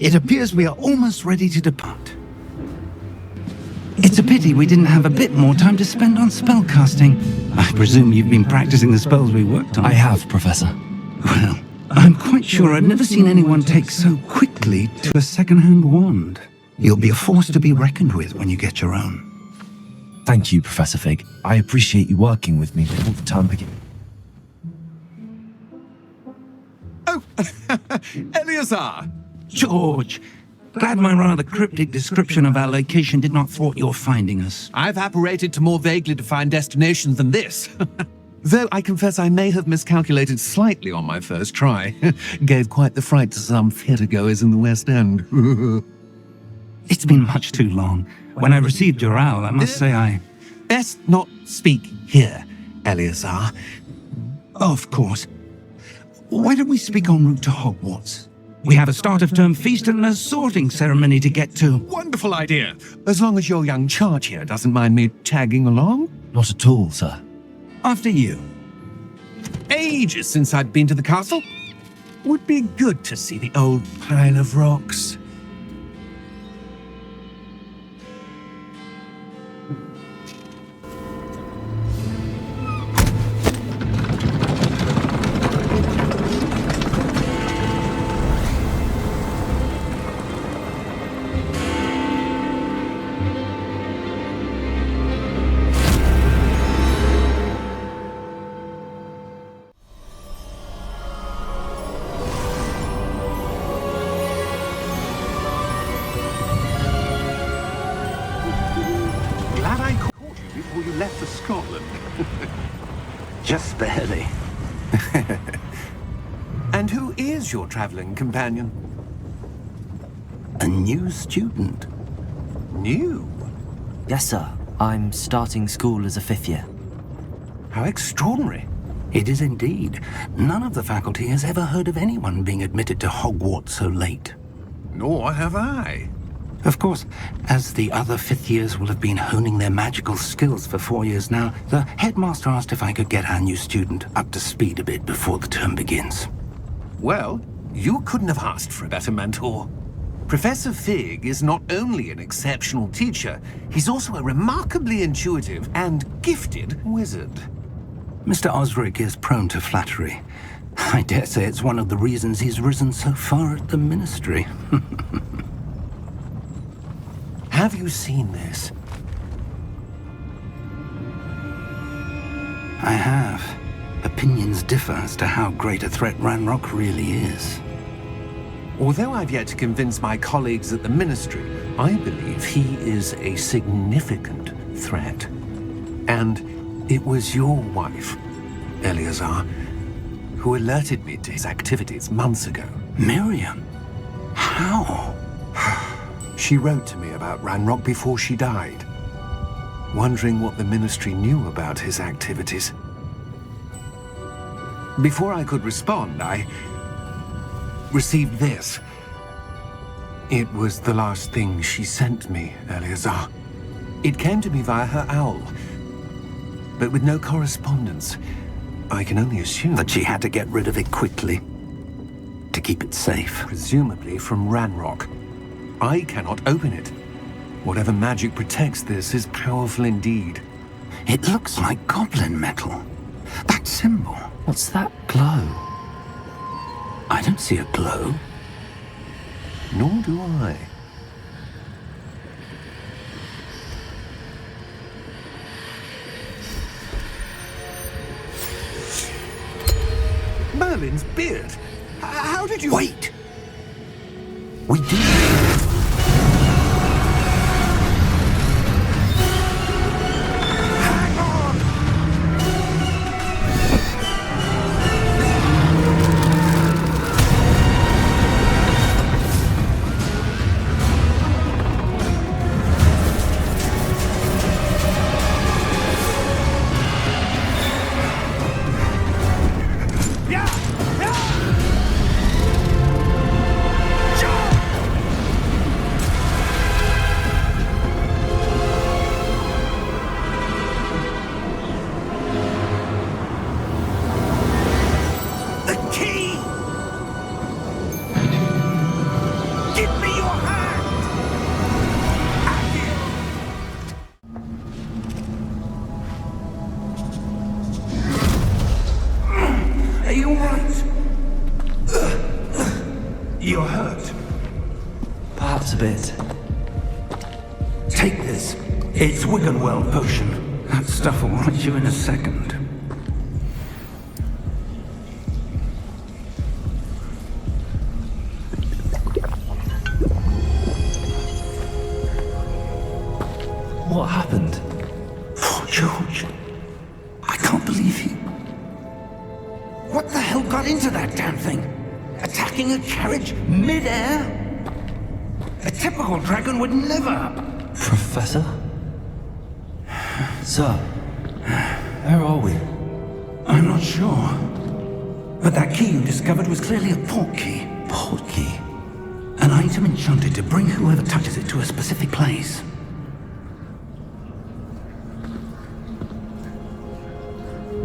It appears we are almost ready to depart. It's a pity we didn't have a bit more time to spend on spellcasting. I presume you've been practicing the spells we worked on. I have, Professor. Well, I'm quite sure I've never seen anyone take so quickly to a second-hand wand. You'll be a force to be reckoned with when you get your own. Thank you, Professor Fig. I appreciate you working with me before the term begins. Oh, Eleazar! George, glad my rather cryptic description of our location did not thwart your finding us. I've apparated to more vaguely defined destinations than this. Though I confess I may have miscalculated slightly on my first try. Gave quite the fright to some theatre-goers in the West End. It's been much too long. When I received your owl, I must say I... Best not speak here, Eleazar. Of course. Why don't we speak en route to Hogwarts? We have a start-of-term feast and a sorting ceremony to get to. Wonderful idea. As long as your young charge here doesn't mind me tagging along. Not at all, sir. After you. Ages since I'd been to the castle. Would be good to see the old pile of rocks. Before you left for Scotland. Just barely. And who is your travelling companion? A new student. New? Yes, sir. I'm starting school as a 5th year. How extraordinary. It is indeed. None of the faculty has ever heard of anyone being admitted to Hogwarts so late. Nor have I. Of course, as the other 5th years will have been honing their magical skills for 4 years now, the headmaster asked if I could get our new student up to speed a bit before the term begins. Well, you couldn't have asked for a better mentor. Professor Fig is not only an exceptional teacher, he's also a remarkably intuitive and gifted wizard. Mr. Osric is prone to flattery. I dare say it's one of the reasons he's risen so far at the ministry. Have you seen this? I have. Opinions differ as to how great a threat Ranrock really is. Although I've yet to convince my colleagues at the Ministry, I believe he is a significant threat. And it was your wife, Eleazar, who alerted me to his activities months ago. Miriam? How? She wrote to me about Ranrock before she died, wondering what the Ministry knew about his activities. Before I could respond, I received this. It was the last thing she sent me, Eleazar. It came to me via her owl, but with no correspondence. I can only assume That she had to get rid of it quickly, to keep it safe. presumably from Ranrock. I cannot open it. Whatever magic protects this is powerful indeed. It looks like goblin metal. That symbol. What's that glow? I don't see a glow. Nor do I. Merlin's beard. How did you... Wait! We do. Hang on! Yeah! Yeah! Jump! That's a bit. Take this. It's Wiggenweld potion. That stuff will right you in a second. What happened? Poor George. I can't believe he... What the hell got into that damn thing? Attacking a carriage mid-air? A typical dragon would never... Professor? Sir, where are we? I'm not sure. But that key you discovered was clearly a port key. Port key? An item enchanted to bring whoever touches it to a specific place.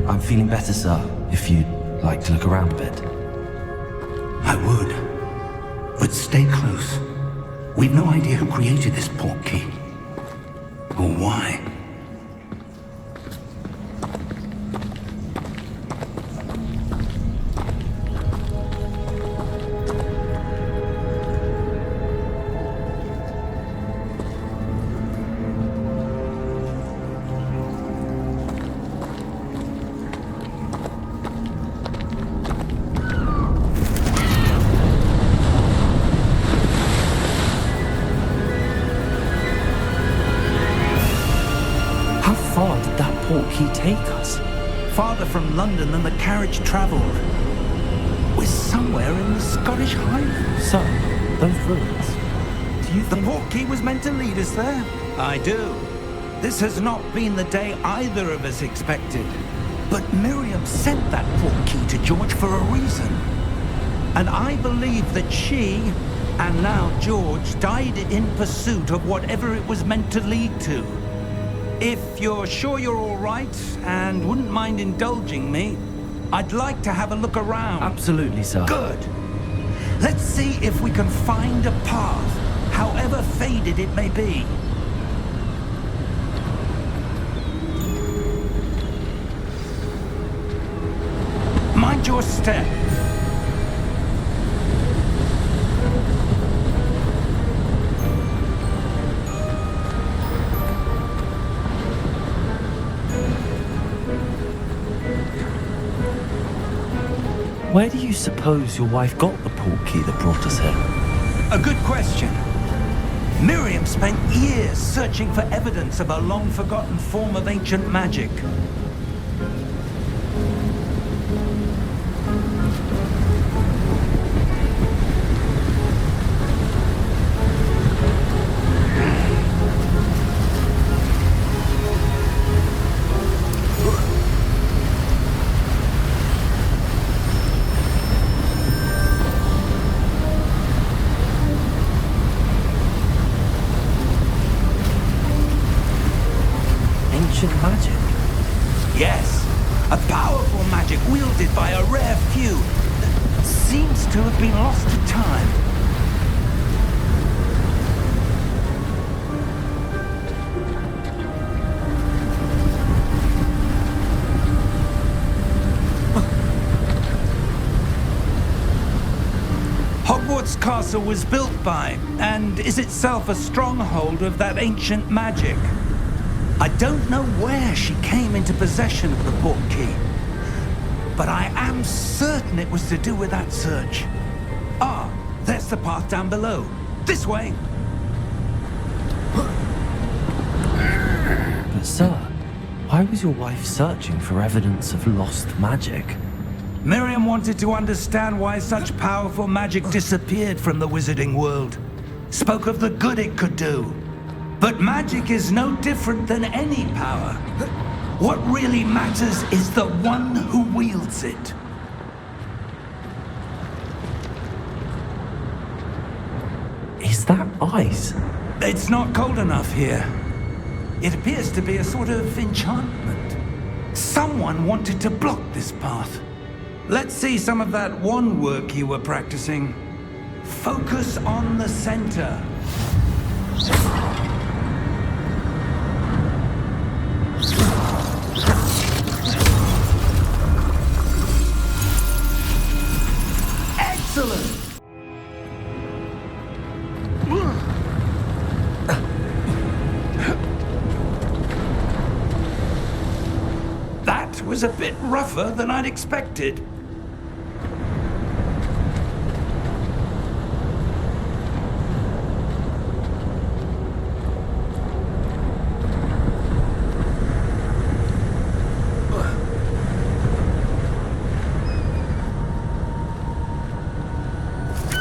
I'm feeling better, sir, if you'd like to look around a bit. I would. But stay close. We've no idea who created this port key. Or why. He take us? Farther from London than the carriage travelled. We're somewhere in the Scottish Highlands. Sir, those ruins. Do you The think... port key was meant to lead us there? I do. This has not been the day either of us expected. But Miriam sent that port key to George for a reason. And I believe that she, and now George, died in pursuit of whatever it was meant to lead to. If you're sure you're all right and wouldn't mind indulging me, I'd like to have a look around. Absolutely, sir. Good. Let's see if we can find a path, however faded it may be. Mind your step. Where do you suppose your wife got the port key that brought us here? A good question. Miriam spent years searching for evidence of a long-forgotten form of ancient magic. Ancient magic? Yes, a powerful magic wielded by a rare few that seems to have been lost to time. Hogwarts Castle was built by, and is itself a stronghold of that ancient magic. I don't know where she came into possession of the port key, but I am certain it was to do with that search. Ah, there's the path down below. This way. But sir, why was your wife searching for evidence of lost magic? Miriam wanted to understand why such powerful magic disappeared from the wizarding world. Spoke of the good it could do. But magic is no different than any power. What really matters is the one who wields it. Is that ice? It's not cold enough here. It appears to be a sort of enchantment. Someone wanted to block this path. Let's see some of that wand work you were practicing. Focus on the center. Excellent! was a bit rougher than I'd expected.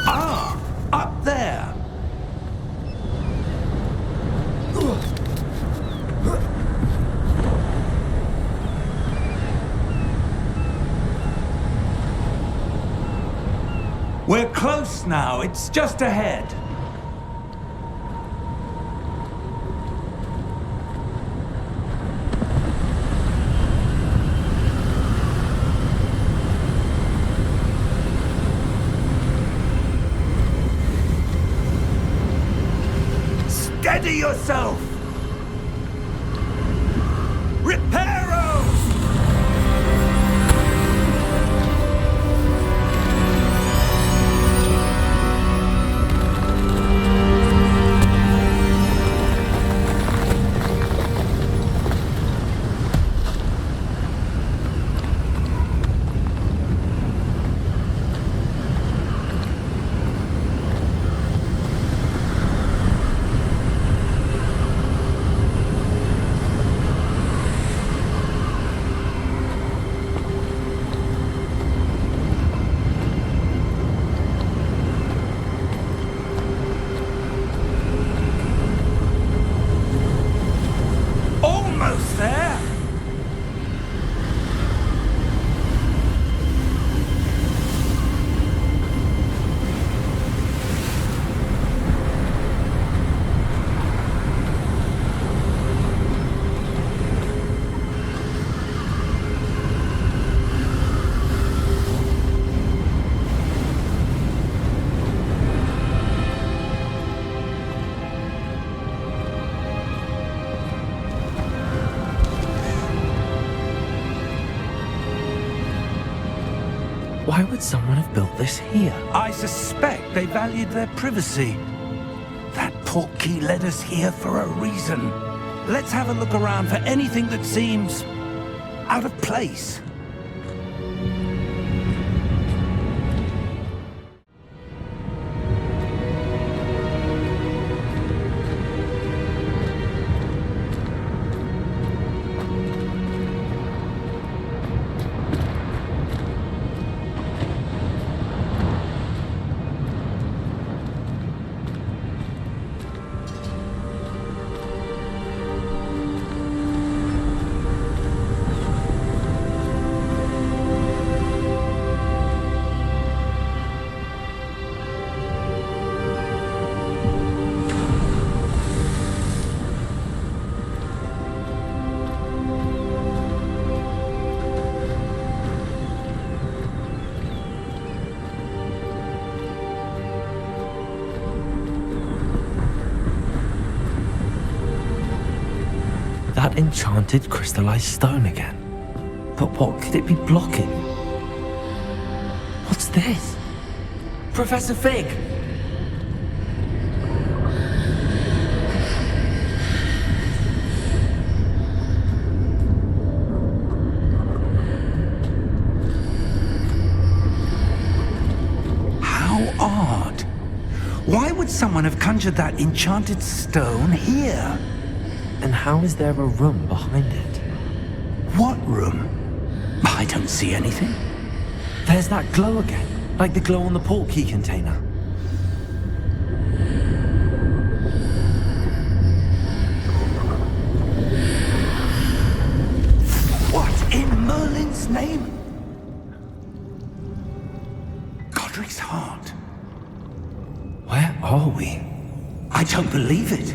Ah, up there. We're close now. It's just ahead. Steady yourself! Reparo! Almost there! Why would someone have built this here? I suspect they valued their privacy. That portkey led us here for a reason. Let's have a look around for anything that seems out of place. That enchanted crystallized stone again. But what could it be blocking? What's this? Professor Fig! How odd. Why would someone have conjured that enchanted stone here? And how is there a room behind it? What room? I don't see anything. There's that glow again, like the glow on the portkey container. What in Merlin's name? Godric's heart. Where are we? I don't believe it.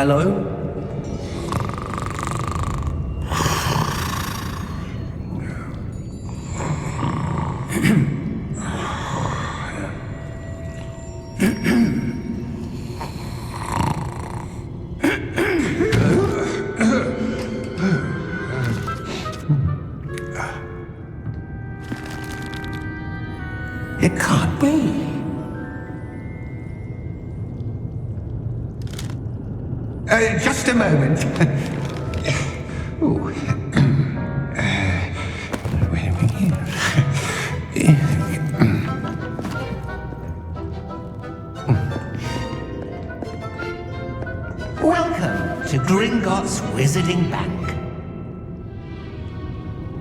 Hello? It can't be. Just a moment. Ooh. Wait a minute. Welcome to Gringotts Wizarding Bank.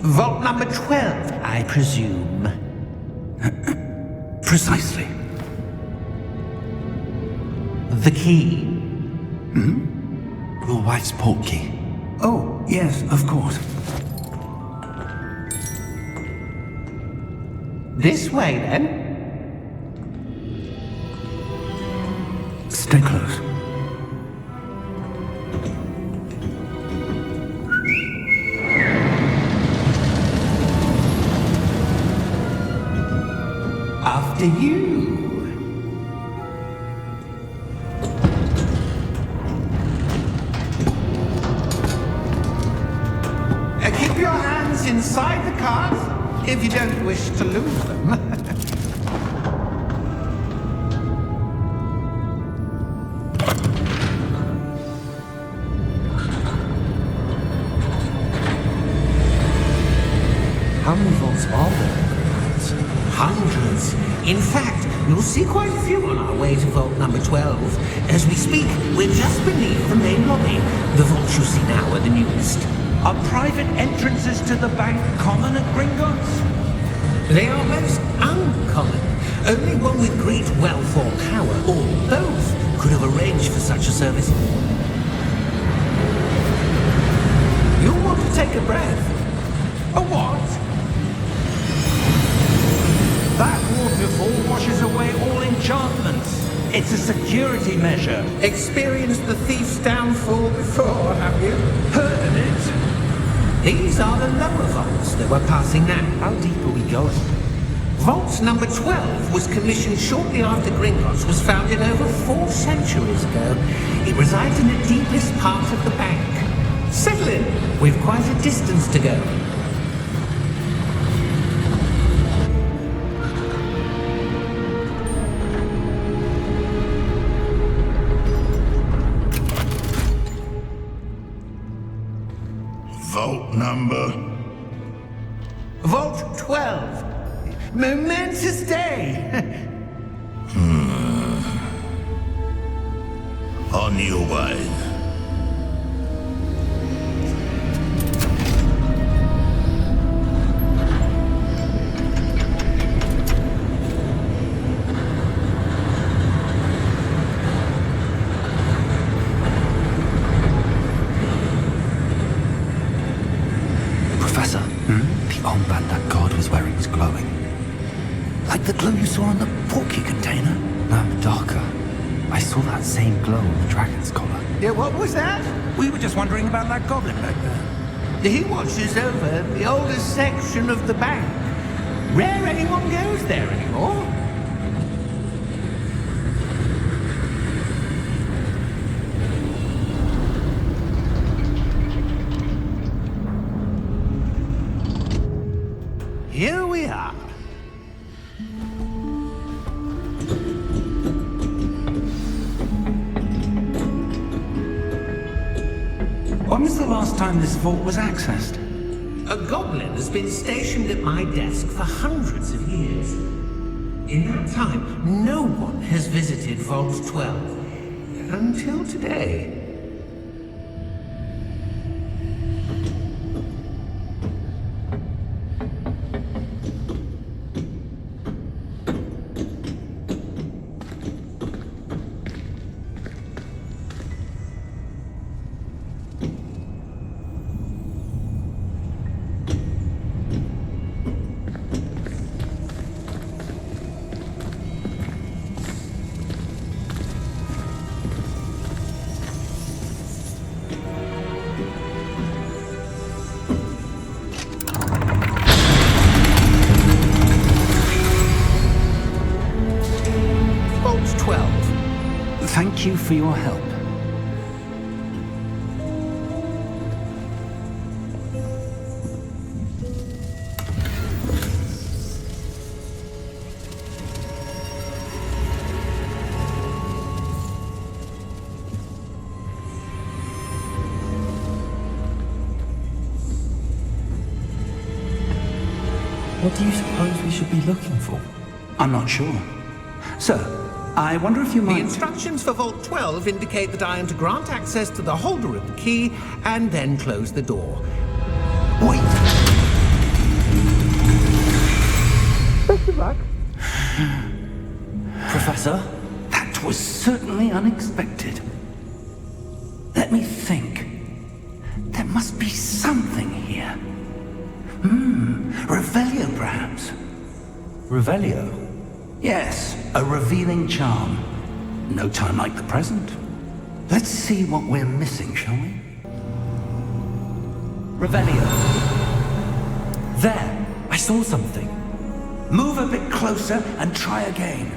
Vault number 12, I presume. Precisely. The key. Your wife's portkey. Oh, yes, of course. This way, then. Stay close. After you. Keep your hands inside the cards if you don't wish to lose them. How many vaults are there? Hundreds. In fact, you'll see quite a few on our way to vault number 12. As we speak, we're just beneath the main lobby. The vaults you see now are the newest. Are private entrances to the bank common at Gringotts? They are most uncommon. Only one with great wealth or power, or both, could have arranged for such a service. You'll want to take a breath. A what? That waterfall washes away all enchantments. It's a security measure. Experienced the thief's downfall before, have you? Heard of it? These are the lower vaults that we're passing now. How deep are we going? Vault number 12 was commissioned shortly after Gringotts was founded over 4 centuries ago. It resides in the deepest part of the bank. Settle in. We've quite a distance to go. Vault number? Vault 12. Momentous day. On your way. Professor, the armband that guard was wearing was glowing. Like the glow you saw on the portkey container? No, darker. I saw that same glow on the dragon's collar. Yeah, what was that? We were just wondering about that goblin back there. He watches over the oldest section of the bank. Rare anyone goes there anymore. Here we are. When was the last time this vault was accessed? A goblin has been stationed at my desk for hundreds of years. In that time, no one has visited Vault 12. Until today. thank you for your help. What do you suppose we should be looking for? I'm not sure. Sir, I wonder if you The might... instructions for Vault 12 indicate that I am to grant access to the holder of the key and then close the door. Wait! Professor? That was certainly unexpected. Let me think. There must be something here. Revelio, perhaps. Revelio? Yes, a revealing charm. No time like the present. Let's see what we're missing, shall we? Revelio. There! I saw something. Move a bit closer and try again.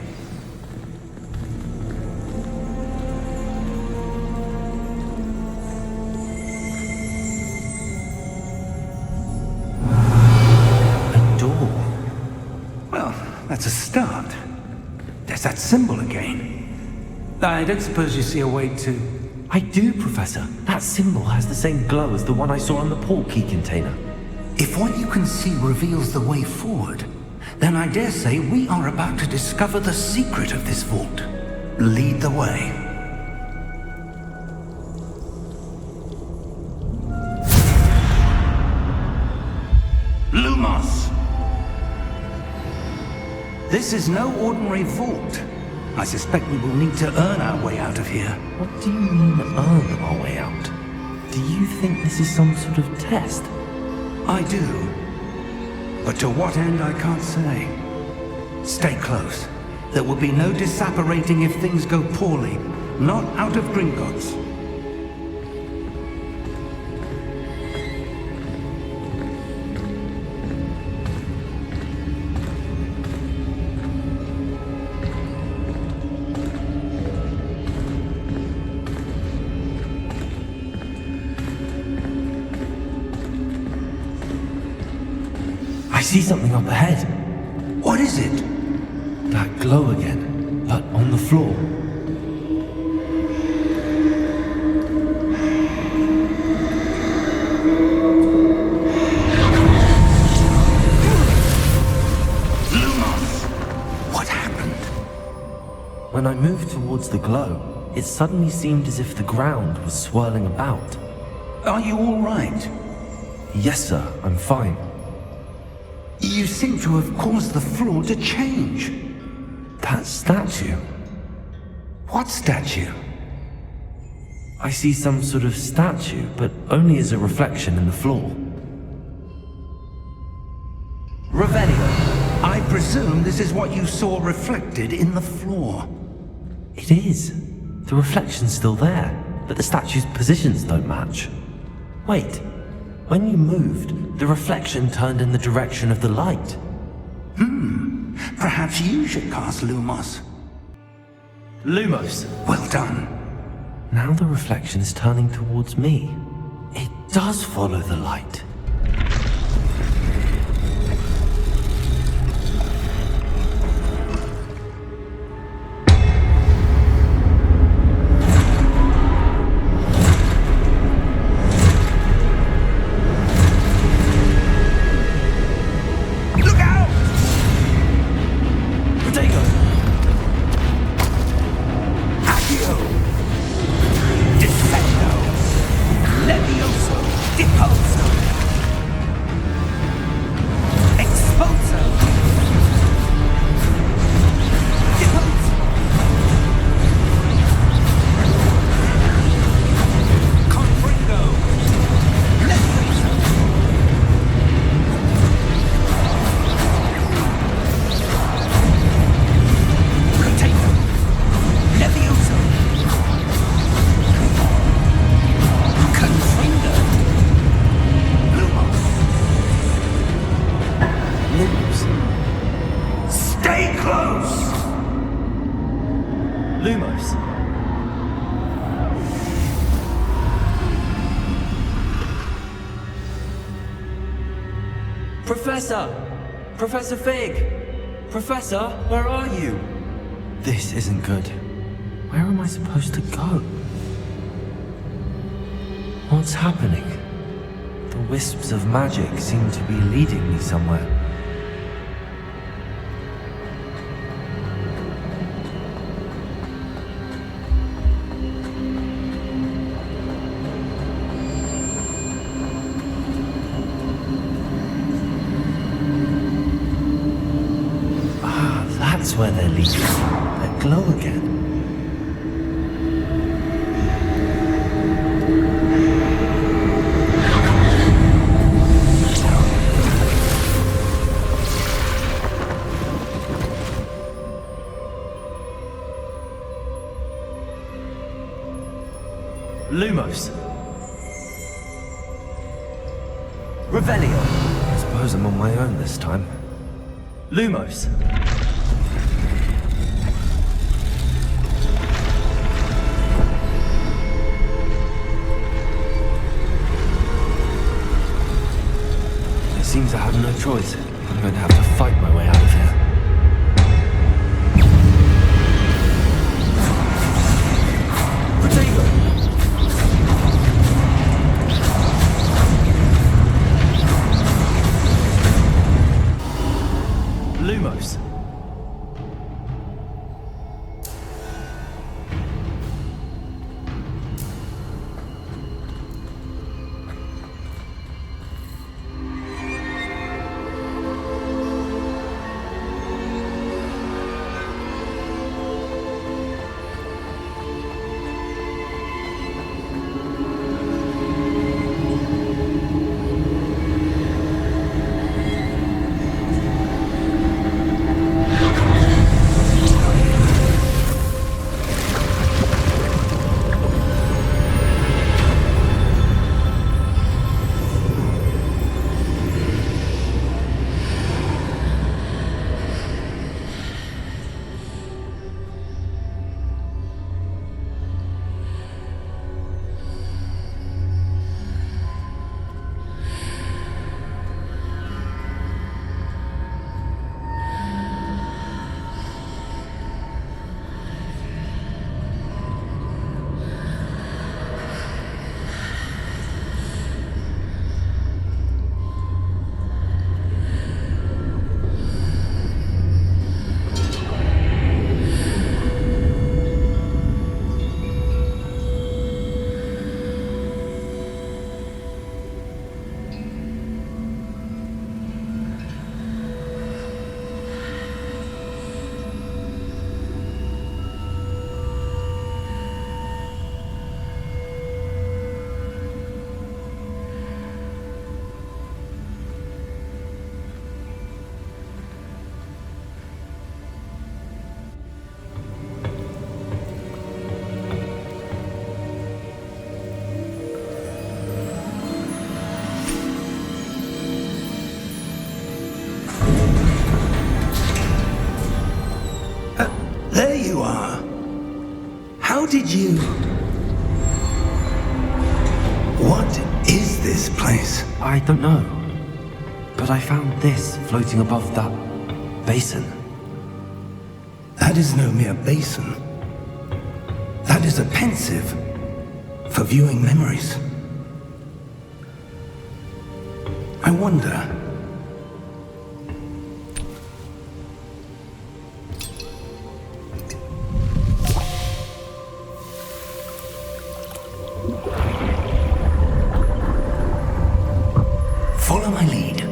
A door. Well, that's a start. There's that symbol again. I don't suppose you see a way to... I do, Professor. That symbol has the same glow as the one I saw on the port key container. If what you can see reveals the way forward, then I dare say we are about to discover the secret of this vault. Lead the way. Lumos! This is no ordinary vault. I suspect we will need to earn our way out of here. What do you mean, earn our way out? Do you think this is some sort of test? I do. But to what end, I can't say. Stay close. There will be no disapparating if things go poorly. Not out of Gringotts. I see something up ahead. What is it? That glow again, but on the floor. Lumos! What happened? When I moved towards the glow, it suddenly seemed as if the ground was swirling about. Are you all right? Yes, sir, I'm fine. You seem to have caused the floor to change. That statue. What statue? I see some sort of statue, but only as a reflection in the floor. Revelio, I presume this is what you saw reflected in the floor. It is. The reflection's still there, but the statue's positions don't match. Wait, when you moved, the reflection turned in the direction of the light. Perhaps you should cast Lumos. Lumos! Well done. Now the reflection is turning towards me. It does follow the light. Look out! Protego! Accio! Defendo! Levioso! Deposo! Professor! Professor Fig! Professor, where are you? This isn't good. Where am I supposed to go? What's happening? The wisps of magic seem to be leading me somewhere. That's where they're leading. They glow again. Lumos. Revelio. I suppose I'm on my own this time. Lumos. Seems I have no choice. I'm going to have to fight my way out of here. Potato! Lumos. There you are. How did you... What is this place? I don't know. But I found this floating above that basin. That is no mere basin. That is a pensive for viewing memories. I wonder... Follow my lead.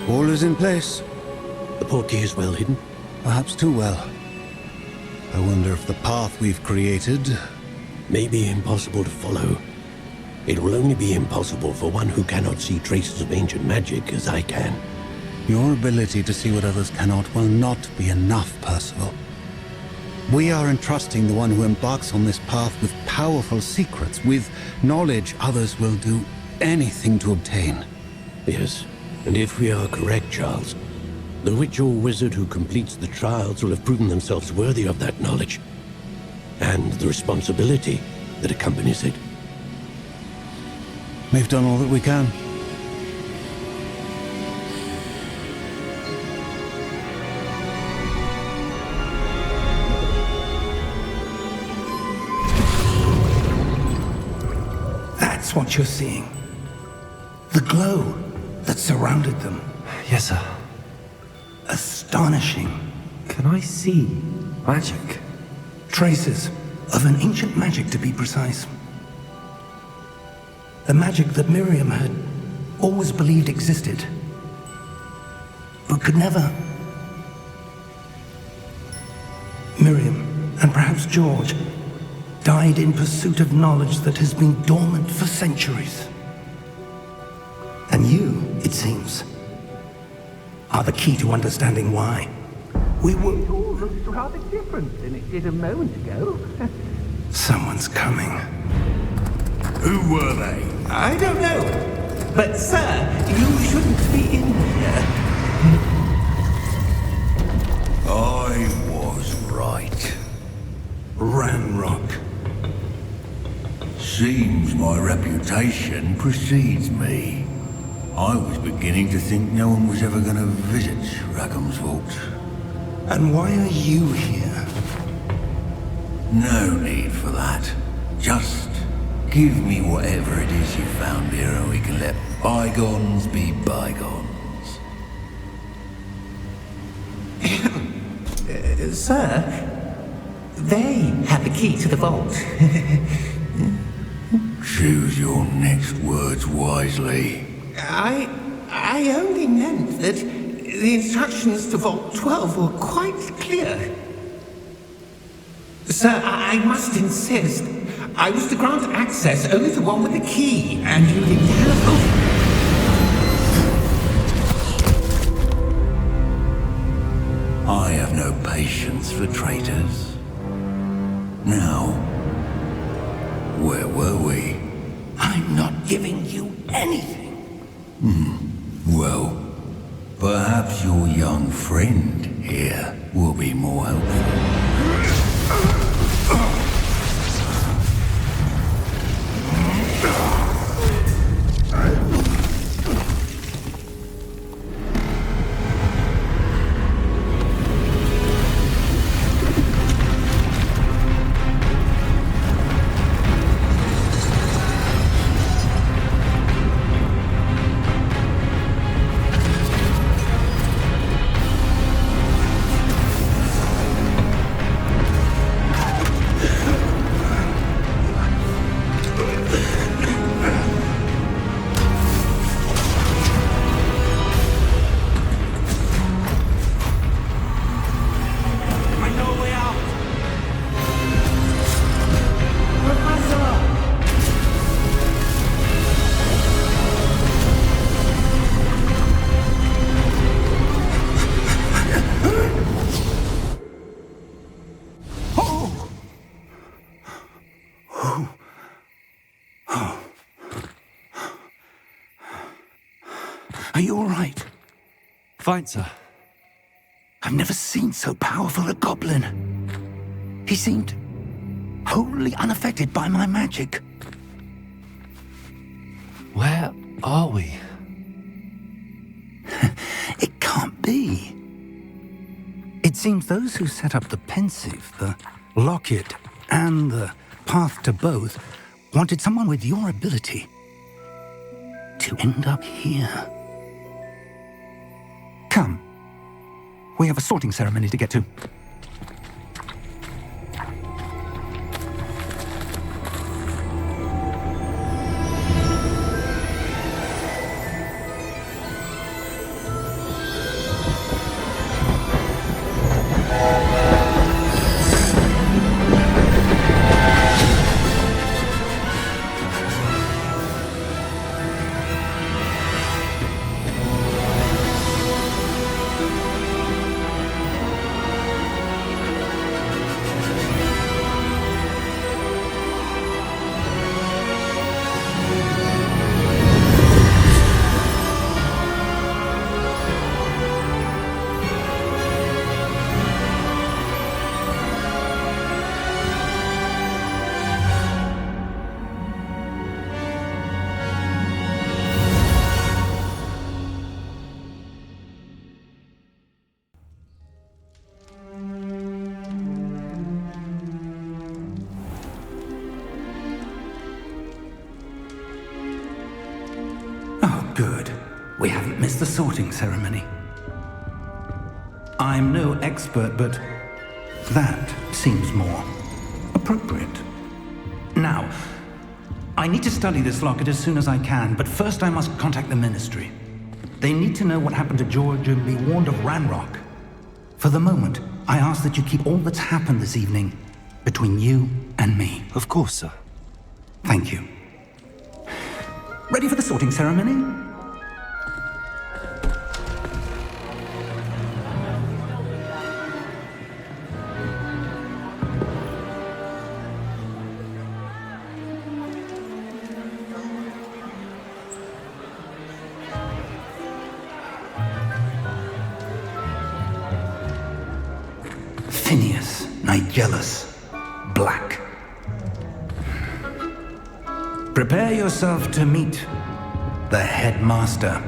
All is in place. The portkey is well hidden. Perhaps too well. I wonder if the path we've created... May be impossible to follow. It will only be impossible for one who cannot see traces of ancient magic as I can. Your ability to see what others cannot will not be enough, Percival. We are entrusting the one who embarks on this path with powerful secrets, with knowledge others will do anything to obtain. Yes, and if we are correct, Charles, the witch or wizard who completes the trials will have proven themselves worthy of that knowledge, and the responsibility that accompanies it. We've done all that we can. That's what you're seeing. The glow that surrounded them. Yes, sir. Astonishing. Can I see magic? Traces of an ancient magic, to be precise. The magic that Miriam had always believed existed, but could never. Miriam, and perhaps George, died in pursuit of knowledge that has been dormant for centuries. And you, it seems, are the key to understanding why. We were... It all looks rather different than it did a moment ago. Someone's coming. Who were they? I don't know. But, sir, you shouldn't be in here. I was right. Ranrock. Seems my reputation precedes me. I was beginning to think no one was ever going to visit Rackham's vault. And why are you here? No need for that. Just give me whatever it is you found here and we can let bygones be bygones. Sir, they have the key to the vault. Choose your next words wisely. I only meant that the instructions to Vault 12 were quite clear. Sir, I must insist. I was to grant access only to one with the key, and you didn't have... I have no patience for traitors. Now, where were we? I'm not giving you anything. Well, perhaps your young friend here will be more helpful. Are you all right? Fine, sir. I've never seen so powerful a goblin. He seemed wholly unaffected by my magic. Where are we? It can't be. It seems those who set up the pensive, the locket, and the path to both wanted someone with your ability to end up here. Come. We have a sorting ceremony to get to. We haven't missed the sorting ceremony. I'm no expert, but that seems more appropriate. Now, I need to study this locket as soon as I can, but first I must contact the Ministry. They need to know what happened to George and be warned of Ranrock. For the moment, I ask that you keep all that's happened this evening between you and me. Of course, sir. Thank you. Ready for the sorting ceremony? Phineas, Nigellus, Black. Prepare yourself to meet the headmaster.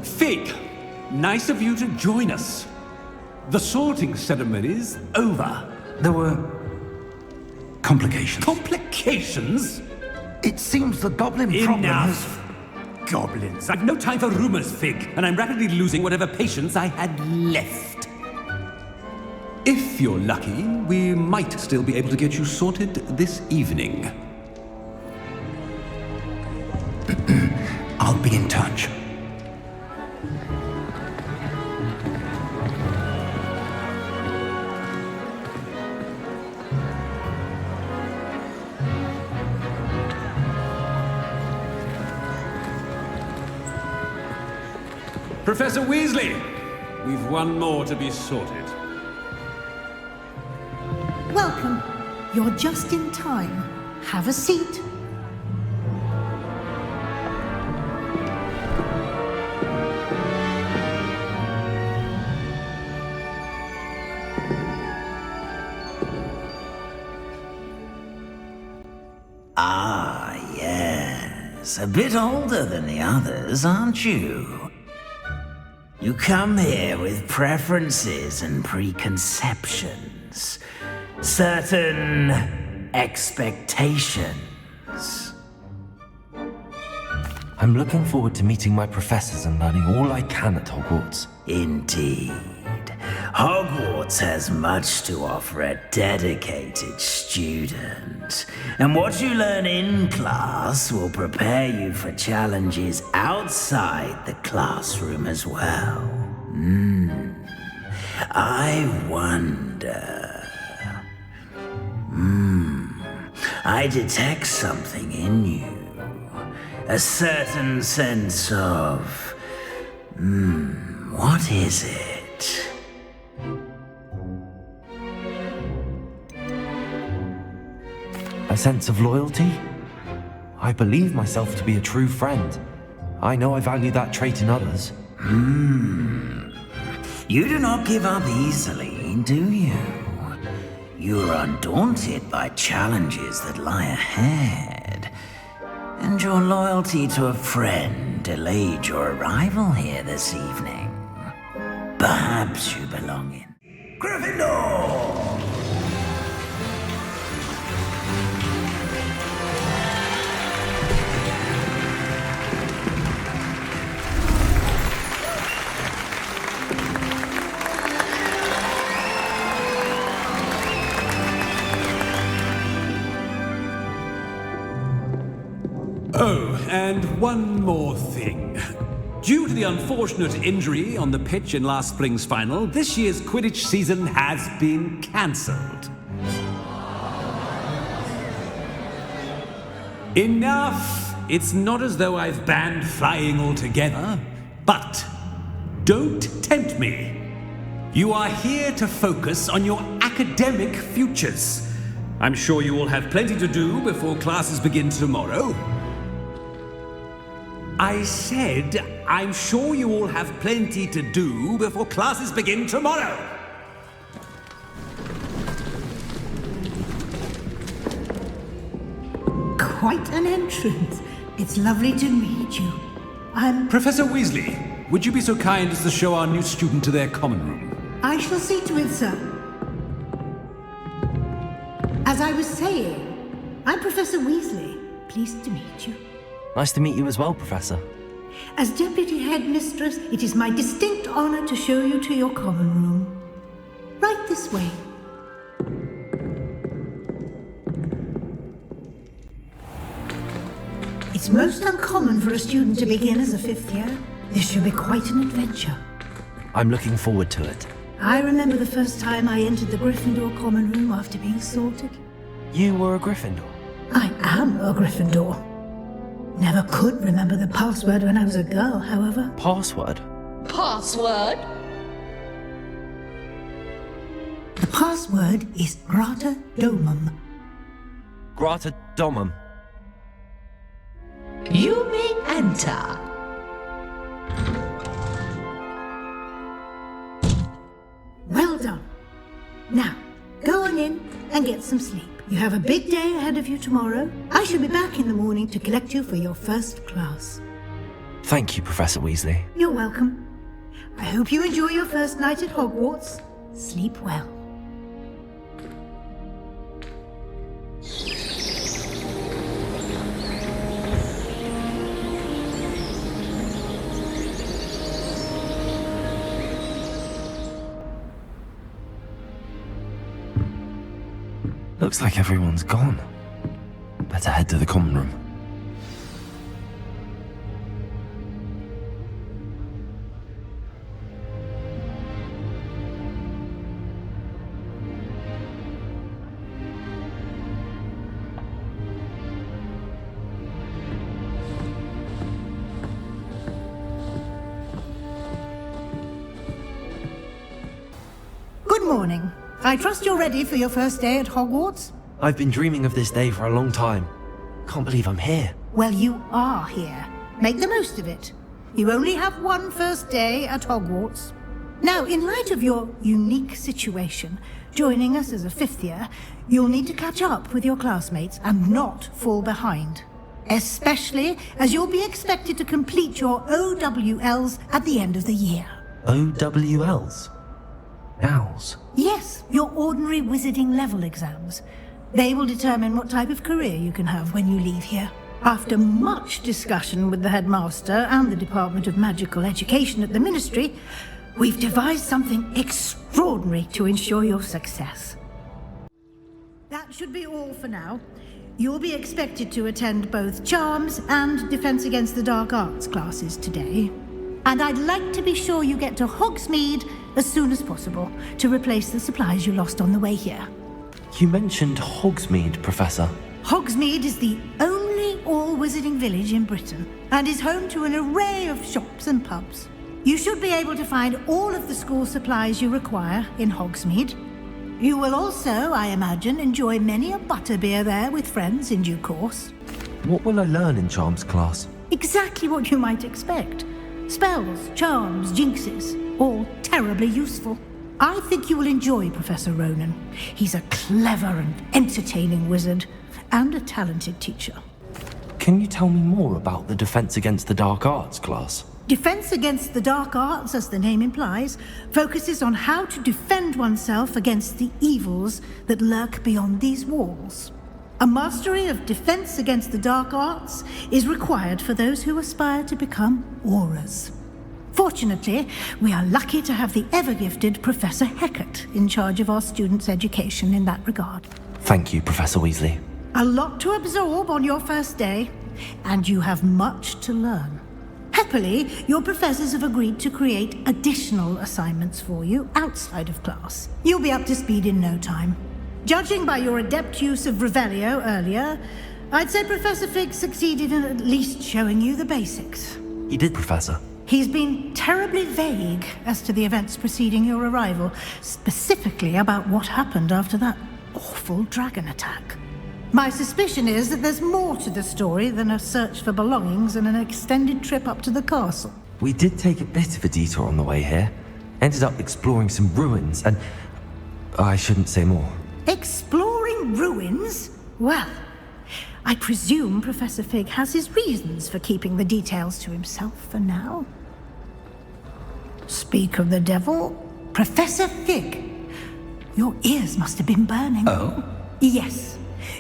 Fig, nice of you to join us. The sorting ceremony's over. There were complications. Complications? It seems the goblin problem has... Enough! Goblins. I've no time for rumors, Fig, and I'm rapidly losing whatever patience I had left. If you're lucky, we might still be able to get you sorted this evening. I'll be in touch. Professor Weasley, we've one more to be sorted. Welcome. You're just in time. Have a seat. Ah, yes. A bit older than the others, aren't you? You come here with preferences and preconceptions. Certain expectations. I'm looking forward to meeting my professors and learning all I can at Hogwarts. Indeed. Hogwarts has much to offer a dedicated student. And what you learn in class will prepare you for challenges outside the classroom as well. I wonder... I detect something in you. A certain sense of... what is it? A sense of loyalty? I believe myself to be a true friend. I know I value that trait in others. You do not give up easily, do you? You are undaunted by challenges that lie ahead. And your loyalty to a friend delayed your arrival here this evening. Perhaps you belong in Gryffindor! Oh, and one more thing. Due to the unfortunate injury on the pitch in last spring's final, this year's Quidditch season has been cancelled. Enough! It's not as though I've banned flying altogether, but don't tempt me. You are here to focus on your academic futures. I'm sure you will have plenty to do before classes begin tomorrow. I said, I'm sure you all have plenty to do before classes begin tomorrow. Quite an entrance. It's lovely to meet you. I'm... Professor Weasley, would you be so kind as to show our new student to their common room? I shall see to it, sir. As I was saying, I'm Professor Weasley. Pleased to meet you. Nice to meet you as well, Professor. As Deputy Headmistress, it is my distinct honor to show you to your common room. Right this way. It's most uncommon for a student to begin as a 5th year. This should be quite an adventure. I'm looking forward to it. I remember the first time I entered the Gryffindor common room after being sorted. You were a Gryffindor? I am a Gryffindor. Never could remember the password when I was a girl, however. Password? Password? The password is Grata Domum. Grata Domum. You may enter. Well done. Now, go on in and get some sleep. You have a big day ahead of you tomorrow. I shall be back in the morning to collect you for your first class. Thank you, Professor Weasley. You're welcome. I hope you enjoy your first night at Hogwarts. Sleep well. Looks like everyone's gone. Better head to the common room. Good morning. I trust you're ready for your first day at Hogwarts? I've been dreaming of this day for a long time. Can't believe I'm here. Well, you are here. Make the most of it. You only have one first day at Hogwarts. Now, in light of your unique situation, joining us as a 5th year, you'll need to catch up with your classmates and not fall behind. Especially as you'll be expected to complete your OWLs at the end of the year. OWLs? Owls? Yes, your ordinary wizarding level exams. They will determine what type of career you can have when you leave here. After much discussion with the headmaster and the Department of Magical Education at the Ministry, we've devised something extraordinary to ensure your success. That should be all for now. You'll be expected to attend both Charms and Defense Against the Dark Arts classes today. And I'd like to be sure you get to Hogsmeade as soon as possible to replace the supplies you lost on the way here. You mentioned Hogsmeade, Professor. Hogsmeade is the only all-wizarding village in Britain and is home to an array of shops and pubs. You should be able to find all of the school supplies you require in Hogsmeade. You will also, I imagine, enjoy many a butterbeer there with friends in due course. What will I learn in Charms class? Exactly what you might expect. Spells, charms, jinxes, all terribly useful. I think you will enjoy Professor Ronan. He's a clever and entertaining wizard, and a talented teacher. Can you tell me more about the Defense Against the Dark Arts class? Defense Against the Dark Arts, as the name implies, focuses on how to defend oneself against the evils that lurk beyond these walls. A mastery of Defense Against the Dark Arts is required for those who aspire to become Aurors. Fortunately, we are lucky to have the ever-gifted Professor Hecat in charge of our students' education in that regard. Thank you, Professor Weasley. A lot to absorb on your first day, and you have much to learn. Happily, your professors have agreed to create additional assignments for you outside of class. You'll be up to speed in no time. Judging by your adept use of Revelio earlier, I'd say Professor Fig succeeded in at least showing you the basics. He did, Professor. He's been terribly vague as to the events preceding your arrival, specifically about what happened after that awful dragon attack. My suspicion is that there's more to the story than a search for belongings and an extended trip up to the castle. We did take a bit of a detour on the way here. Ended up exploring some ruins and... I shouldn't say more. Exploring ruins? Well, I presume Professor Fig has his reasons for keeping the details to himself for now. Speak of the devil, Professor Fig. Your ears must have been burning. Oh? Yes.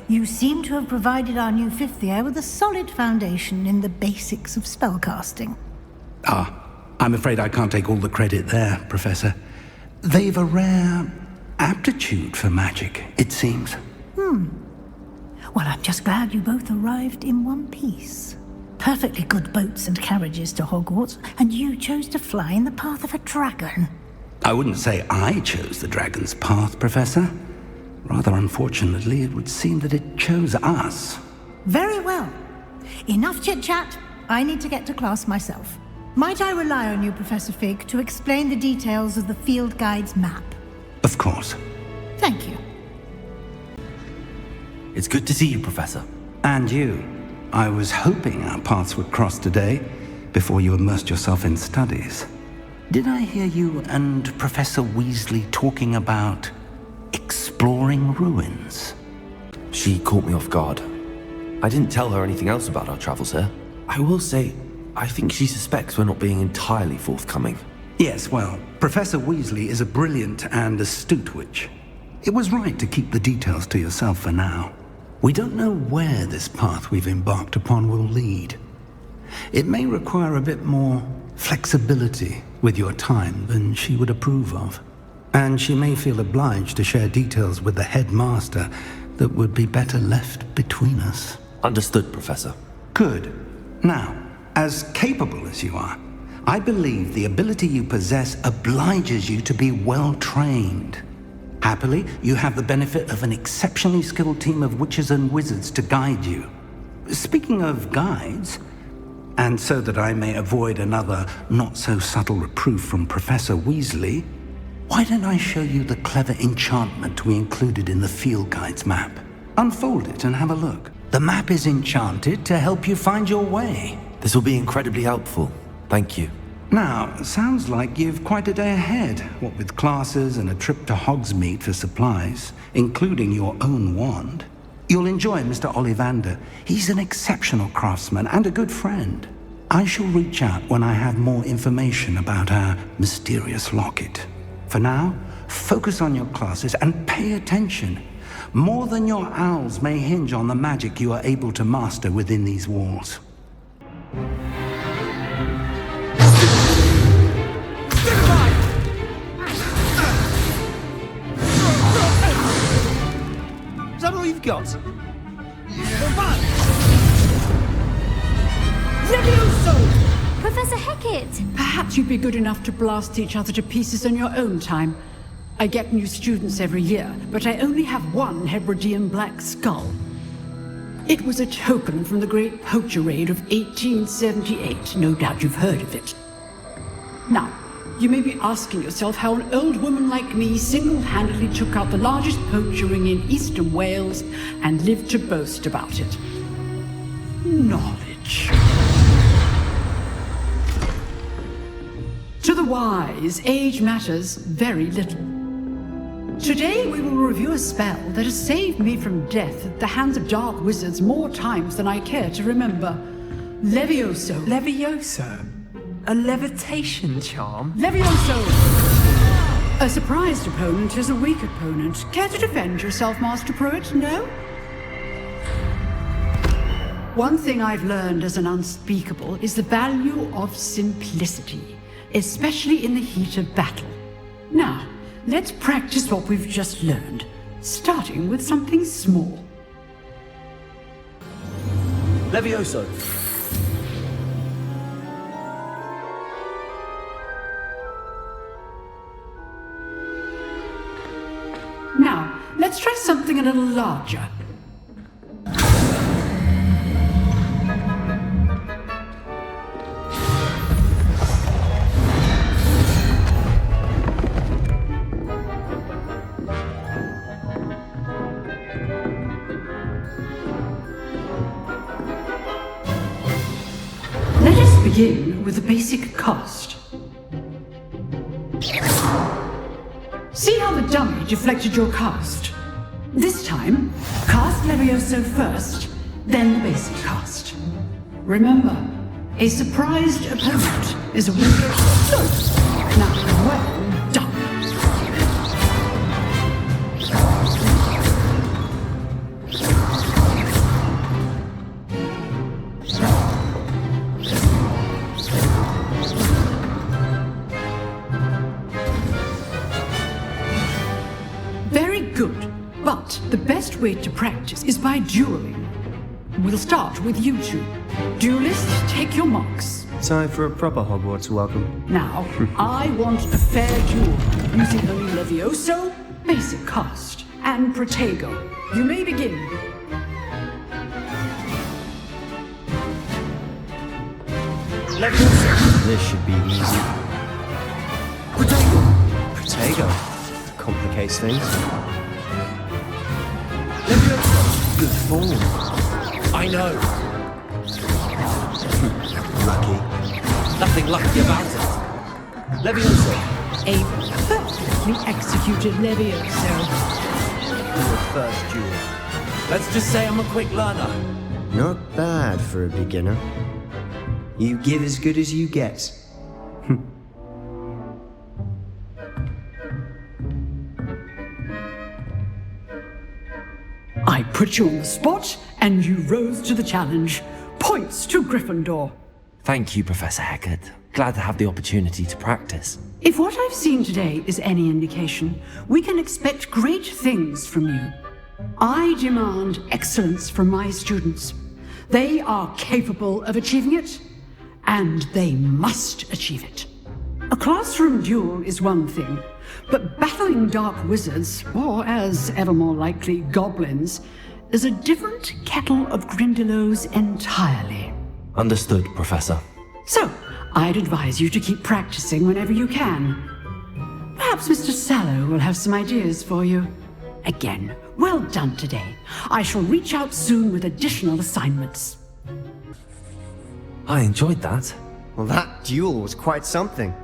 You seem to have provided our new fifth year with a solid foundation in the basics of spellcasting. I'm afraid I can't take all the credit there, Professor. They've a rare aptitude for magic, it seems. Well, I'm just glad you both arrived in one piece. Perfectly good boats and carriages to Hogwarts, and you chose to fly in the path of a dragon. I wouldn't say I chose the dragon's path, Professor. Rather unfortunately, it would seem that it chose us. Very well. Enough chit-chat. I need to get to class myself. Might I rely on you, Professor Fig, to explain the details of the field guide's map? Of course. Thank you. It's good to see you, Professor. And you. I was hoping our paths would cross today, before you immersed yourself in studies. Did I hear you and Professor Weasley talking about exploring ruins? She caught me off guard. I didn't tell her anything else about our travels here. I will say, I think she suspects we're not being entirely forthcoming. Yes, well, Professor Weasley is a brilliant and astute witch. It was right to keep the details to yourself for now. We don't know where this path we've embarked upon will lead. It may require a bit more flexibility with your time than she would approve of. And she may feel obliged to share details with the headmaster that would be better left between us. Understood, Professor. Good. Now, as capable as you are, I believe the ability you possess obliges you to be well trained. Happily, you have the benefit of an exceptionally skilled team of witches and wizards to guide you. Speaking of guides, and so that I may avoid another not-so-subtle reproof from Professor Weasley, why don't I show you the clever enchantment we included in the field guide's map? Unfold it and have a look. The map is enchanted to help you find your way. This will be incredibly helpful. Thank you. Now, sounds like you've quite a day ahead, what with classes and a trip to Hogsmeade for supplies, including your own wand. You'll enjoy Mr. Ollivander. He's an exceptional craftsman and a good friend. I shall reach out when I have more information about our mysterious locket. For now, focus on your classes and pay attention. More than your owls may hinge on the magic you are able to master within these walls. Is that all you've got? Levioso! Professor Hecat! Perhaps you'd be good enough to blast each other to pieces on your own time. I get new students every year, but I only have one Hebridean black skull. It was a token from the Great Poacher Raid of 1878. No doubt you've heard of it. Now, you may be asking yourself how an old woman like me single-handedly took out the largest poacher ring in eastern Wales and lived to boast about it. Knowledge. To the wise, age matters very little. Today we will review a spell that has saved me from death at the hands of dark wizards more times than I care to remember. Levioso. Levioso? A levitation charm? Levioso! A surprised opponent is a weak opponent. Care to defend yourself, Master Pruitt? No? One thing I've learned as an unspeakable is the value of simplicity, especially in the heat of battle. Now, let's practice what we've just learned, starting with something small. Levioso. Now, let's try something a little larger. Let us begin with the basic cast. See how the dummy deflected your cast? This time, cast Levioso first, then the basic cast. Remember, a surprised opponent is a weaker. Now, well done. good. But the best way to practice is by dueling. We'll start with you two. Duelists, take your marks. Time for a proper Hogwarts welcome. Now, I want a fair duel, using only Levioso, basic cast, and Protego. You may begin. This should be easy. Protego. Complicates things. Good form. I know. Lucky. Nothing lucky about it. Levioso. A perfectly executed Levioso. For the first duel. Let's just say I'm a quick learner. Not bad for a beginner. You give as good as you get. I put you on the spot, and you rose to the challenge. Points to Gryffindor. Thank you, Professor Hecat. Glad to have the opportunity to practice. If what I've seen today is any indication, we can expect great things from you. I demand excellence from my students. They are capable of achieving it, and they must achieve it. A classroom duel is one thing, but battling dark wizards, or as ever more likely, goblins, is a different kettle of Grindylows entirely. Understood, Professor. So, I'd advise you to keep practicing whenever you can. Perhaps Mr. Sallow will have some ideas for you. Again, well done today. I shall reach out soon with additional assignments. I enjoyed that. Well, that duel was quite something.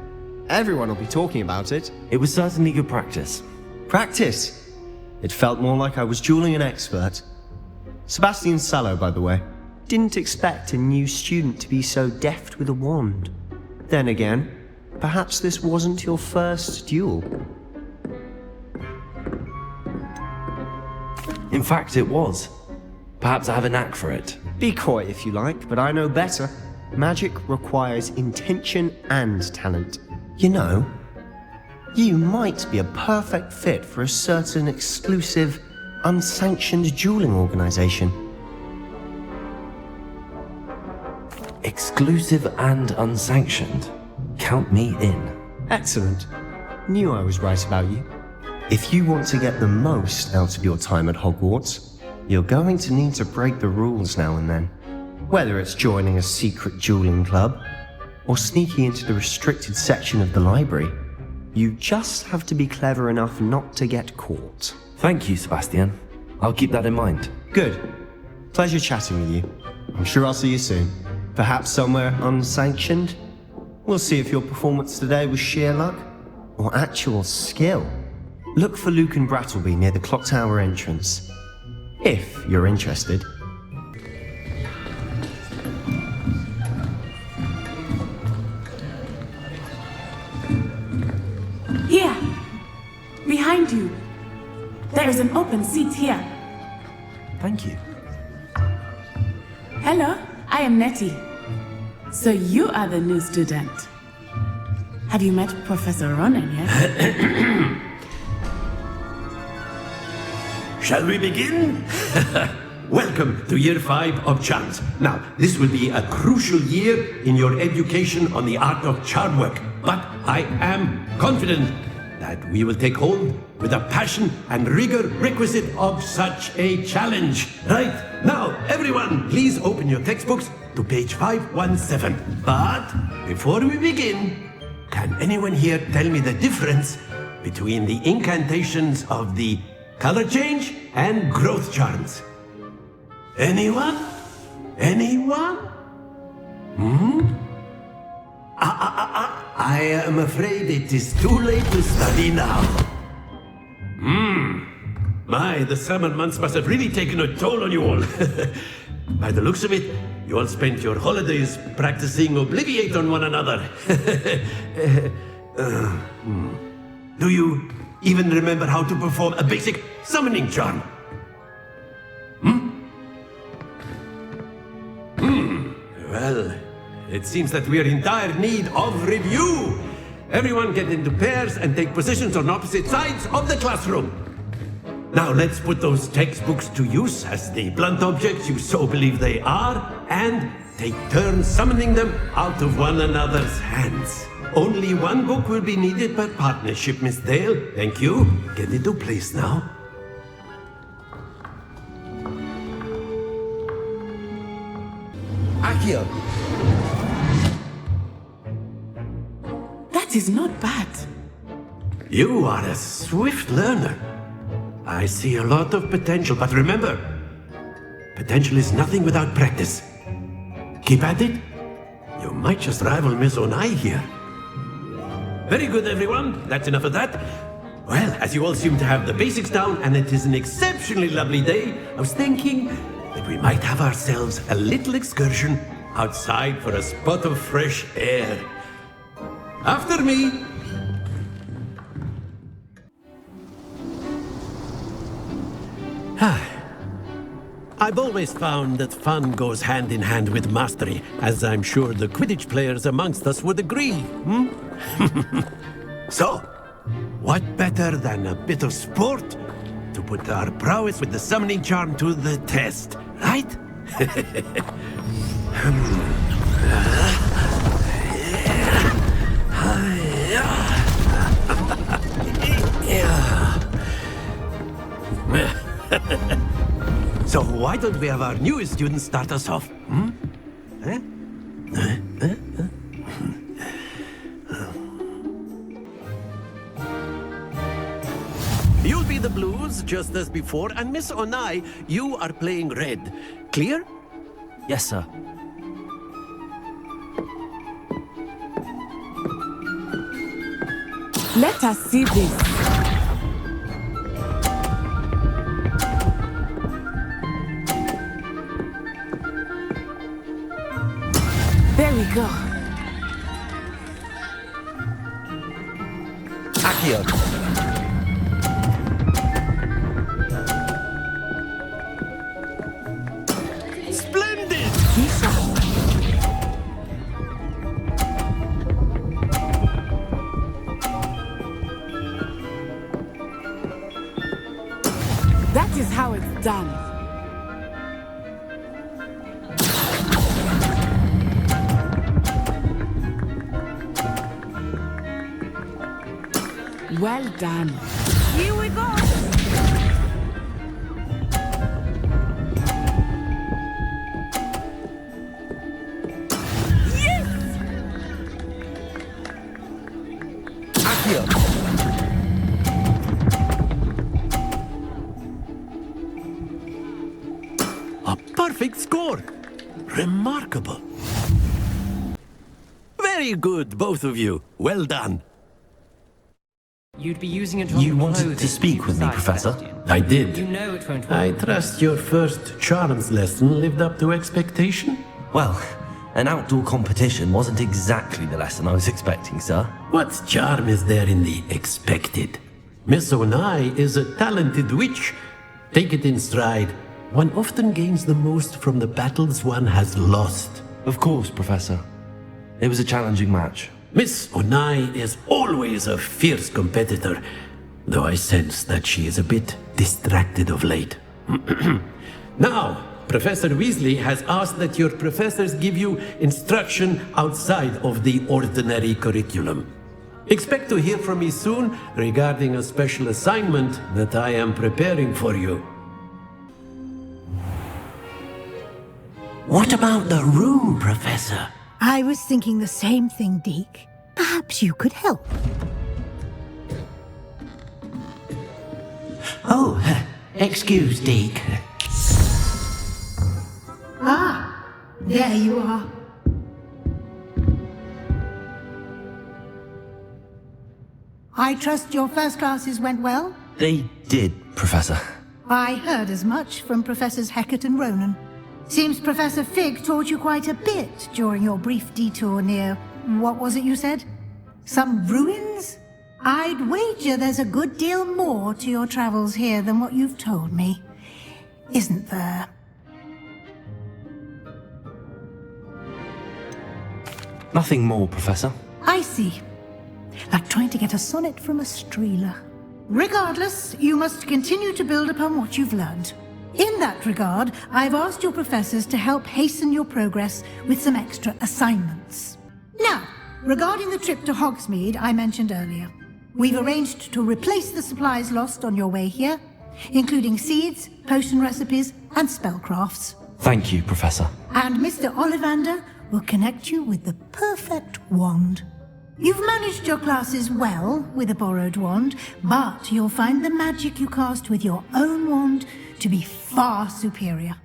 Everyone will be talking about it. It was certainly good practice. Practice? It felt more like I was dueling an expert. Sebastian Sallow, by the way. Didn't expect a new student to be so deft with a wand. Then again, perhaps this wasn't your first duel. In fact, it was. Perhaps I have a knack for it. Be coy if you like, but I know better. Magic requires intention and talent. You know, you might be a perfect fit for a certain exclusive, unsanctioned dueling organization. Exclusive and unsanctioned. Count me in. Excellent. Knew I was right about you. If you want to get the most out of your time at Hogwarts, you're going to need to break the rules now and then. Whether it's joining a secret dueling club, or sneaking into the restricted section of the library, you just have to be clever enough not to get caught. Thank you, Sebastian. I'll keep that in mind. Good. Pleasure chatting with you. I'm sure I'll see you soon. Perhaps somewhere unsanctioned? We'll see if your performance today was sheer luck, or actual skill. Look for Luke and Brattleby near the clock tower entrance. If you're interested. Here! Behind you! There is an open seat here. Thank you. Hello, I am Nettie. So you are the new student. Have you met Professor Ronan yet? Shall we begin? Welcome to Year 5 of Charms. Now, this will be a crucial year in your education on the art of charm work, but I am confident that we will take hold with the passion and rigor requisite of such a challenge. Right, now, everyone, please open your textbooks to page 517. But before we begin, can anyone here tell me the difference between the incantations of the color change and growth charms? Anyone? Anyone? I am afraid it is too late to study now. My, the summer months must have really taken a toll on you all. By the looks of it, you all spent your holidays practicing Obliviate on one another. Do you even remember how to perform a basic summoning charm? Well, it seems that we are in dire need of review. Everyone get into pairs and take positions on opposite sides of the classroom. Now let's put those textbooks to use as the blunt objects you so believe they are, and take turns summoning them out of one another's hands. Only one book will be needed per partnership, Miss Dale. Thank you. Get into place now. Accio! That is not bad. You are a swift learner. I see a lot of potential, but remember, potential is nothing without practice. Keep at it. You might just rival Miss Onai here. Very good, everyone. That's enough of that. Well, as you all seem to have the basics down, and it is an exceptionally lovely day, I was thinking that we might have ourselves a little excursion outside for a spot of fresh air. After me. I've always found that fun goes hand in hand with mastery, as I'm sure the Quidditch players amongst us would agree. So, what better than a bit of sport to put our prowess with the summoning charm to the test, right? So why don't we have our newest student start us off? You'll be the blues, just as before, and Miss Onai, you are playing red. Clear? Yes, sir. Let us see this. There we go. Accio! Splendid! That is how it's done. Well done. Here we go. Accio! A perfect score! Remarkable. Very good, both of you. Well done. You'd be using it on You wanted to speak with me, Professor? I did. You know it won't work. I trust your first charms lesson lived up to expectation? Well, an outdoor competition wasn't exactly the lesson I was expecting, sir. What charm is there in the expected? Miss Onai is a talented witch. Take it in stride. One often gains the most from the battles one has lost. Of course, Professor. It was a challenging match. Miss Onai is always a fierce competitor, though I sense that she is a bit distracted of late. Now, Professor Weasley has asked that your professors give you instruction outside of the ordinary curriculum. Expect to hear from me soon regarding a special assignment that I am preparing for you. What about the room, Professor? I was thinking the same thing, Deke. Perhaps you could help. Oh, excuse, Deke. Ah, there you are. I trust your first classes went well? They did, Professor. I heard as much from Professors Hecat and Ronan. Seems Professor Fig taught you quite a bit during your brief detour near... what was it you said? Some ruins? I'd wager there's a good deal more to your travels here than what you've told me. Isn't there? Nothing more, Professor. I see. Like trying to get a sonnet from a streeler. Regardless, you must continue to build upon what you've learned. In that regard, I've asked your professors to help hasten your progress with some extra assignments. Now, regarding the trip to Hogsmeade I mentioned earlier, we've arranged to replace the supplies lost on your way here, including seeds, potion recipes, and spellcrafts. Thank you, Professor. And Mr. Ollivander will connect you with the perfect wand. You've managed your classes well with a borrowed wand, but you'll find the magic you cast with your own wand to be far superior.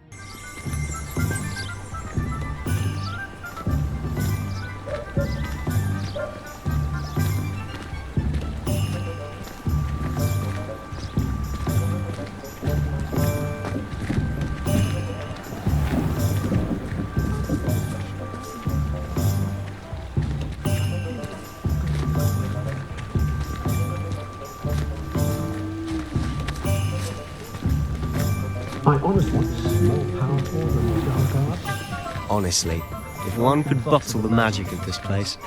I honestly is more powerful than the dark arts. Honestly, if one could bottle the magic of this place.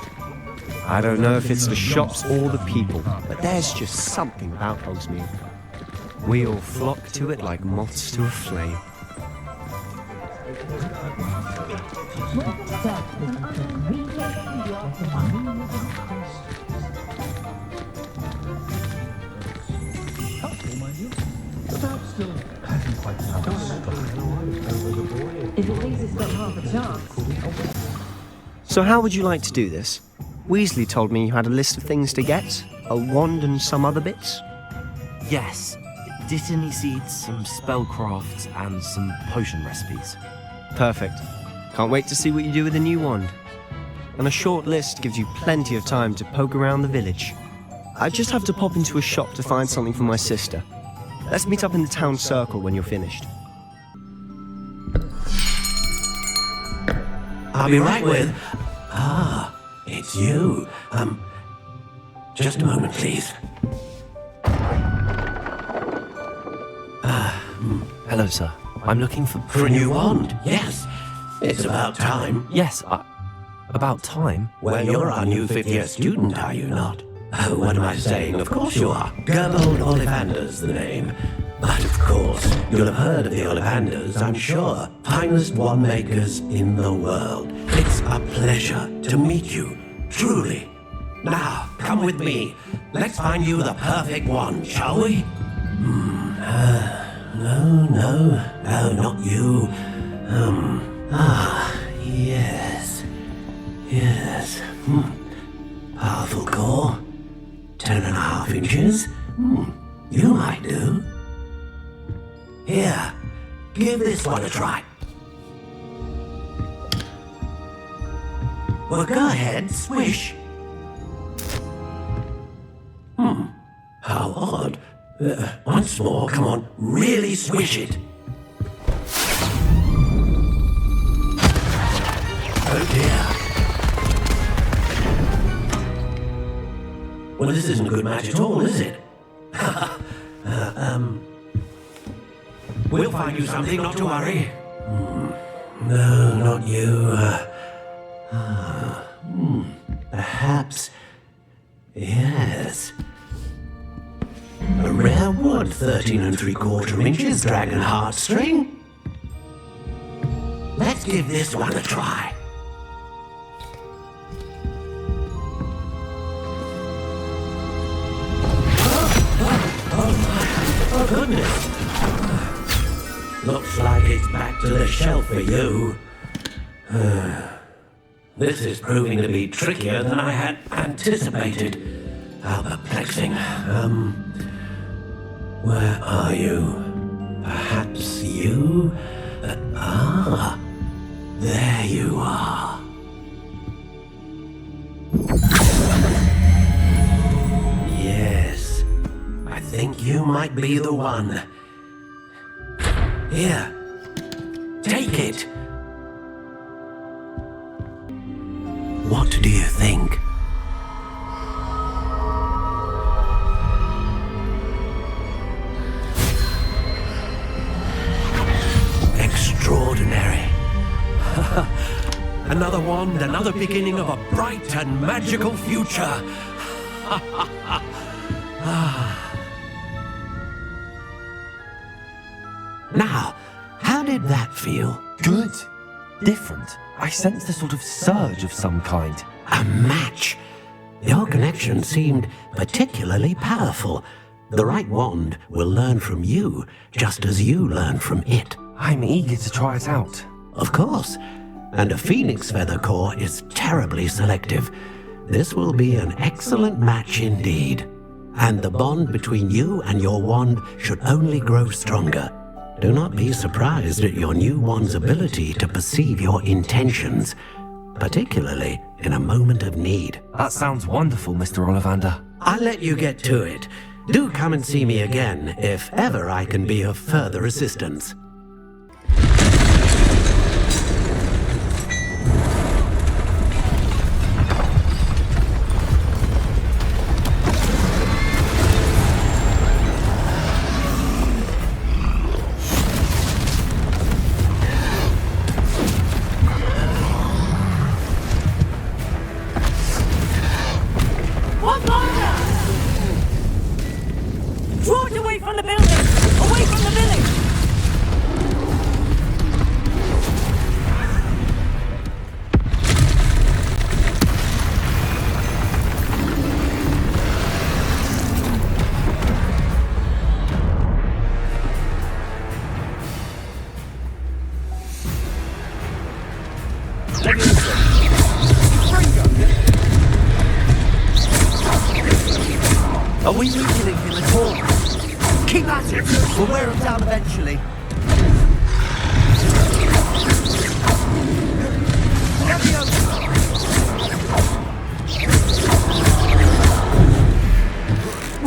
I don't know if it's the shops or the people, but there's just something about Hogsmeade. We all flock to it like moths to a flame. So how would you like to do this? Weasley told me you had a list of things to get, a wand and some other bits. Yes, Dittany seeds, some spellcrafts, and some potion recipes. Perfect. Can't wait to see what you do with the new wand. And a short list gives you plenty of time to poke around the village. I just have to pop into a shop to find something for my sister. Let's meet up in the town circle when you're finished. I'll be right with... Ah, it's you. Just a moment, please. Hello, sir. I'm looking for... For a new wand, yes. It's about time. Yes, about time? Well, you're our new fifth-year student, are you not? Oh, what am I saying? Of course you are. Gerbold Ollivander's the name. But of course, you'll have heard of the Ollivanders, I'm sure. Finest wand makers in the world. It's a pleasure to meet you, truly. Now, come with me. Let's find you the perfect wand, shall we? No, not you. Yes. Powerful core. 10.5 inches. You might do. Here, give this one a try. Well, go ahead, swish. How odd. Once more, come on, really swish it. Oh dear. Well, this isn't a good match at all, is it? We'll find you something, not to worry. No, not you. Perhaps... Yes. A rare wood, 13 3/4 inches, dragon heartstring. Let's give this one a try. Oh, goodness. Looks like it's back to the shelf for you. This is proving to be trickier than I had anticipated. How perplexing. Where are you? Perhaps you? There you are. Yes, I think you might be the one. Here, take it. What do you think? Extraordinary. Another wand, another beginning of a bright and magical future. Now, how did that feel? Good. Different. I sensed a sort of surge of some kind. A match. Your connection seemed particularly powerful. The right wand will learn from you, just as you learn from it. I'm eager to try it out. Of course. And a phoenix feather core is terribly selective. This will be an excellent match indeed. And the bond between you and your wand should only grow stronger. Do not be surprised at your new wand's ability to perceive your intentions, particularly in a moment of need. That sounds wonderful, Mr. Ollivander. I'll let you get to it. Do come and see me again if ever I can be of further assistance. Are we weakening him at all? Keep at it! We'll wear him down eventually.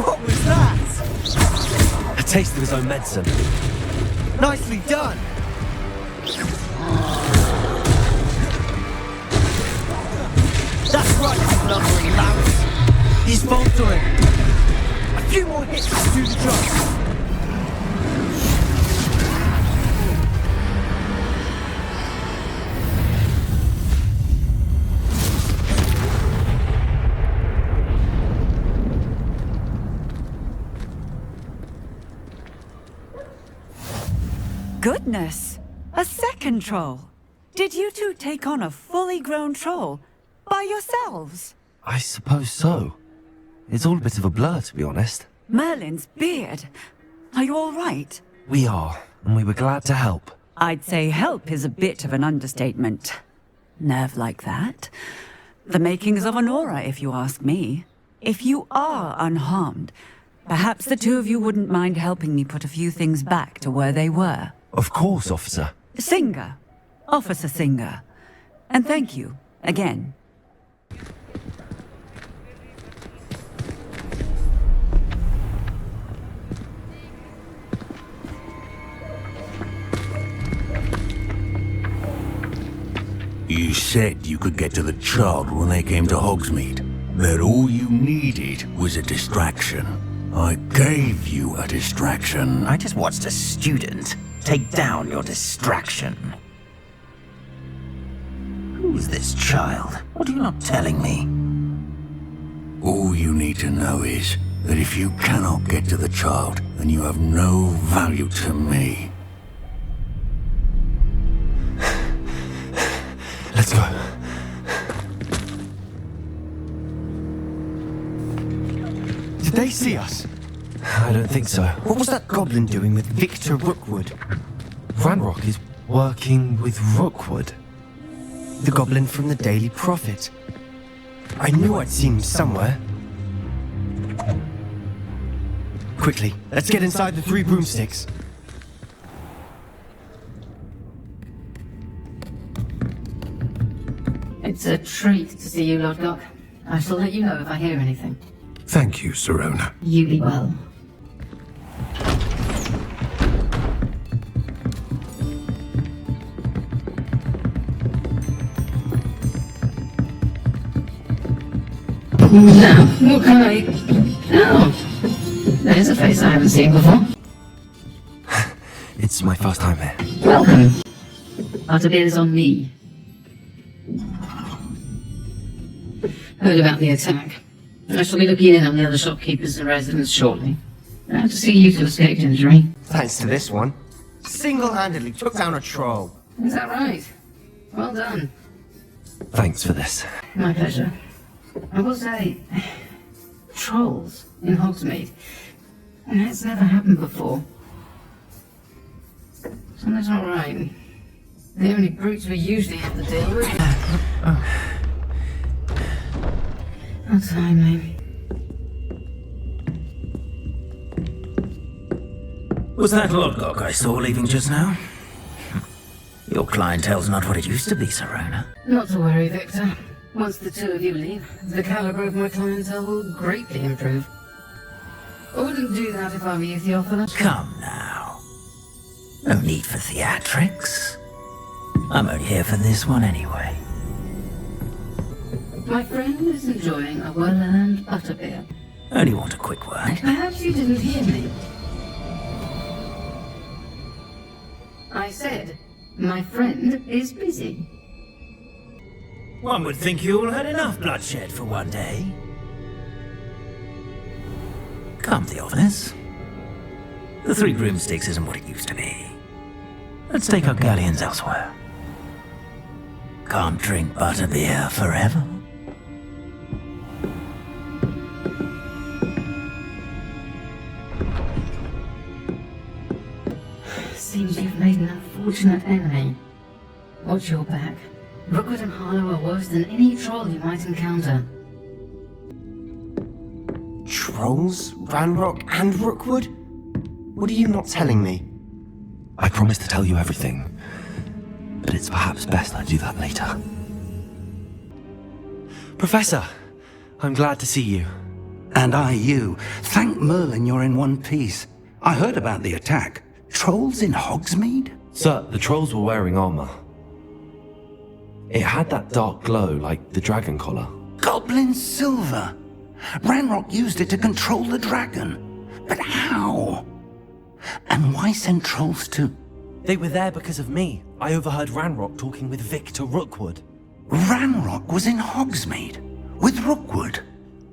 What was that? A taste of his own medicine. Nicely done! That's right, you lumbering louse. He's faltering. A few more hits to do the job. Goodness! A second troll! Did you two take on a fully grown troll by yourselves? I suppose so. It's all a bit of a blur, to be honest. Merlin's beard. Are you all right? We are, and we were glad to help. I'd say help is a bit of an understatement. Nerve like that. The makings of an aura, if you ask me. If you are unharmed, perhaps the two of you wouldn't mind helping me put a few things back to where they were. Of course, officer. Singer. Officer Singer. And thank you, again. You said you could get to the child when they came to Hogsmeade. That all you needed was a distraction. I gave you a distraction. I just watched a student take down your distraction. Who's this child? What are you not telling me? All you need to know is that if you cannot get to the child, then you have no value to me. Let's go. Did they see us? I don't think so. What was that goblin doing with Victor Rookwood? Ranrock is working with Rookwood. The goblin from the Daily Prophet. I knew I'd seen him somewhere. Quickly, let's get inside the 3 broomsticks. It's a treat to see you, Lodgok. I shall let you know if I hear anything. Thank you, Sirona. You be well. Now, what can I... Oh, there's a face I haven't seen before. It's my first time here. Welcome. Butterbeer's on me. Heard about the attack. I shall be looking in on the other shopkeepers and residents shortly. Glad to see you two escaped injury. Thanks to this one. Single-handedly took down a troll. Is that right? Well done. Thanks for this. My pleasure. I will say, trolls in Hogsmeade. That's never happened before. Something's not right. The only brutes we usually have to deal with. How timely. Was that Lodgok I saw leaving just now? Your clientele's not what it used to be, Serona. Not to worry, Victor. Once the two of you leave, the caliber of my clientele will greatly improve. I wouldn't do that if I were you, Theophilus. Come now. No need for theatrics. I'm only here for this one anyway. My friend is enjoying a well-earned butterbeer. Only want a quick word. Perhaps you didn't hear me. I said, my friend is busy. One would think you all had enough bloodshed for one day. Come, Theophilus. The Three Grimsticks isn't what it used to be. Let's take our galleons elsewhere. Can't drink butterbeer forever. Seems you've made an unfortunate enemy. Watch your back. Rookwood and Harlow are worse than any troll you might encounter. Trolls? Ranrock and Rookwood? What are you not telling me? I promised to tell you everything, but it's perhaps best I do that later. Professor, I'm glad to see you. And I you. Thank Merlin you're in one piece. I heard about the attack. Trolls in Hogsmeade? Sir, the trolls were wearing armor. It had that dark glow like the dragon collar. Goblin silver! Ranrock used it to control the dragon. But how? And why send trolls to... They were there because of me. I overheard Ranrock talking with Victor Rookwood. Ranrock was in Hogsmeade? With Rookwood?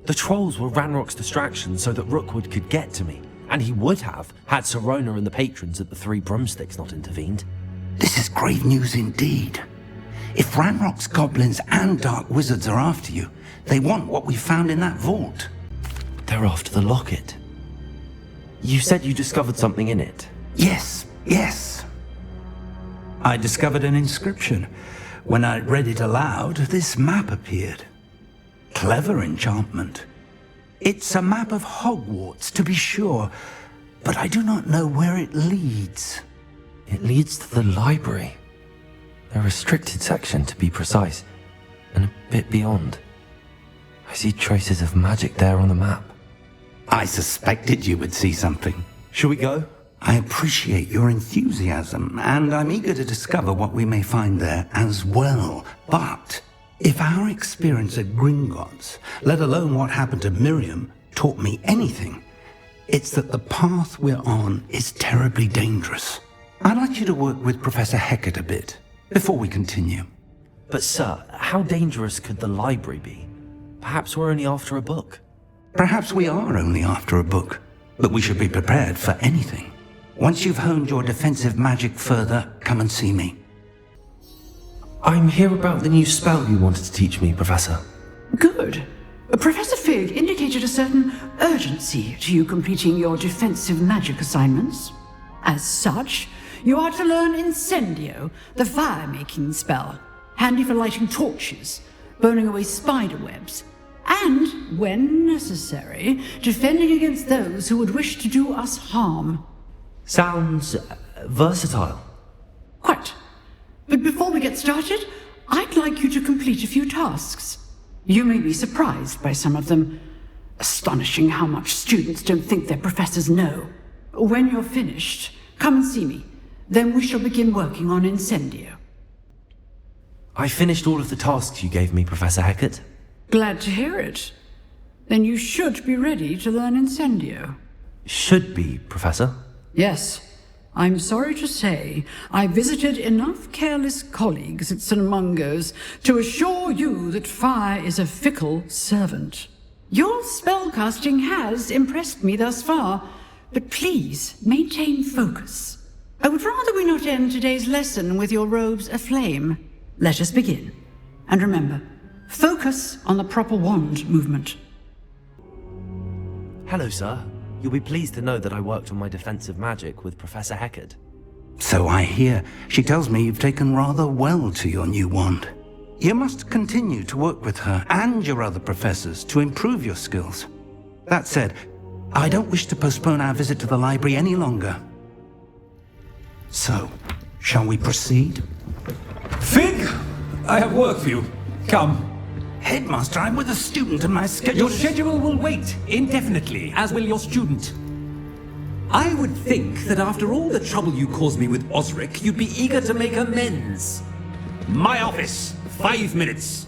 The trolls were Ranrock's distraction so that Rookwood could get to me. And he would have, had Serona and the patrons at the Three Broomsticks not intervened. This is grave news indeed. If Ranrock's goblins and dark wizards are after you, they want what we found in that vault. They're after the locket. You said you discovered something in it. Yes. I discovered an inscription. When I read it aloud, this map appeared. Clever enchantment. It's a map of Hogwarts, to be sure, but I do not know where it leads. It leads to the library. A restricted section, to be precise, and a bit beyond. I see traces of magic there on the map. I suspected you would see something. Shall we go? I appreciate your enthusiasm, and I'm eager to discover what we may find there as well. But if our experience at Gringotts, let alone what happened to Miriam, taught me anything, it's that the path we're on is terribly dangerous. I'd like you to work with Professor Hecat a bit, before we continue. But sir, how dangerous could the library be? Perhaps we're only after a book. Perhaps we are only after a book, but we should be prepared for anything. Once you've honed your defensive magic further, come and see me. I'm here about the new spell you wanted to teach me, Professor. Good. Professor Fig indicated a certain urgency to you completing your defensive magic assignments. As such, you are to learn Incendio, the fire-making spell, handy for lighting torches, burning away spider webs, and, when necessary, defending against those who would wish to do us harm. Sounds versatile. Quite. But before we get started, I'd like you to complete a few tasks. You may be surprised by some of them. Astonishing how much students don't think their professors know. When you're finished, come and see me. Then we shall begin working on Incendio. I finished all of the tasks you gave me, Professor Hecat. Glad to hear it. Then you should be ready to learn Incendio. Should be, Professor. Yes. I'm sorry to say, I visited enough careless colleagues at St. Mungo's to assure you that fire is a fickle servant. Your spellcasting has impressed me thus far, but please maintain focus. I would rather we not end today's lesson with your robes aflame. Let us begin. And remember, focus on the proper wand movement. Hello, sir. You'll be pleased to know that I worked on my defensive magic with Professor Heckard. So I hear. She tells me you've taken rather well to your new wand. You must continue to work with her and your other professors to improve your skills. That said, I don't wish to postpone our visit to the library any longer. So, shall we proceed? Fig! I have work for you. Come. Headmaster, I'm with a student and my schedule... Your schedule will wait indefinitely, as will your student. I would think that after all the trouble you caused me with Osric, you'd be eager to make amends. My office, 5 minutes.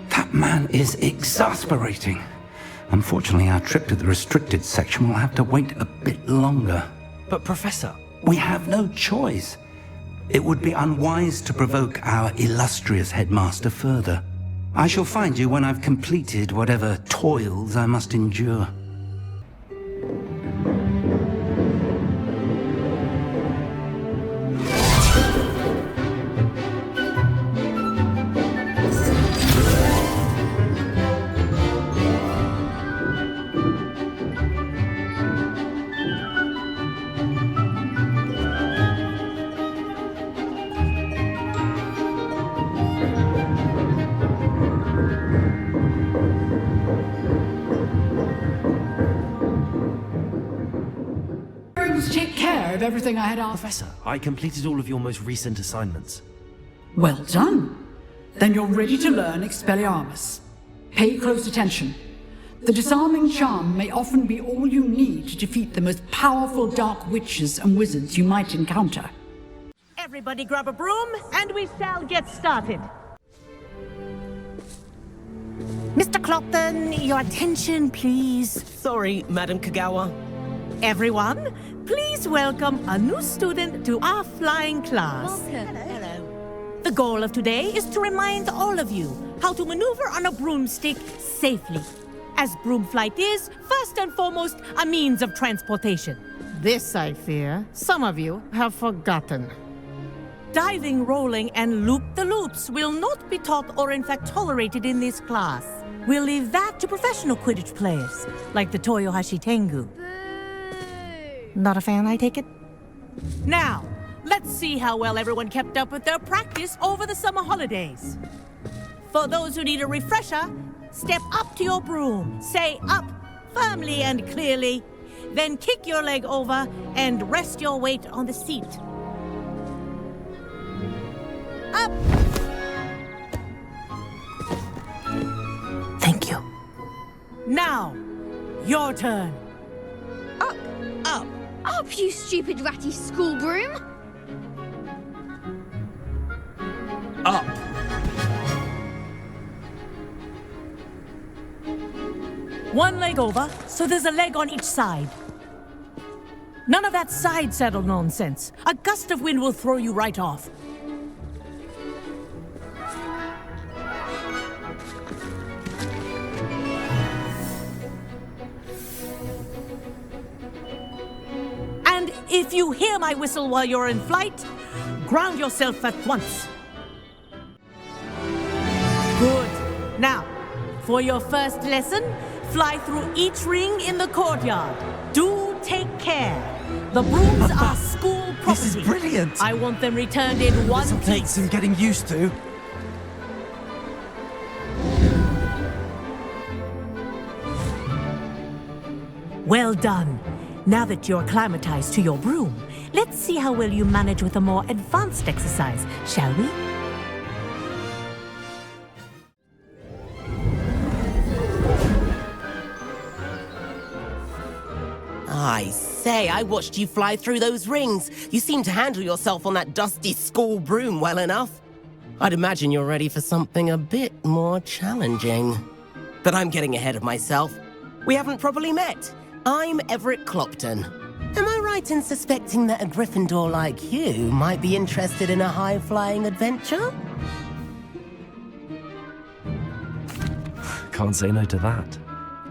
That man is exasperating. Unfortunately, our trip to the restricted section will have to wait a bit longer. But Professor... We have no choice. It would be unwise to provoke our illustrious headmaster further. I shall find you when I've completed whatever toils I must endure. Take care of everything I had asked. Professor, I completed all of your most recent assignments. Well done. Then you're ready to learn Expelliarmus. Pay close attention. The disarming charm may often be all you need to defeat the most powerful dark witches and wizards you might encounter. Everybody grab a broom, and we shall get started. Mr. Clopton, your attention, please. Sorry, Madam Kagawa. Everyone, please welcome a new student to our flying class. Welcome. Hello. The goal of today is to remind all of you how to maneuver on a broomstick safely, as broom flight is, first and foremost, a means of transportation. This, I fear, some of you have forgotten. Diving, rolling, and loop-the-loops will not be taught or in fact tolerated in this class. We'll leave that to professional Quidditch players, like the Toyohashi Tengu. Not a fan, I take it? Now, let's see how well everyone kept up with their practice over the summer holidays. For those who need a refresher, step up to your broom, say up firmly and clearly, then kick your leg over and rest your weight on the seat. Up! Thank you. Now, your turn. Up! Up! Up, you stupid ratty school broom! Up! One leg over, so there's a leg on each side. None of that side saddle nonsense. A gust of wind will throw you right off. And if you hear my whistle while you're in flight, ground yourself at once. Good. Now, for your first lesson, fly through each ring in the courtyard. Do take care. The brooms are school property. This is brilliant. I want them returned in one This'll take piece. some getting used to. Well done. Now that you're acclimatized to your broom, let's see how well you manage with a more advanced exercise, shall we? I say, I watched you fly through those rings. You seem to handle yourself on that dusty school broom well enough. I'd imagine you're ready for something a bit more challenging. But I'm getting ahead of myself. We haven't properly met. I'm Everett Clopton. Am I right in suspecting that a Gryffindor like you might be interested in a high-flying adventure? Can't say no to that.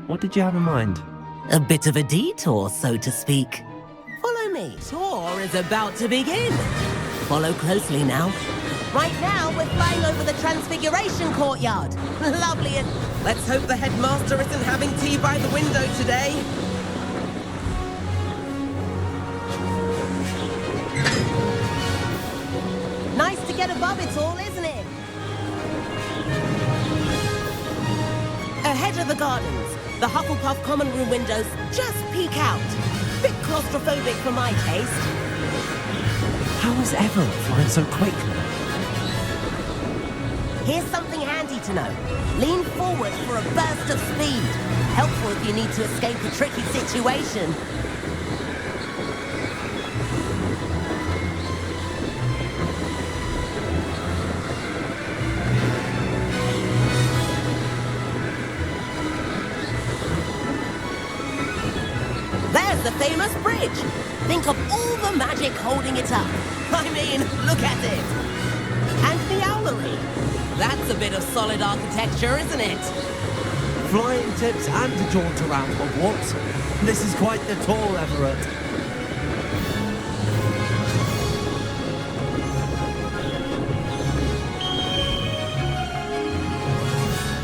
What did you have in mind? A bit of a detour, so to speak. Follow me. Tour is about to begin. Follow closely now. Right now, we're flying over the Transfiguration Courtyard. Lovely, and let's hope the headmaster isn't having tea by the window today. Nice to get above it all, isn't it? Ahead of the gardens, the Hufflepuff common room windows just peek out. Bit claustrophobic for my taste. How is Everett flying so quickly? Here's something handy to know. Lean forward for a burst of speed. Helpful if you need to escape a tricky situation. There's the famous bridge. Think of all the magic holding it up. I mean, look at it. And the owlery. That's a bit of solid architecture, isn't it? Flying tips and a jaunt around Hogwarts. This is quite the tour, Everett.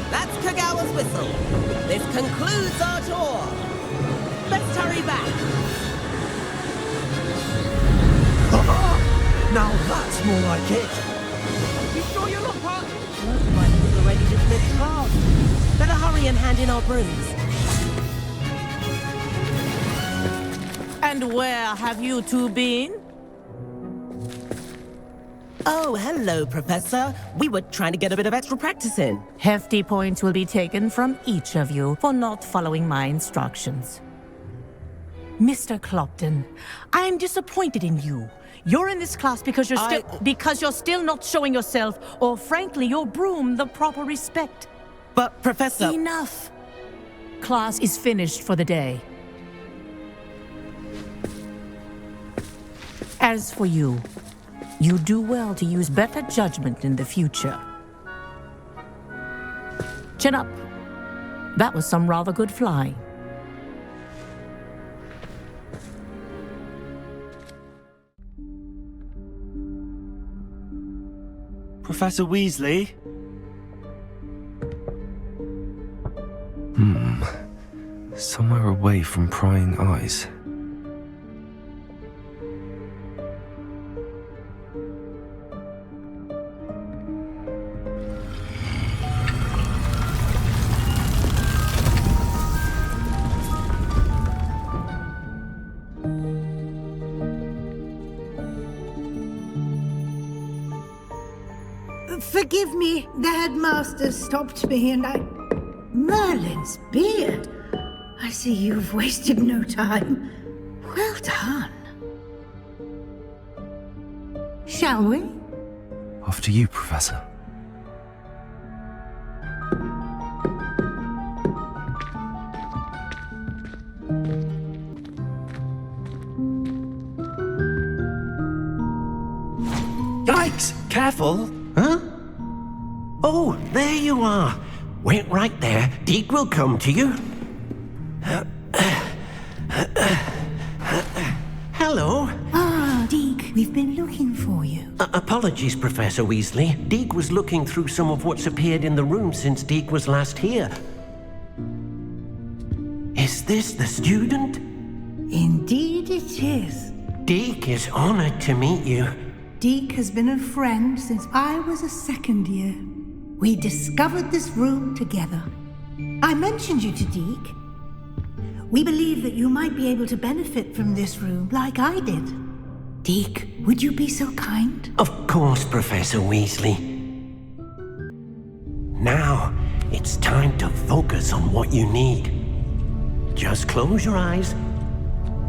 That's Kagawa's whistle. This concludes our tour. Let's hurry back. Now that's more like it. You sure you're not part? My was already dismissed class. Better hurry and hand in our brooms. And where have you two been? Oh, hello, Professor. We were trying to get a bit of extra practice in. Hefty points will be taken from each of you for not following my instructions. Mr. Clopton, I am disappointed in you. You're in this class because you're still not showing yourself, or frankly, your broom the proper respect. But, Professor... Enough. Class is finished for the day. As for you, you do well to use better judgment in the future. Chin up. That was some rather good flying. Professor Weasley? Somewhere away from prying eyes. Forgive me, the headmaster stopped me and I... Merlin's beard! I see you've wasted no time. Well done. Shall we? After you, Professor. Yikes! Careful! Huh? Oh, there you are. Wait right there. Deke will come to you. Hello. Ah, Deke, we've been looking for you. Apologies, Professor Weasley. Deke was looking through some of what's appeared in the room since Deke was last here. Is this the student? Indeed it is. Deke is honored to meet you. Deke has been a friend since I was a second year. We discovered this room together. I mentioned you to Deke. We believe that you might be able to benefit from this room like I did. Deke, would you be so kind? Of course, Professor Weasley. Now, it's time to focus on what you need. Just close your eyes.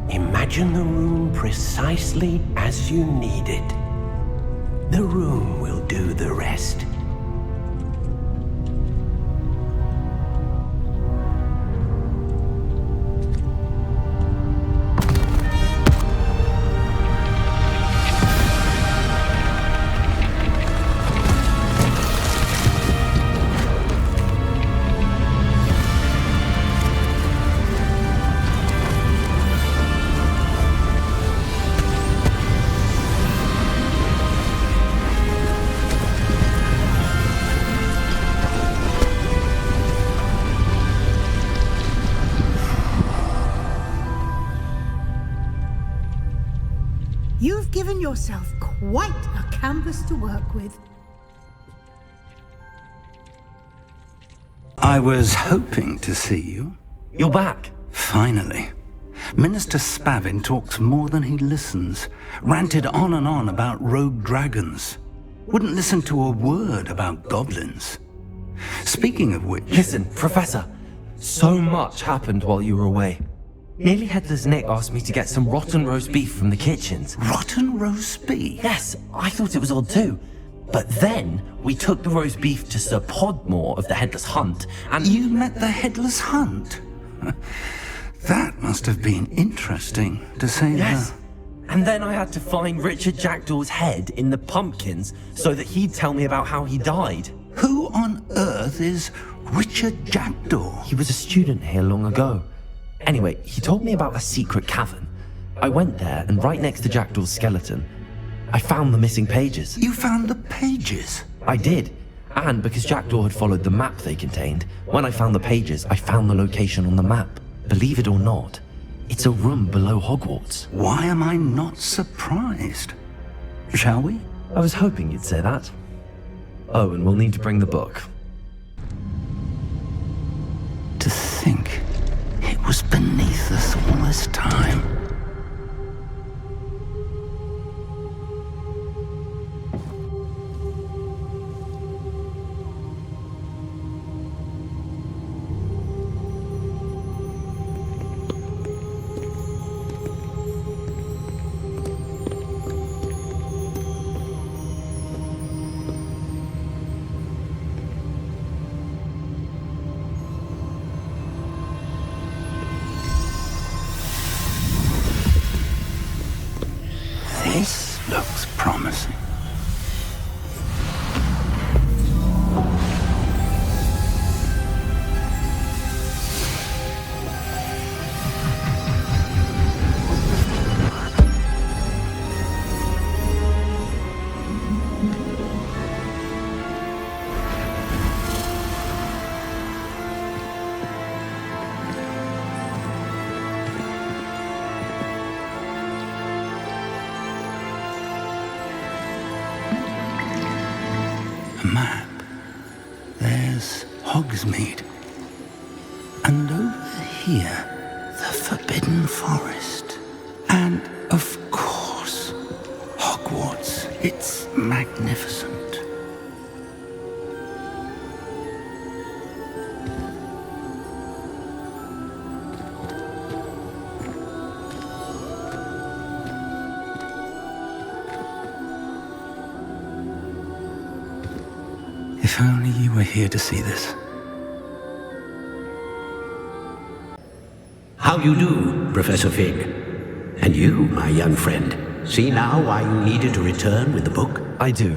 Imagine the room precisely as you need it. The room will do the rest. given yourself quite a canvas to work with. I was hoping to see you. You're back. Finally. Minister Spavin talks more than he listens. Ranted on and on about rogue dragons. Wouldn't listen to a word about goblins. Speaking of which... Listen, Professor. So much happened while you were away. Nearly Headless Nick asked me to get some rotten roast beef from the kitchens. Rotten roast beef? Yes, I thought it was odd too. But then, we took the roast beef to Sir Podmore of the Headless Hunt, and... You met the Headless Hunt? That must have been interesting, to say Yes. And then I had to find Richard Jackdaw's head in the pumpkins so that he'd tell me about how he died. Who on earth is Richard Jackdaw? He was a student here long ago. Anyway, he told me about a secret cavern. I went there, and right next to Jackdaw's skeleton, I found the missing pages. You found the pages? I did. And because Jackdaw had followed the map they contained, when I found the pages, I found the location on the map. Believe it or not, it's a room below Hogwarts. Why am I not surprised? Shall we? I was hoping you'd say that. Oh, and we'll need to bring the book. To think it was beneath us all this time. This looks promising. A map. There's Hogsmeade. And over here, the Forbidden Forest. And, of course, Hogwarts. It's magnificent. If only you were here to see this. How you do, Professor Fig? And you, my young friend, see now why you needed to return with the book? I do.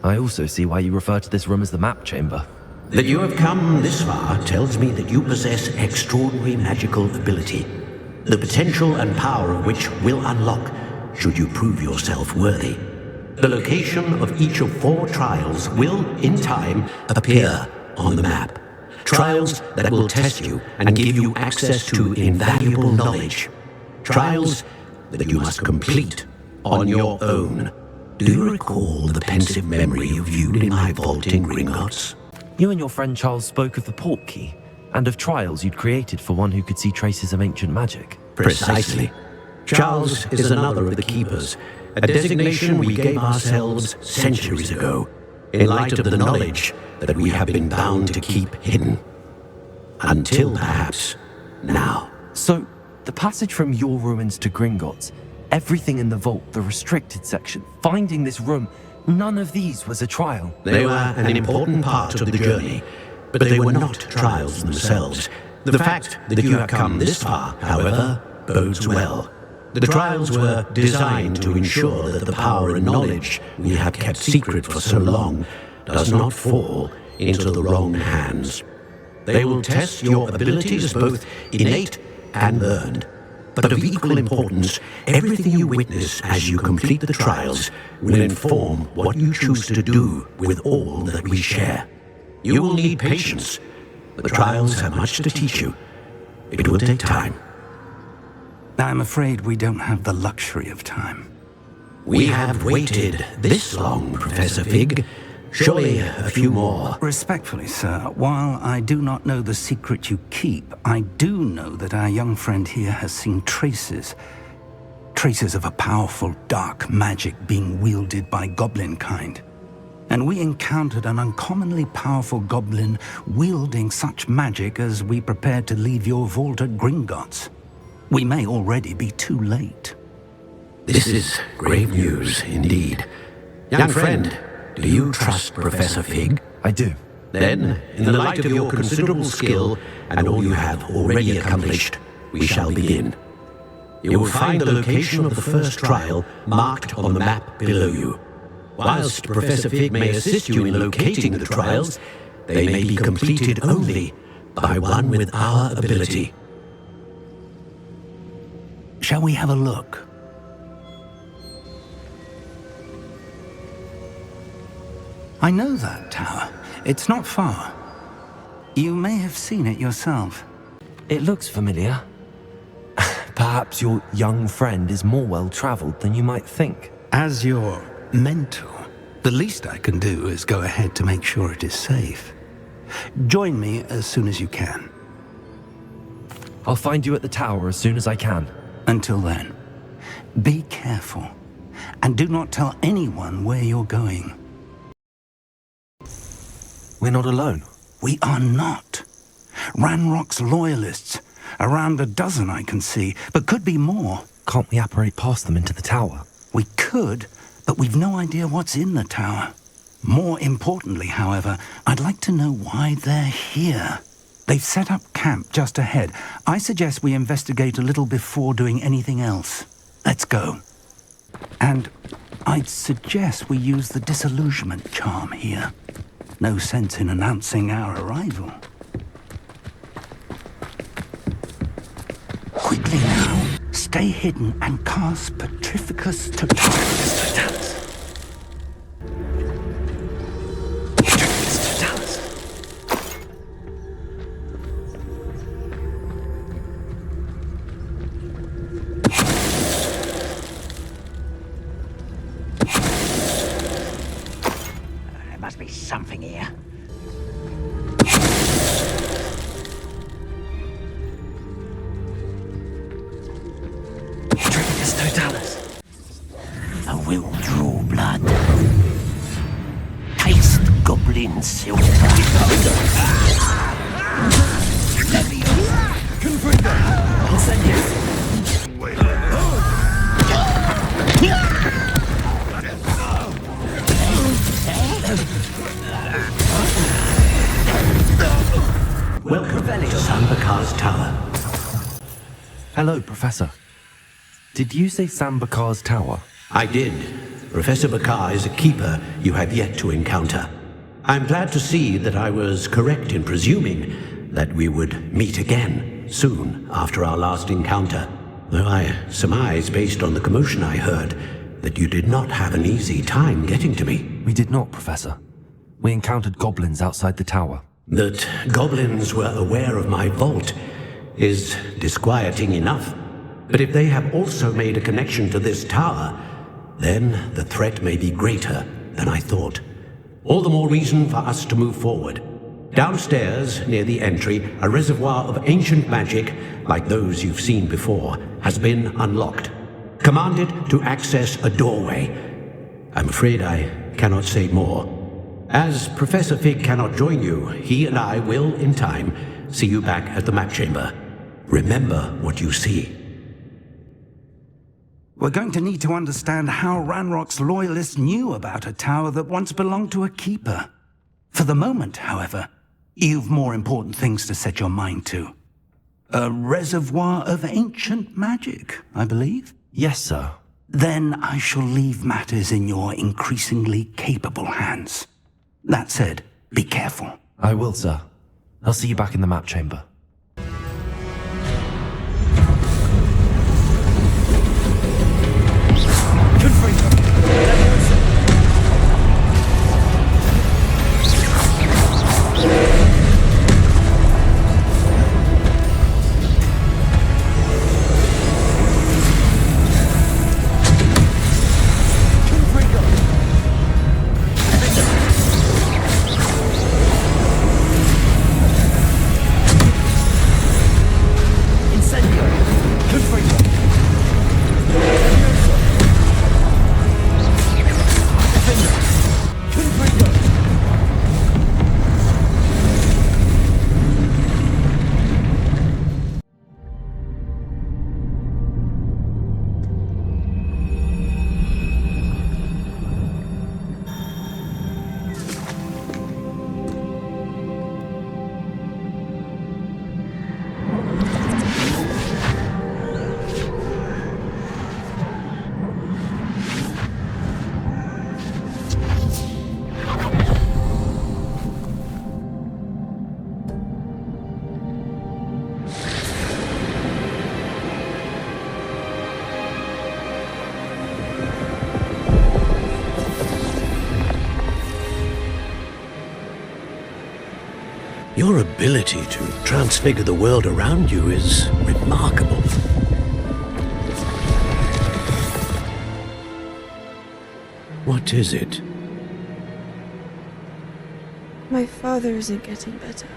I also see why you refer to this room as the map chamber. That you have come this far tells me that you possess extraordinary magical ability, the potential and power of which will unlock should you prove yourself worthy. The location of each of 4 trials will, in time, appear on the map. Trials that will test you and give you access to invaluable knowledge. Trials that you must complete on your own. Do you recall the pensive memory you viewed in my vault in Gringotts? You and your friend Charles spoke of the port key, and of trials you'd created for one who could see traces of ancient magic. Precisely. Charles is another of the keepers, a designation we gave ourselves centuries ago, in light of the knowledge that we have been bound to keep hidden. Until perhaps now. So, the passage from your ruins to Gringotts, everything in the vault, the restricted section, finding this room, none of these was a trial. They were an important part of the journey, but they were not trials themselves. The fact that you have come this far, however, bodes well. The trials were designed to ensure that the power and knowledge we have kept secret for so long does not fall into the wrong hands. They will test your abilities, both innate and learned. But of equal importance, everything you witness as you complete the trials will inform what you choose to do with all that we share. You will need patience. The trials have much to teach you. It will take time. I'm afraid we don't have the luxury of time. We have waited this long, Professor Fig. Surely a few more. Respectfully, sir, while I do not know the secret you keep, I do know that our young friend here has seen traces of a powerful dark magic being wielded by goblin kind. And we encountered an uncommonly powerful goblin wielding such magic as we prepared to leave your vault at Gringotts. We may already be too late. This is grave news indeed. Young friend, do you trust Professor Fig? I do. Then, in the light of your considerable skill and all you have already accomplished, we shall begin. You will find the location of the first trial marked on the map below you. Whilst Professor Fig may assist you in locating the trials, they may be completed only by one with our ability. Shall we have a look? I know that tower. It's not far. You may have seen it yourself. It looks familiar. Perhaps your young friend is more well-traveled than you might think. As your mentor, the least I can do is go ahead to make sure it is safe. Join me as soon as you can. I'll find you at the tower as soon as I can. Until then, be careful, and do not tell anyone where you're going. We're not alone. We are not. Ranrock's loyalists. Around a dozen I can see, but could be more. Can't we apparate past them into the tower? We could, but we've no idea what's in the tower. More importantly, however, I'd like to know why they're here. They've set up camp just ahead. I suggest we investigate a little before doing anything else. Let's go. And I'd suggest we use the disillusionment charm here. No sense in announcing our arrival. Quickly now, stay hidden and cast Petrificus Totalis. There must be something here. I will draw blood. Taste goblin silver. I'll send you. Welcome to Sambakar's tower. Hello, Professor. Did you say Sambakar's tower? I did. Professor Bakar is a keeper you have yet to encounter. I'm glad to see that I was correct in presuming that we would meet again soon after our last encounter, though I surmise, based on the commotion I heard, that you did not have an easy time getting to me. We did not, Professor. We encountered goblins outside the tower. That goblins were aware of my vault is disquieting enough. But if they have also made a connection to this tower, then the threat may be greater than I thought. All the more reason for us to move forward. Downstairs, near the entry, a reservoir of ancient magic, like those you've seen before, has been unlocked. Commanded to access a doorway. I'm afraid I cannot say more. As Professor Fig cannot join you, he and I will, in time, see you back at the map chamber. Remember what you see. We're going to need to understand how Ranrock's loyalists knew about a tower that once belonged to a keeper. For the moment, however, you've more important things to set your mind to. A reservoir of ancient magic, I believe? Yes, sir. Then I shall leave matters in your increasingly capable hands. That said, be careful. I will, sir. I'll see you back in the map chamber. ability to transfigure the world around you is remarkable. What is it? My father isn't getting better.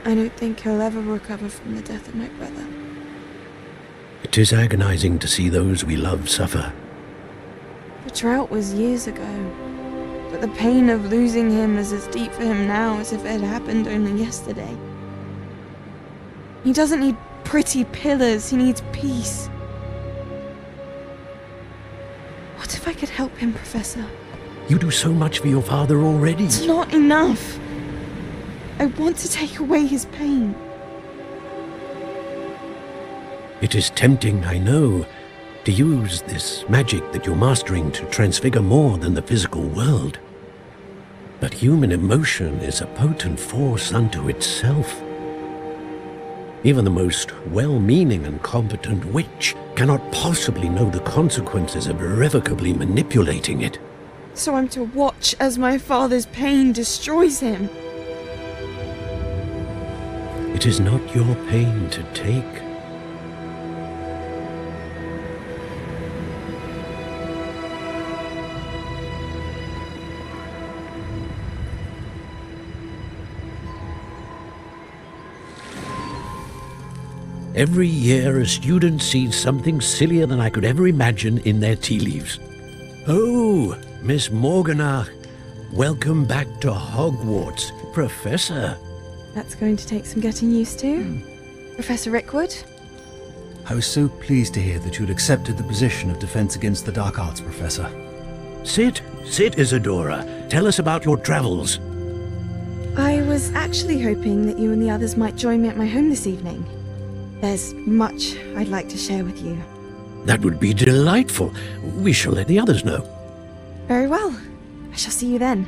I don't think he'll ever recover from the death of my brother. It is agonizing to see those we love suffer. The drought was years ago, but the pain of losing him is as deep for him now as if it had happened only yesterday. He doesn't need pretty pillars, he needs peace. What if I could help him, Professor? You do so much for your father already. It's not enough. I want to take away his pain. It is tempting, I know, to use this magic that you're mastering to transfigure more than the physical world. But human emotion is a potent force unto itself. Even the most well-meaning and competent witch cannot possibly know the consequences of irrevocably manipulating it. So I'm to watch as my father's pain destroys him. It is not your pain to take. Every year a student sees something sillier than I could ever imagine in their tea leaves. Oh, Miss Morganach, welcome back to Hogwarts, Professor. That's going to take some getting used to. Professor Rickwood? I was so pleased to hear that you'd accepted the position of Defense Against the Dark Arts, Professor. Sit, Isadora. Tell us about your travels. I was actually hoping that you and the others might join me at my home this evening. There's much I'd like to share with you. That would be delightful. We shall let the others know. Very well. I shall see you then.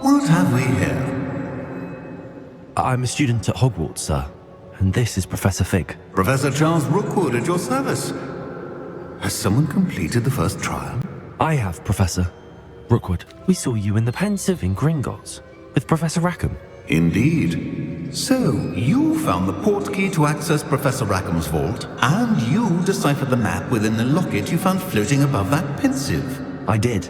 What have we here? I'm a student at Hogwarts, sir. And this is Professor Fig. Professor Charles Rookwood at your service. Has someone completed the first trial? I have, Professor. Rookwood, we saw you in the Pensive in Gringotts with Professor Rackham. Indeed. So, you found the portkey to access Professor Rackham's vault, and you deciphered the map within the locket you found floating above that Pensive. I did.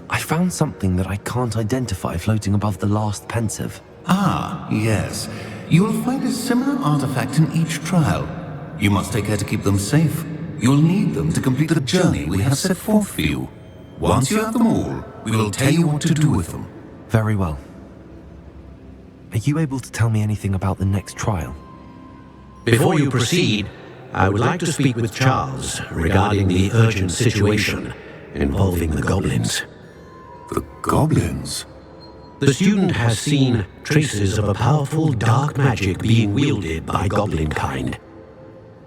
I found something that I can't identify floating above the last Pensive. Ah, yes. You will find a similar artifact in each trial. You must take care to keep them safe. You'll need them to complete the journey we have set forth for you. Once you have them all, we will tell you what to do with them. Very well. Are you able to tell me anything about the next trial? Before you proceed, I would like to speak with Charles regarding the urgent situation involving the goblins. The goblins? The student has seen traces of a powerful dark magic being wielded by goblin kind.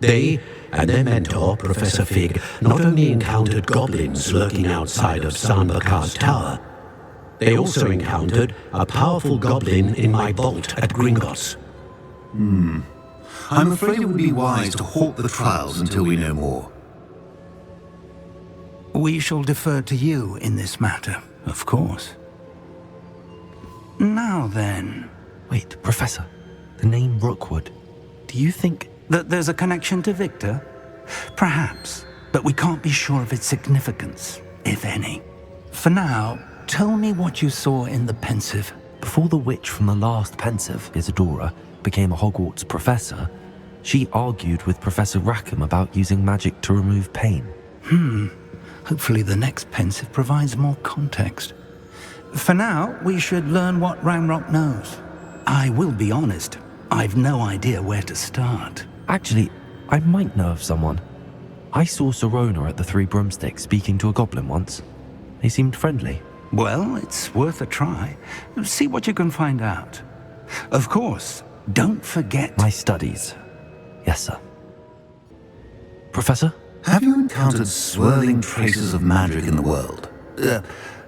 They and their mentor, Professor Fig, not only encountered goblins lurking outside of Sanbakar's tower, they also encountered a powerful goblin in my vault at Gringotts. I'm afraid it would be wise to halt the trials until we know more. We shall defer to you in this matter, of course. Now then... Wait, Professor. The name Rookwood. Do you think... that there's a connection to Victor? Perhaps, but we can't be sure of its significance, if any. For now, tell me what you saw in the Pensive. Before the witch from the last Pensive, Isadora, became a Hogwarts professor, she argued with Professor Rackham about using magic to remove pain. Hopefully the next Pensive provides more context. For now, we should learn what Ranrock knows. I will be honest, I've no idea where to start. Actually, I might know of someone. I saw Serona at the Three Broomsticks speaking to a goblin once. They seemed friendly. Well, it's worth a try. See what you can find out. Of course, don't forget... my studies. Yes, sir. Professor? Have you encountered swirling traces of magic in the world?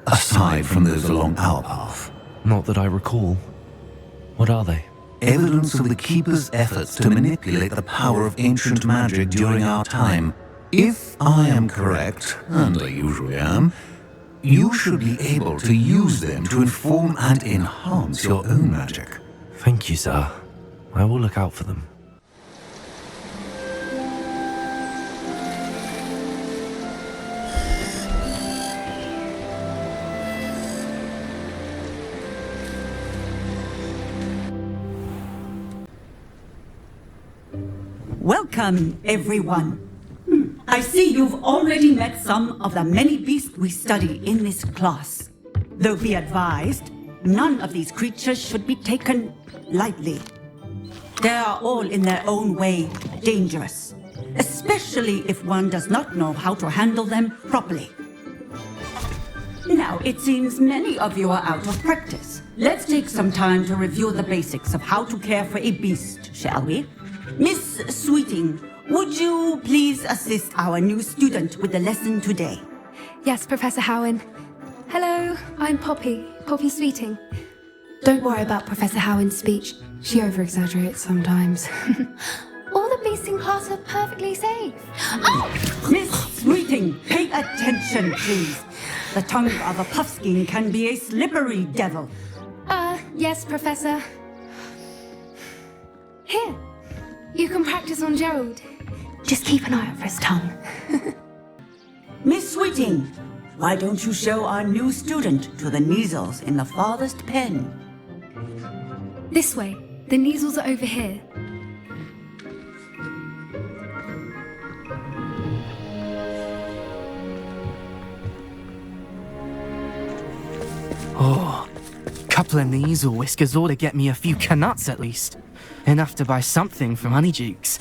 Aside from those along our path? Not that I recall. What are they? Evidence of the Keeper's efforts to manipulate the power of ancient magic during our time. If I am correct, and I usually am, you should be able to use them to inform and enhance your own magic. Thank you, sir. I will look out for them. Welcome, everyone. I see you've already met some of the many beasts we study in this class. Though be advised, none of these creatures should be taken lightly. They are all in their own way dangerous, especially if one does not know how to handle them properly. Now, it seems many of you are out of practice. Let's take some time to review the basics of how to care for a beast, shall we? Miss Sweeting, would you please assist our new student with the lesson today? Yes, Professor Howen. Hello, I'm Poppy Sweeting. Don't worry about Professor Howen's speech. She over-exaggerates sometimes. All the beasts in class are perfectly safe. Oh! Miss Sweeting, pay attention, please. The tongue of a puffskein can be a slippery devil. Yes, Professor. Here, you can practice on Gerald. Just keep an eye out for his tongue. Miss Sweeting, why don't you show our new student to the Neasels in the farthest pen? This way. The Neasels are over here. Oh, couple of Neasel whiskers ought to get me a few canuts at least. Enough to buy something from Honeydukes.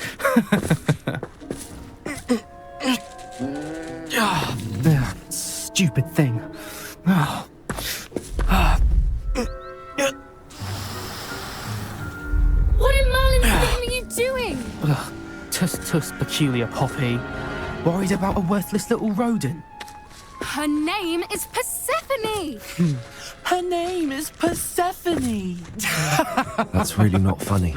Stupid thing. What in Merlin's name are you doing? Tuss, peculiar Poppy. Worried about a worthless little rodent. Her name is Persephone! Her name is Persephone! That's really not funny.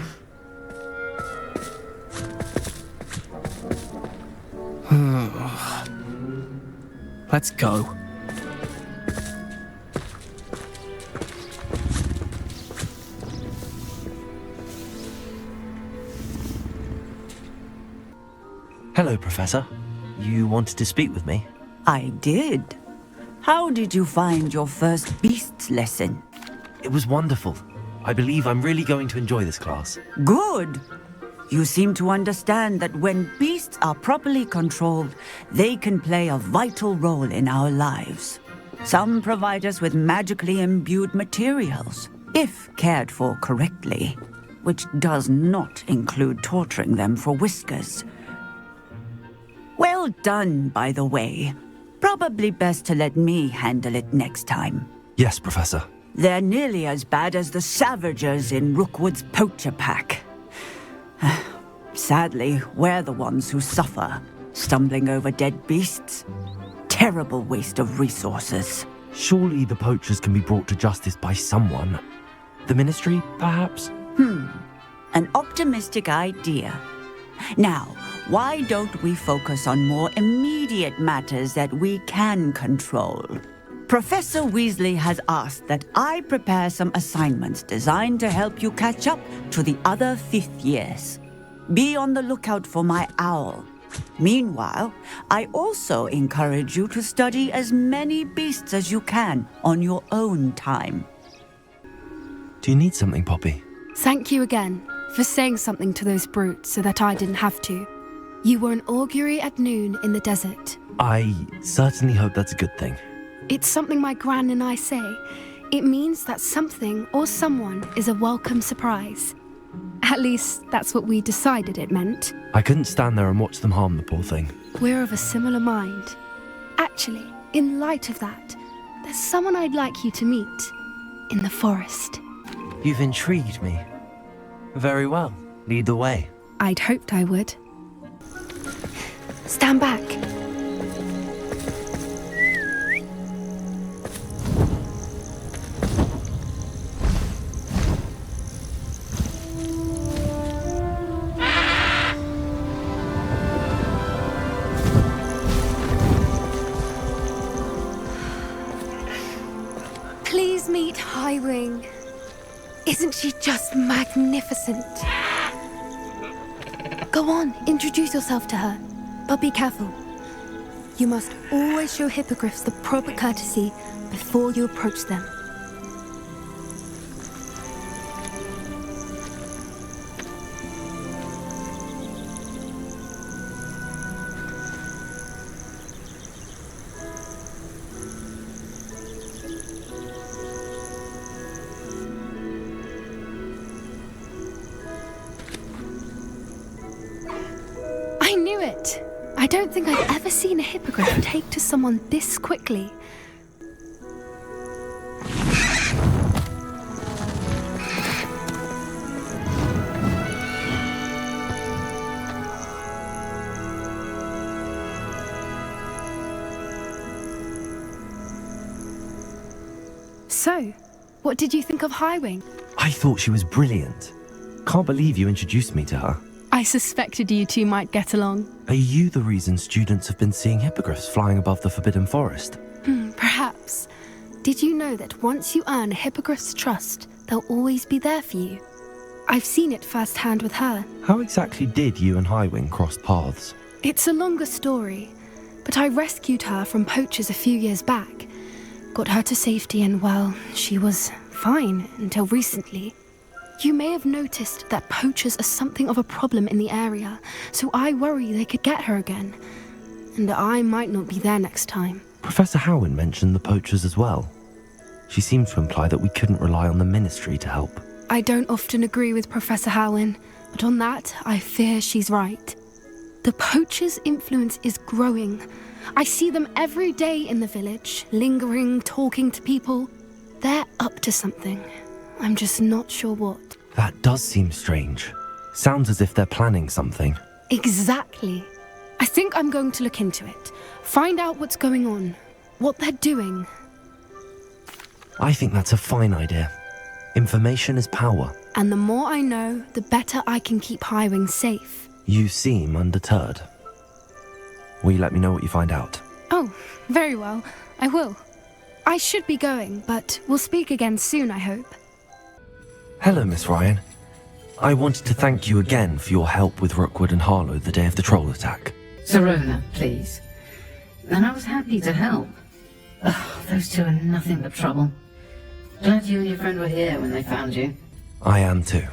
Let's go. Hello, Professor. You wanted to speak with me? I did. How did you find your first beasts lesson? It was wonderful. I believe I'm really going to enjoy this class. Good. You seem to understand that when beasts are properly controlled, they can play a vital role in our lives. Some provide us with magically imbued materials, if cared for correctly, which does not include torturing them for whiskers. Well done, by the way. Probably best to let me handle it next time. Yes, Professor. They're nearly as bad as the Savagers in Rookwood's poacher pack. Sadly, we're the ones who suffer, stumbling over dead beasts. Terrible waste of resources. Surely the poachers can be brought to justice by someone. The Ministry, perhaps? An optimistic idea. Now, why don't we focus on more immediate matters that we can control? Professor Weasley has asked that I prepare some assignments designed to help you catch up to the other 5th years. Be on the lookout for my owl. Meanwhile, I also encourage you to study as many beasts as you can on your own time. Do you need something, Poppy? Thank you again for saying something to those brutes so that I didn't have to. You were an augury at noon in the desert. I certainly hope that's a good thing. It's something my gran and I say. It means that something or someone is a welcome surprise. At least, that's what we decided it meant. I couldn't stand there and watch them harm the poor thing. We're of a similar mind. Actually, in light of that, there's someone I'd like you to meet. In the forest. You've intrigued me. Very well. Lead the way. I'd hoped I would. Stand back. meet Highwing. Isn't she just magnificent? Go on, introduce yourself to her. But be careful. You must always show hippogriffs the proper courtesy before you approach them. I knew it! I don't think I've ever seen a hippogriff take to someone this quickly. So, what did you think of Highwing? I thought she was brilliant. Can't believe you introduced me to her. I suspected you two might get along. Are you the reason students have been seeing hippogriffs flying above the Forbidden Forest? Perhaps. Did you know that once you earn a hippogriff's trust, they'll always be there for you? I've seen it firsthand with her. How exactly did you and Highwing cross paths? It's a longer story, but I rescued her from poachers a few years back. Got her to safety and, well, she was fine until recently. You may have noticed that poachers are something of a problem in the area, so I worry they could get her again. And I might not be there next time. Professor Howin mentioned the poachers as well. She seemed to imply that we couldn't rely on the ministry to help. I don't often agree with Professor Howin, but on that, I fear she's right. The poachers' influence is growing. I see them every day in the village, lingering, talking to people. They're up to something. I'm just not sure what. That does seem strange. Sounds as if they're planning something. Exactly. I think I'm going to look into it. Find out what's going on. What they're doing. I think that's a fine idea. Information is power. And the more I know, the better I can keep Highwing safe. You seem undeterred. Will you let me know what you find out? Oh, very well. I will. I should be going, but we'll speak again soon, I hope. Hello, Miss Ryan. I wanted to thank you again for your help with Rookwood and Harlow the day of the troll attack. Sirona, please. And I was happy to help. Ugh, those two are nothing but trouble. Glad you and your friend were here when they found you. I am too.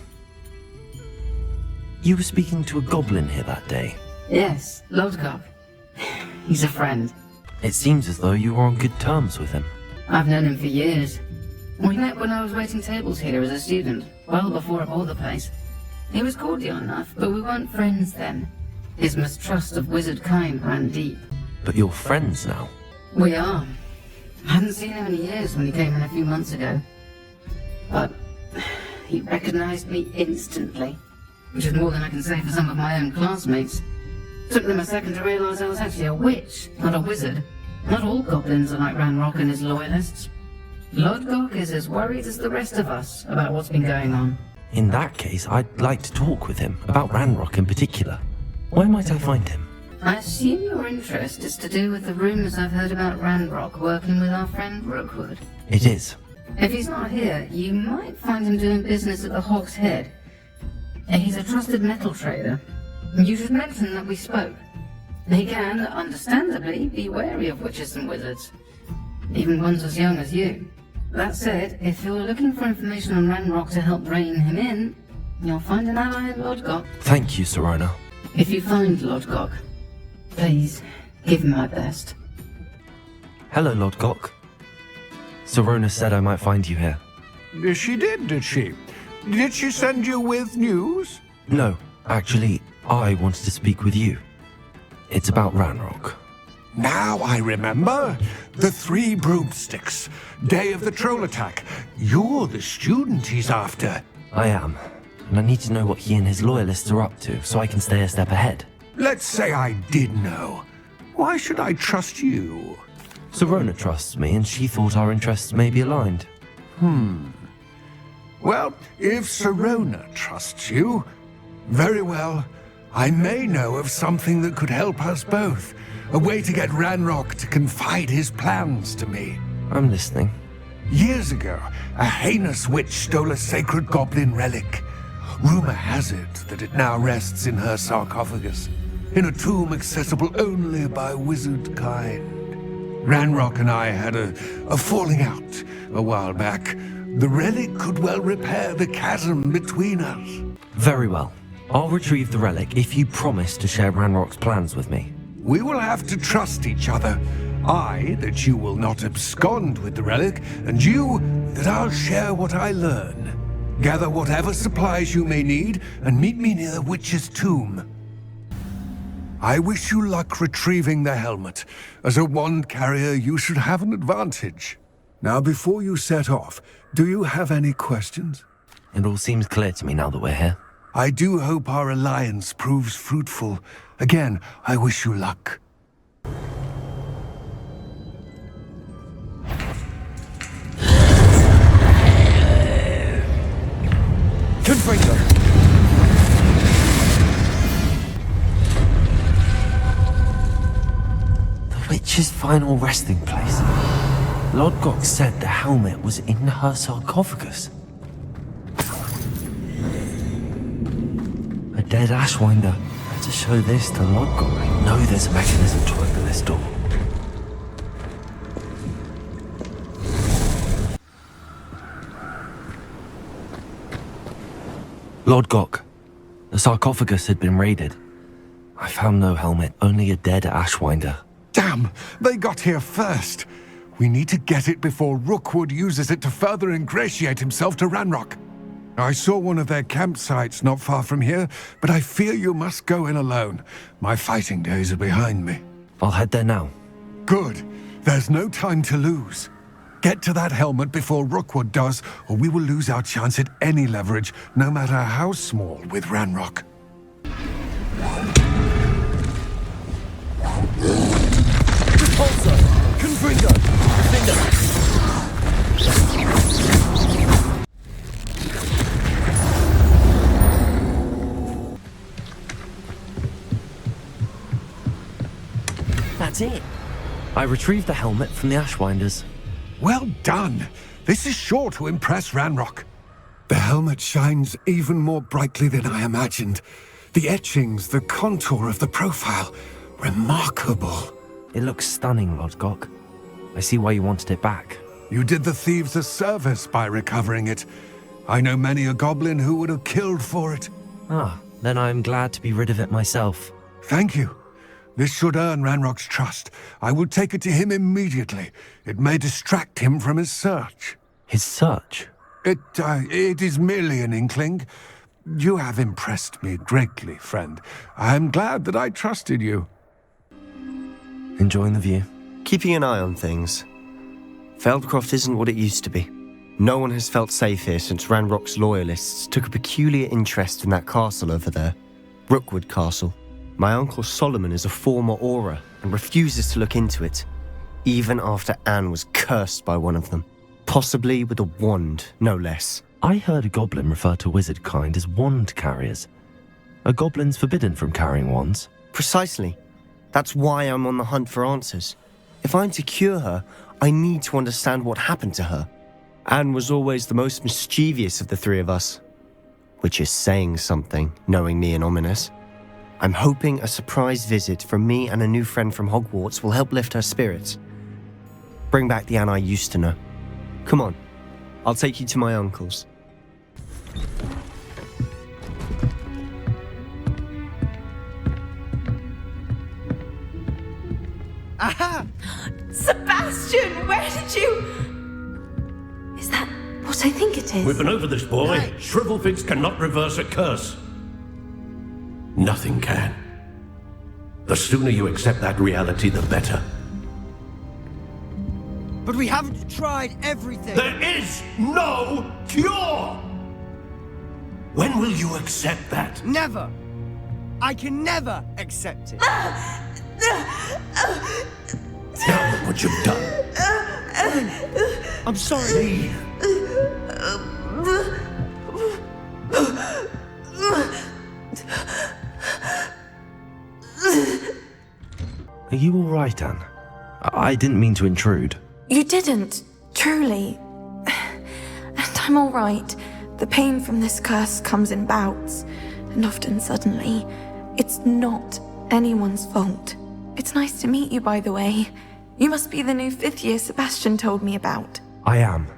You were speaking to a goblin here that day. Yes, Lodcock. He's a friend. It seems as though you were on good terms with him. I've known him for years. We met when I was waiting tables here as a student, well before I bought the place. He was cordial enough, but we weren't friends then. His mistrust of wizard kind ran deep. But you're friends now. We are. I hadn't seen him in years when he came in a few months ago. But he recognized me instantly, which is more than I can say for some of my own classmates. Took them a second to realize I was actually a witch, not a wizard. Not all goblins are like Ranrock and his loyalists. Lodcock is as worried as the rest of us about what's been going on. In that case, I'd like to talk with him, about Ranrock in particular. Where might I find him? I assume your interest is to do with the rumors I've heard about Ranrock working with our friend Rookwood. It is. If he's not here, you might find him doing business at the Hog's Head. He's a trusted metal trader. You should mention that we spoke. He can, understandably, be wary of witches and wizards. Even ones as young as you. That said, if you're looking for information on Ranrock to help rein him in, you'll find an ally in Lodcock. Thank you, Sirona. If you find Lodcock, please give him my best. Hello, Lodcock. Sirona said I might find you here. She did she? Did she send you with news? No, actually, I wanted to speak with you. It's about Ranrock. Now I remember. The 3 broomsticks. Day of the troll attack. You're the student he's after. I am. And I need to know what he and his loyalists are up to, so I can stay a step ahead. Let's say I did know. Why should I trust you? Sirona trusts me, and she thought our interests may be aligned. Well, if Sirona trusts you, very well. I may know of something that could help us both. A way to get Ranrock to confide his plans to me. I'm listening. Years ago, a heinous witch stole a sacred goblin relic. Rumor has it that it now rests in her sarcophagus, in a tomb accessible only by wizard kind. Ranrock and I had a falling out a while back. The relic could well repair the chasm between us. Very well. I'll retrieve the relic if you promise to share Ranrock's plans with me. We will have to trust each other. I, that you will not abscond with the relic, and you, that I'll share what I learn. Gather whatever supplies you may need, and meet me near the witch's tomb. I wish you luck retrieving the helmet. As a wand carrier, you should have an advantage. Now, before you set off, do you have any questions? It all seems clear to me now that we're here. I do hope our alliance proves fruitful. Again, I wish you luck. Confringo! The witch's final resting place. Lodgok said the helmet was in her sarcophagus. A dead Ashwinder. To show this to Lodgok, I know there's a mechanism to open this door. Lodgok, the sarcophagus had been raided. I found no helmet, only a dead Ashwinder. Damn! They got here first! We need to get it before Rookwood uses it to further ingratiate himself to Ranrock. I saw one of their campsites not far from here, but I fear you must go in alone. My fighting days are behind me. I'll head there now. Good. There's no time to lose. Get to that helmet before Rookwood does, or we will lose our chance at any leverage, no matter how small, with Ranrock. Repulsor! Confringo! Defender! That's it. I retrieved the helmet from the Ashwinders. Well done! This is sure to impress Ranrock. The helmet shines even more brightly than I imagined. The etchings, the contour of the profile, remarkable. It looks stunning, Lodgok. I see why you wanted it back. You did the thieves a service by recovering it. I know many a goblin who would have killed for it. Ah, then I'm glad to be rid of it myself. Thank you. This should earn Ranrock's trust. I will take it to him immediately. It may distract him from his search. His search? It is merely an inkling. You have impressed me greatly, friend. I am glad that I trusted you. Enjoying the view? Keeping an eye on things. Feldcroft isn't what it used to be. No one has felt safe here since Ranrock's loyalists took a peculiar interest in that castle over there. Rookwood Castle. My uncle Solomon is a former Auror and refuses to look into it, even after Anne was cursed by one of them. Possibly with a wand, no less. I heard a goblin refer to wizard kind as wand carriers. Are goblins forbidden from carrying wands? Precisely. That's why I'm on the hunt for answers. If I'm to cure her, I need to understand what happened to her. Anne was always the most mischievous of the three of us. Which is saying something, knowing me and Ominous. I'm hoping a surprise visit from me and a new friend from Hogwarts will help lift her spirits. Bring back the Anne I used to know. Come on, I'll take you to my uncle's. Aha! Sebastian, where did you... Is that what I think it is? We've been over this, boy. Shrivelfigs cannot reverse a curse. Nothing can. The sooner you accept that reality, the better. But we haven't tried everything. There is no cure! When will you accept that? Never. I can never accept it. Now look what you've done. I'm sorry. Are you all right, Anne? I didn't mean to intrude. You didn't, truly. I'm all right. The pain from this curse comes in bouts, and often suddenly. It's not anyone's fault. It's nice to meet you, by the way. You must be the new 5th year Sebastian told me about. I am.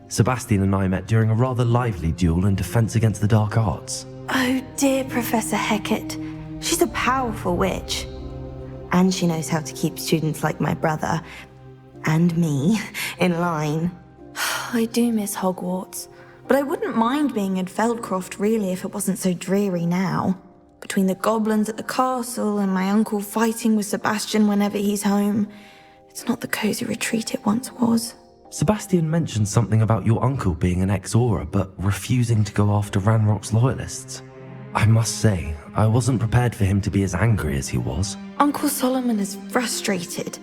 Sebastian and I met during a rather lively duel in Defense Against the Dark Arts. Oh dear, Professor Hecat. She's a powerful witch. And she knows how to keep students like my brother, and me, in line. I do miss Hogwarts, but I wouldn't mind being in Feldcroft really if it wasn't so dreary now. Between the goblins at the castle and my uncle fighting with Sebastian whenever he's home, it's not the cozy retreat it once was. Sebastian mentioned something about your uncle being an ex-Auror, but refusing to go after Ranrock's loyalists. I must say, I wasn't prepared for him to be as angry as he was. Uncle Solomon is frustrated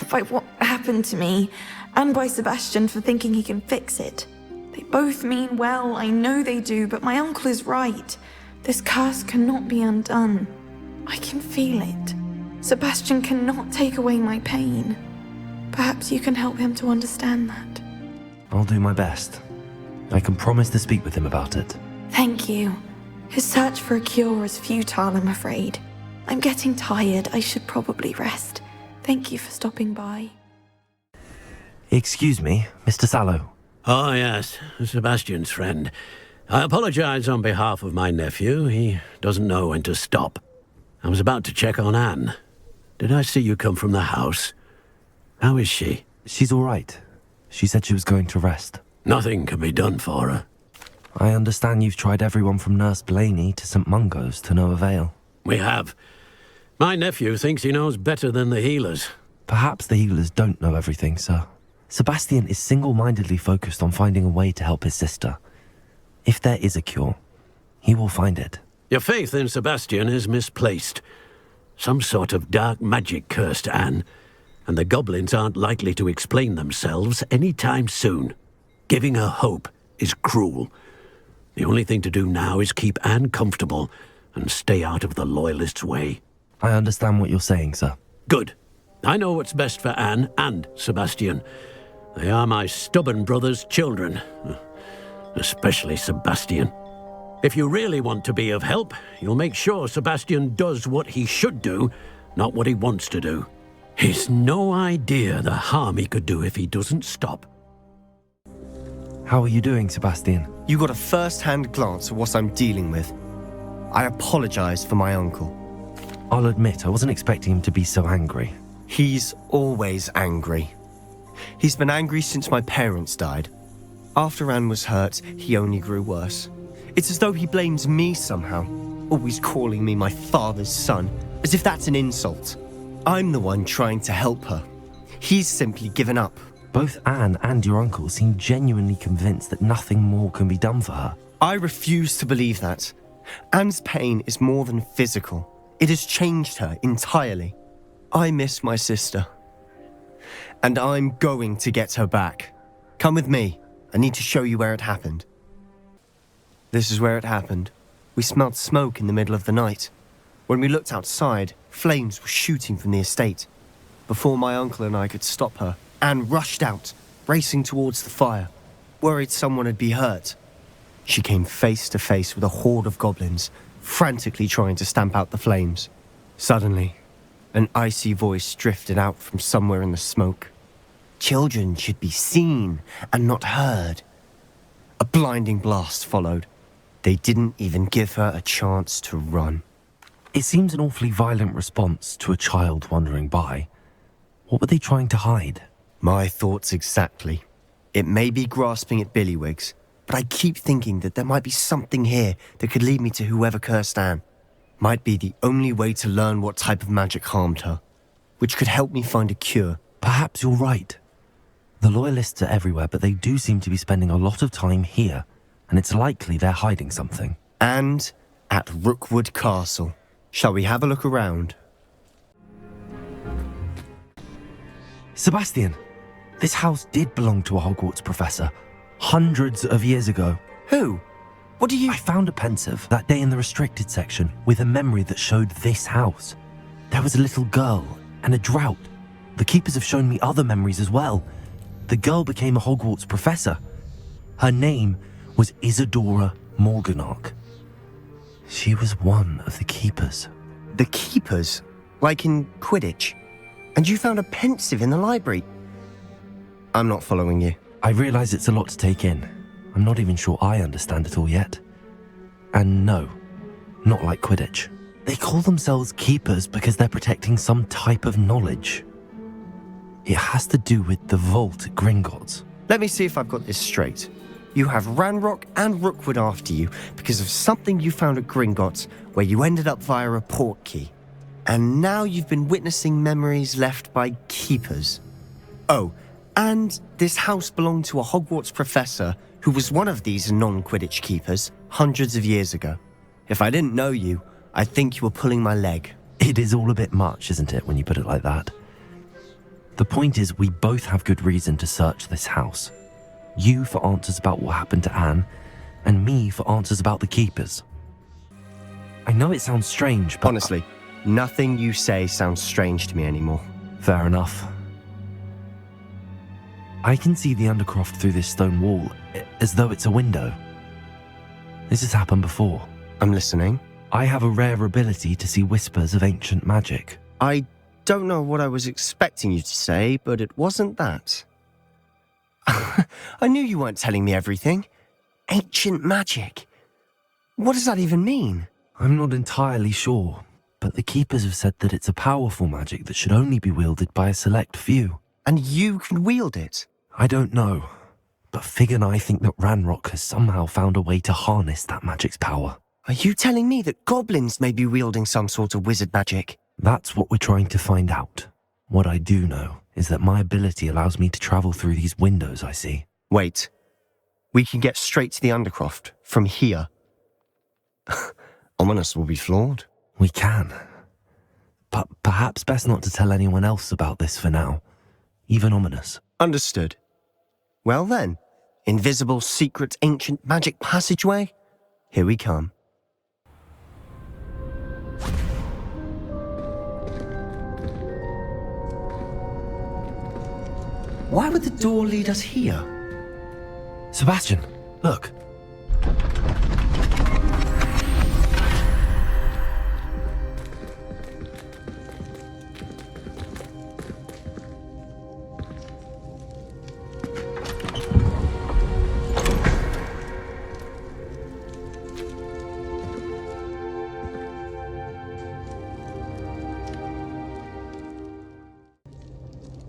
by what happened to me, and by Sebastian for thinking he can fix it. They both mean well, I know they do, but my uncle is right. This curse cannot be undone. I can feel it. Sebastian cannot take away my pain. Perhaps you can help him to understand that. I'll do my best. I can promise to speak with him about it. Thank you. His search for a cure is futile, I'm afraid. I'm getting tired. I should probably rest. Thank you for stopping by. Excuse me, Mr. Sallow. Oh, yes, Sebastian's friend. I apologize on behalf of my nephew. He doesn't know when to stop. I was about to check on Anne. Did I see you come from the house? How is she? She's all right. She said she was going to rest. Nothing can be done for her. I understand you've tried everyone from Nurse Blaney to St. Mungo's to no avail. We have. My nephew thinks he knows better than the healers. Perhaps the healers don't know everything, sir. Sebastian is single-mindedly focused on finding a way to help his sister. If there is a cure, he will find it. Your faith in Sebastian is misplaced. Some sort of dark magic cursed Anne, and the goblins aren't likely to explain themselves any time soon. Giving her hope is cruel. The only thing to do now is keep Anne comfortable and stay out of the Loyalists' way. I understand what you're saying, sir. Good. I know what's best for Anne and Sebastian. They are my stubborn brother's children. Especially Sebastian. If you really want to be of help, you'll make sure Sebastian does what he should do, not what he wants to do. He's no idea the harm he could do if he doesn't stop. How are you doing, Sebastian? You got a first-hand glance at what I'm dealing with. I apologize for my uncle. I'll admit, I wasn't expecting him to be so angry. He's always angry. He's been angry since my parents died. After Anne was hurt, he only grew worse. It's as though he blames me somehow, always calling me my father's son, as if that's an insult. I'm the one trying to help her. He's simply given up. Both Anne and your uncle seem genuinely convinced that nothing more can be done for her. I refuse to believe that. Anne's pain is more than physical. It has changed her entirely. I miss my sister. And I'm going to get her back. Come with me. I need to show you where it happened. This is where it happened. We smelled smoke in the middle of the night. When we looked outside, flames were shooting from the estate. Before my uncle and I could stop her, Anne rushed out, racing towards the fire, worried someone had been hurt. She came face to face with a horde of goblins, frantically trying to stamp out the flames. Suddenly, an icy voice drifted out from somewhere in the smoke. Children should be seen and not heard. A blinding blast followed. They didn't even give her a chance to run. It seems an awfully violent response to a child wandering by. What were they trying to hide? My thoughts exactly. It may be grasping at billywhigs, but I keep thinking that there might be something here that could lead me to whoever cursed Anne. Might be the only way to learn what type of magic harmed her, which could help me find a cure. Perhaps you're right. The Loyalists are everywhere, but they do seem to be spending a lot of time here, and it's likely they're hiding something. And at Rookwood Castle. Shall we have a look around? Sebastian, this house did belong to a Hogwarts professor, hundreds of years ago. Who? What do you... I found a pensive that day in the restricted section with a memory that showed this house. There was a little girl and a drought. The keepers have shown me other memories as well. The girl became a Hogwarts professor. Her name was Isadora Morganach. She was one of the Keepers. The Keepers? Like in Quidditch? And you found a pensive in the library? I'm not following you. I realize it's a lot to take in. I'm not even sure I understand it all yet. And no, not like Quidditch. They call themselves Keepers because they're protecting some type of knowledge. It has to do with the vault at Gringotts. Let me see if I've got this straight. You have Ranrock and Rookwood after you because of something you found at Gringotts where you ended up via a portkey. And now you've been witnessing memories left by Keepers. Oh, and this house belonged to a Hogwarts professor who was one of these non-Quidditch Keepers hundreds of years ago. If I didn't know you, I'd think you were pulling my leg. It is all a bit much, isn't it, when you put it like that? The point is, we both have good reason to search this house. You for answers about what happened to Anne, and me for answers about the Keepers. I know it sounds strange, but... Honestly, nothing you say sounds strange to me anymore. Fair enough. I can see the Undercroft through this stone wall, as though it's a window. This has happened before. I'm listening. I have a rare ability to see whispers of ancient magic. I don't know what I was expecting you to say, but it wasn't that. I knew you weren't telling me everything. Ancient magic. What does that even mean? I'm not entirely sure, but the Keepers have said that it's a powerful magic that should only be wielded by a select few. And you can wield it? I don't know, but Fig and I think that Ranrock has somehow found a way to harness that magic's power. Are you telling me that goblins may be wielding some sort of wizard magic? That's what we're trying to find out. What I do know is that my ability allows me to travel through these windows I see. Wait. We can get straight to the Undercroft from here. Ominous will be floored. We can. But perhaps best not to tell anyone else about this for now. Even Ominous. Understood. Well then, invisible, secret, ancient magic passageway? Here we come. Why would the door lead us here? Sebastian, look.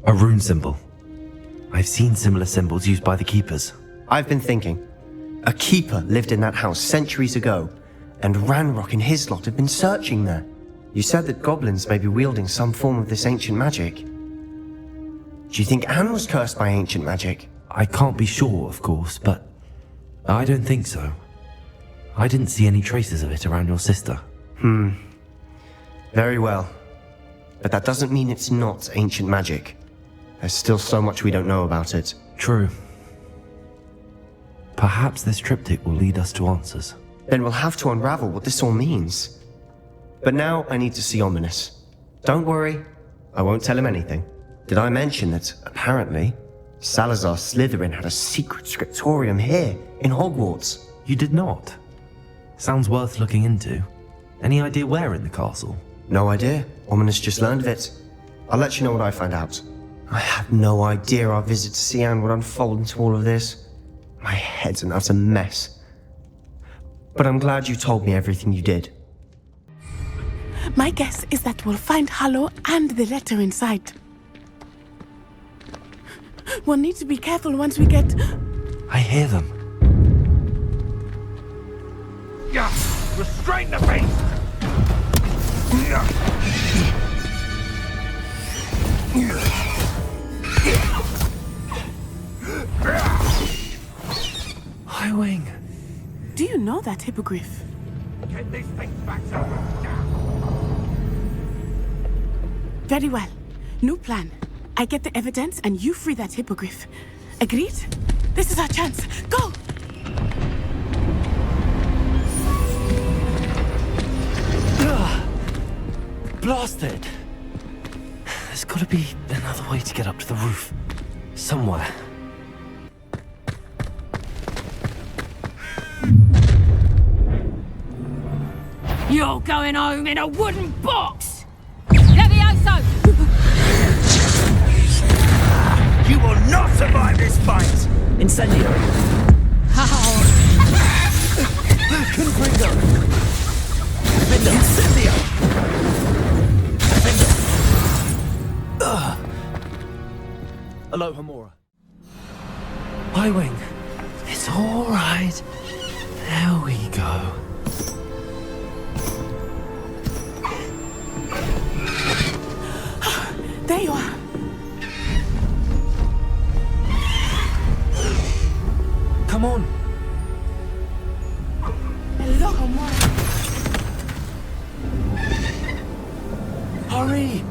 A rune symbol. I've seen similar symbols used by the Keepers. I've been thinking. A Keeper lived in that house centuries ago, and Ranrock and his lot have been searching there. You said that goblins may be wielding some form of this ancient magic. Do you think Anne was cursed by ancient magic? I can't be sure, of course, but I don't think so. I didn't see any traces of it around your sister. Very well. But that doesn't mean it's not ancient magic. There's still so much we don't know about it. True. Perhaps this triptych will lead us to answers. Then we'll have to unravel what this all means. But now I need to see Ominous. Don't worry, I won't tell him anything. Did I mention that, apparently, Salazar Slytherin had a secret scriptorium here, in Hogwarts? You did not? Sounds worth looking into. Any idea where in the castle? No idea. Ominous just learned of it. I'll let you know what I find out. I had no idea our visit to see Anne would unfold into all of this. My head's an utter mess. But I'm glad you told me everything you did. My guess is that we'll find Hallow and the letter inside. We'll need to be careful once we get... I hear them. Yeah, restrain the beast! Highwing. Do you know that hippogriff? Get these things back up. Very well. New plan. I get the evidence and you free that hippogriff. Agreed? This is our chance. Go! Blasted! There's gotta be another way to get up to the roof. Somewhere. You're going home in a wooden box! Levioso! You will not survive this fight! Incendio! Confringo! Incendio! Hello, Hamura. Highwing. It's all right. There we go. There you are. Come on. Hello, Hamura. Hurry!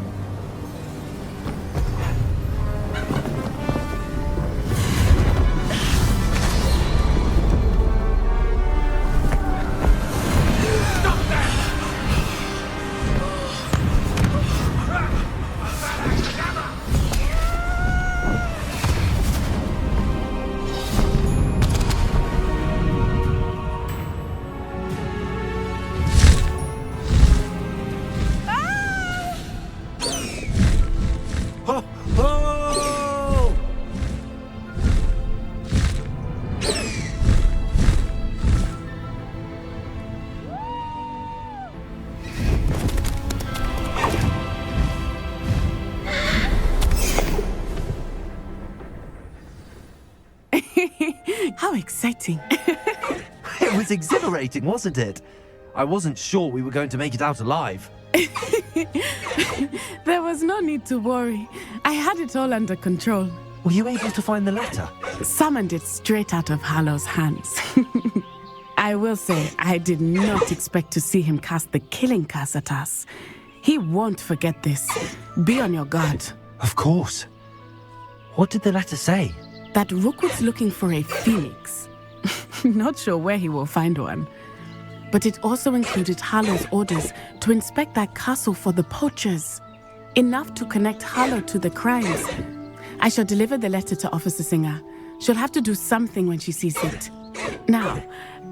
How exciting. It was exhilarating, wasn't it? I wasn't sure we were going to make it out alive. There was no need to worry. I had it all under control. Were you able to find the letter? Summoned it straight out of Hallow's hands. I will say, I did not expect to see him cast the killing curse at us. He won't forget this. Be on your guard. Of course. What did the letter say? That Rookwood's looking for a phoenix. Not sure where he will find one. But it also included Harlow's orders to inspect that castle for the poachers. Enough to connect Harlow to the crimes. I shall deliver the letter to Officer Singer. She'll have to do something when she sees it. Now,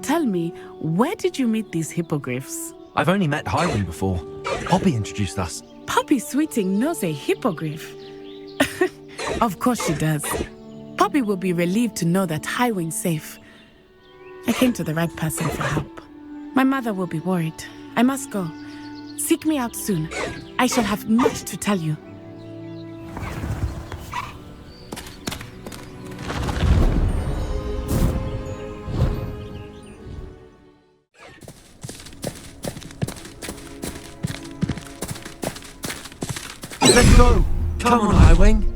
tell me, where did you meet these hippogriffs? I've only met Highwing before. Poppy introduced us. Poppy Sweeting knows a hippogriff. Of course she does. Poppy will be relieved to know that Highwing's safe. I came to the right person for help. My mother will be worried. I must go. Seek me out soon. I shall have much to tell you. Let's go! Come on, Highwing!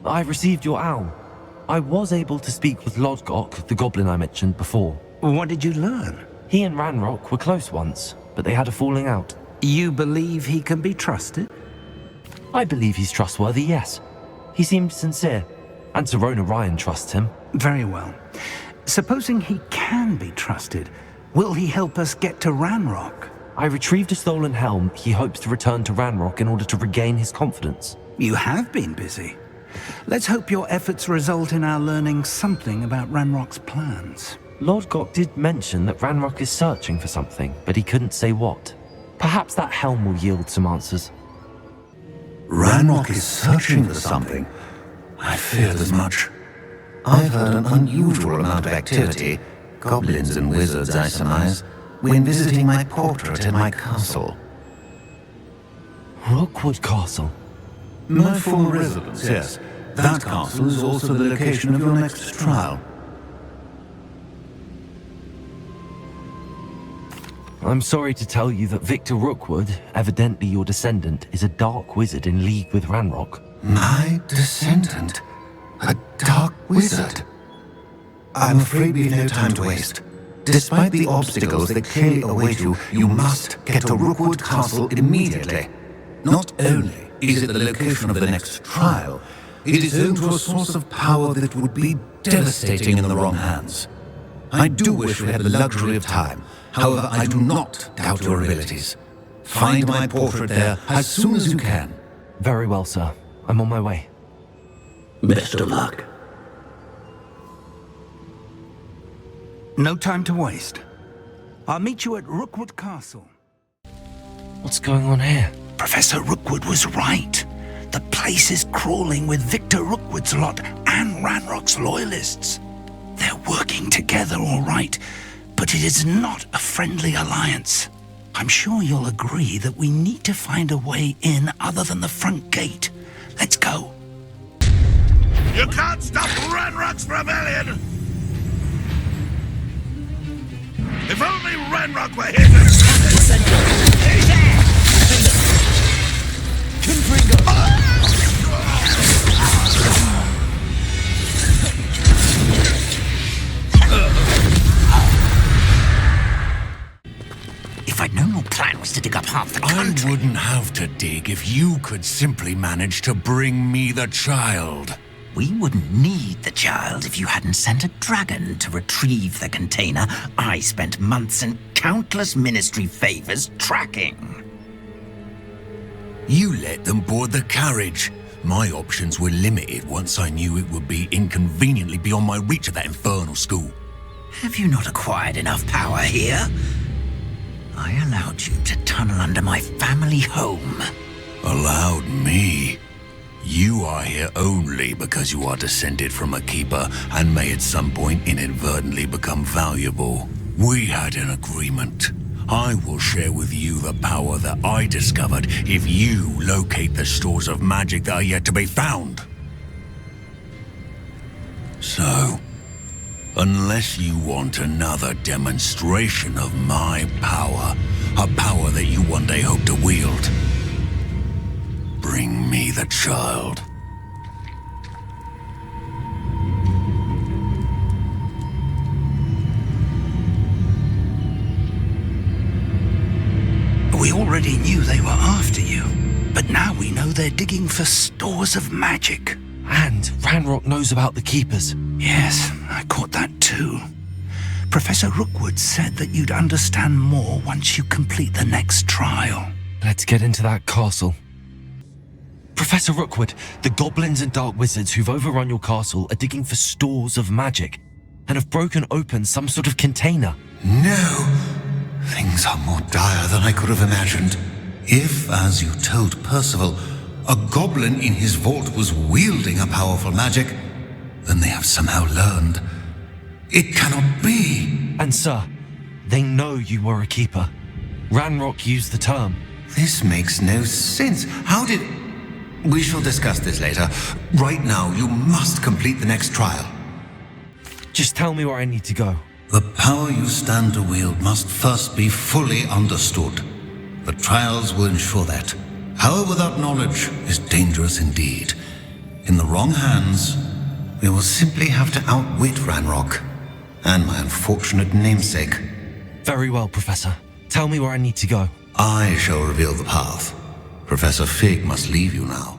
I've received your owl. I was able to speak with Lodgok, the goblin I mentioned before. What did you learn? He and Ranrock were close once, but they had a falling out. You believe he can be trusted? I believe he's trustworthy, yes. He seemed sincere, and Serona Ryan trusts him. Very well. Supposing he can be trusted, will he help us get to Ranrock? I retrieved a stolen helm he hopes to return to Ranrock in order to regain his confidence. You have been busy. Let's hope your efforts result in our learning something about Ranrock's plans. Lord Gok did mention that Ranrock is searching for something, but he couldn't say what. Perhaps that helm will yield some answers. Ranrock is searching for something. I feared as much. I've heard an unusual amount of activity, goblins and wizards, I surmise, when visiting my portrait in my castle. Rookwood Castle? My former residence, yes. That castle is also the location of your next trial. I'm sorry to tell you that Victor Rookwood, evidently your descendant, is a dark wizard in league with Ranrock. My descendant? A dark wizard? I'm afraid we've no time to waste. Despite the obstacles that clearly await you, you must get to Rookwood Castle immediately. Not only is it the location of the next trial, it is home to a source of power that would be devastating in the wrong hands. I do wish we had the luxury of time. However, I do not doubt your abilities. Find my portrait there as soon as you can. Very well, sir. I'm on my way. Best of luck. No time to waste. I'll meet you at Rookwood Castle. What's going on here? Professor Rookwood was right. The place is crawling with Victor Rookwood's lot and Ranrock's loyalists. They're working together, all right, but it is not a friendly alliance. I'm sure you'll agree that we need to find a way in other than the front gate. Let's go. You can't stop Ranrock's rebellion! If only Ranrock were here to stop it! Who's there? If I'd known your plan was to dig up half the country... I wouldn't have to dig if you could simply manage to bring me the child. We wouldn't need the child if you hadn't sent a dragon to retrieve the container I spent months and countless ministry favors tracking. You let them board the carriage. My options were limited once I knew it would be inconveniently beyond my reach at that infernal school. Have you not acquired enough power here? I allowed you to tunnel under my family home. Allowed me? You are here only because you are descended from a keeper and may at some point inadvertently become valuable. We had an agreement. I will share with you the power that I discovered if you locate the stores of magic that are yet to be found. So, unless you want another demonstration of my power, a power that you one day hope to wield, bring me the child. We already knew they were after you, but now we know they're digging for stores of magic. And Ranrock knows about the Keepers. Yes, I caught that too. Professor Rookwood said that you'd understand more once you complete the next trial. Let's get into that castle. Professor Rookwood, the goblins and dark wizards who've overrun your castle are digging for stores of magic and have broken open some sort of container. No! Things are more dire than I could have imagined. If, as you told Percival, a goblin in his vault was wielding a powerful magic, then they have somehow learned. It cannot be! And sir, they know you were a keeper. Ranrock used the term. This makes no sense. How did... We shall discuss this later. Right now, you must complete the next trial. Just tell me where I need to go. The power you stand to wield must first be fully understood. The trials will ensure that. Power without knowledge is dangerous indeed. In the wrong hands, we will simply have to outwit Ranrock and my unfortunate namesake. Very well, Professor. Tell me where I need to go. I shall reveal the path. Professor Fig must leave you now.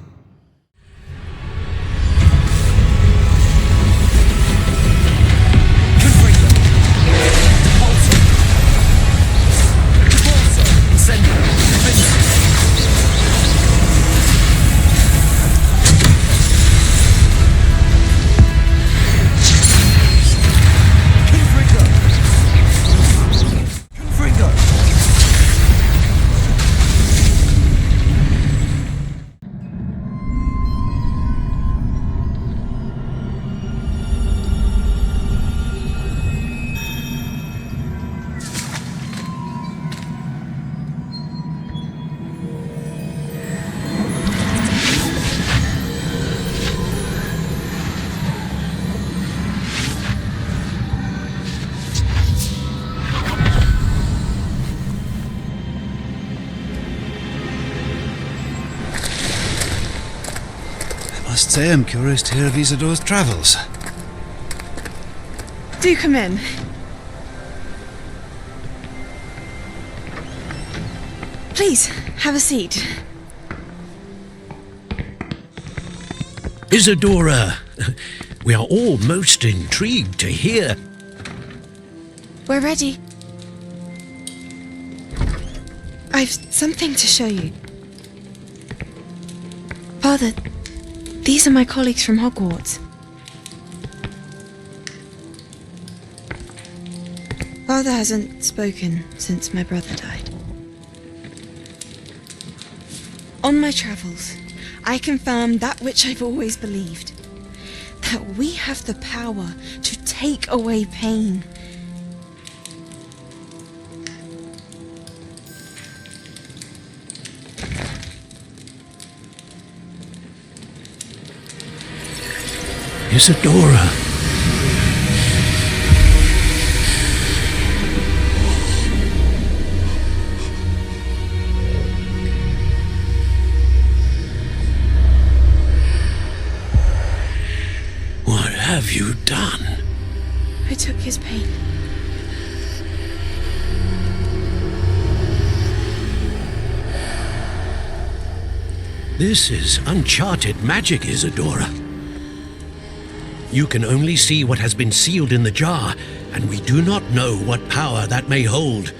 Must say I'm curious to hear of Isadora's travels. Do come in. Please, have a seat. Isadora, we are all most intrigued to hear. We're ready. I've something to show you. Father, these are my colleagues from Hogwarts. Father hasn't spoken since my brother died. On my travels, I confirmed that which I've always believed. That we have the power to take away pain. Isadora. What have you done? I took his pain. This is uncharted magic, Isadora. You can only see what has been sealed in the jar, and we do not know what power that may hold.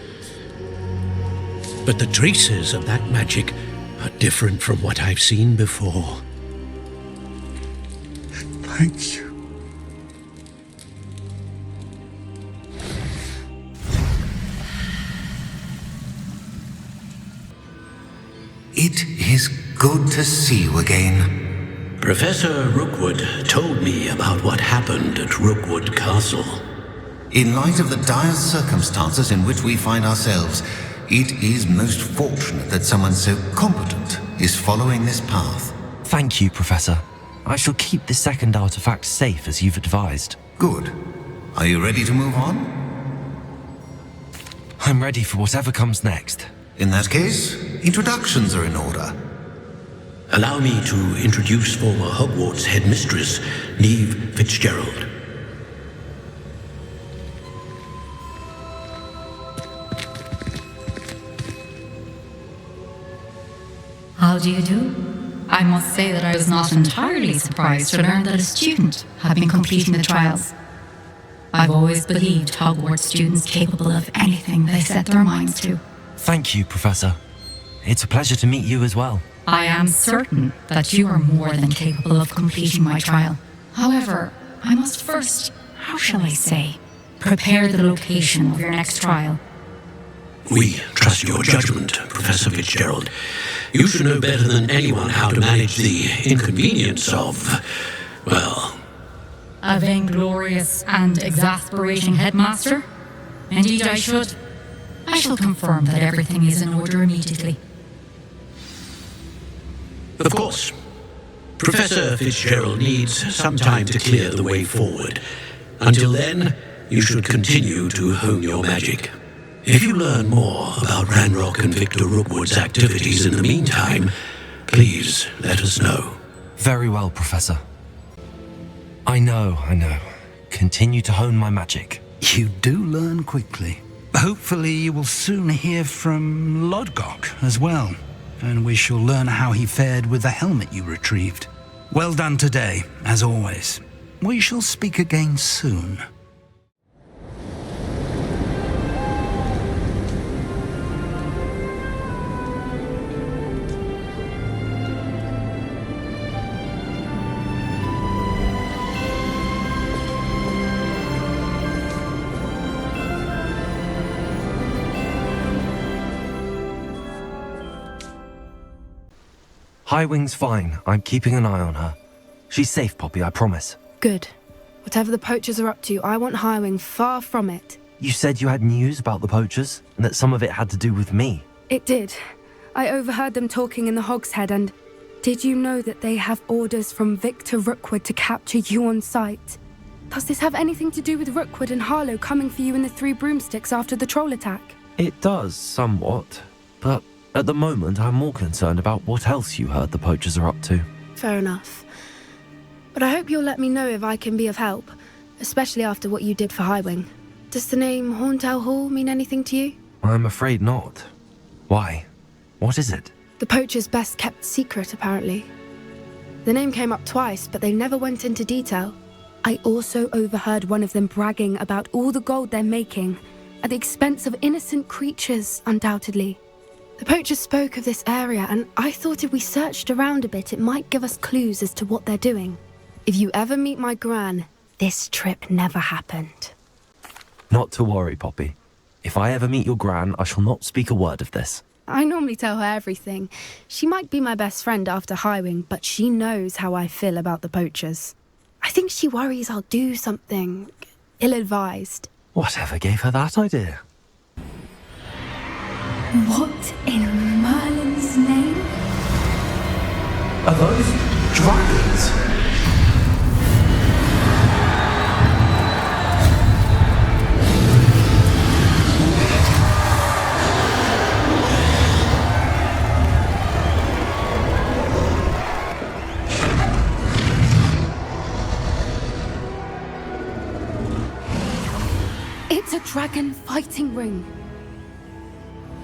But the traces of that magic are different from what I've seen before. Thank you. It is good to see you again. Professor Rookwood told me about what happened at Rookwood Castle. In light of the dire circumstances in which we find ourselves, it is most fortunate that someone so competent is following this path. Thank you, Professor. I shall keep the second artifact safe as you've advised. Good. Are you ready to move on? I'm ready for whatever comes next. In that case, introductions are in order. Allow me to introduce former Hogwarts headmistress, Neve Fitzgerald. How do you do? I must say that I was not entirely surprised to learn that a student had been completing the trials. I've always believed Hogwarts students capable of anything they set their minds to. Thank you, Professor. It's a pleasure to meet you as well. I am certain that you are more than capable of completing my trial. However, I must first, how shall I say, prepare the location of your next trial. We trust your judgment, Professor Fitzgerald. You should know better than anyone how to manage the inconvenience of, well... A vainglorious and exasperating headmaster? Indeed I should. I shall confirm that everything is in order immediately. Of course. Professor Fitzgerald needs some time to clear the way forward. Until then, you should continue to hone your magic. If you learn more about Ranrock and Victor Rookwood's activities in the meantime, please let us know. Very well, Professor. I know. Continue to hone my magic. You do learn quickly. Hopefully you will soon hear from Lodgok as well, and we shall learn how he fared with the helmet you retrieved. Well done today, as always. We shall speak again soon. Highwing's fine. I'm keeping an eye on her. She's safe, Poppy, I promise. Good. Whatever the poachers are up to, I want Highwing far from it. You said you had news about the poachers, and that some of it had to do with me. It did. I overheard them talking in the Hogshead, and did you know that they have orders from Victor Rookwood to capture you on sight? Does this have anything to do with Rookwood and Harlow coming for you in the Three Broomsticks after the troll attack? It does, somewhat. But at the moment, I'm more concerned about what else you heard the poachers are up to. Fair enough. But I hope you'll let me know if I can be of help, especially after what you did for Highwing. Does the name Hauntel Hall mean anything to you? I'm afraid not. Why? What is it? The poacher's best kept secret, apparently. The name came up twice, but they never went into detail. I also overheard one of them bragging about all the gold they're making, at the expense of innocent creatures, undoubtedly. The poacher spoke of this area, and I thought if we searched around a bit, it might give us clues as to what they're doing. If you ever meet my gran, this trip never happened. Not to worry, Poppy. If I ever meet your gran, I shall not speak a word of this. I normally tell her everything. She might be my best friend after Highwing, but she knows how I feel about the poachers. I think she worries I'll do something ill-advised. Whatever gave her that idea? What in Merlin's name? Are those dragons? It's a dragon fighting ring.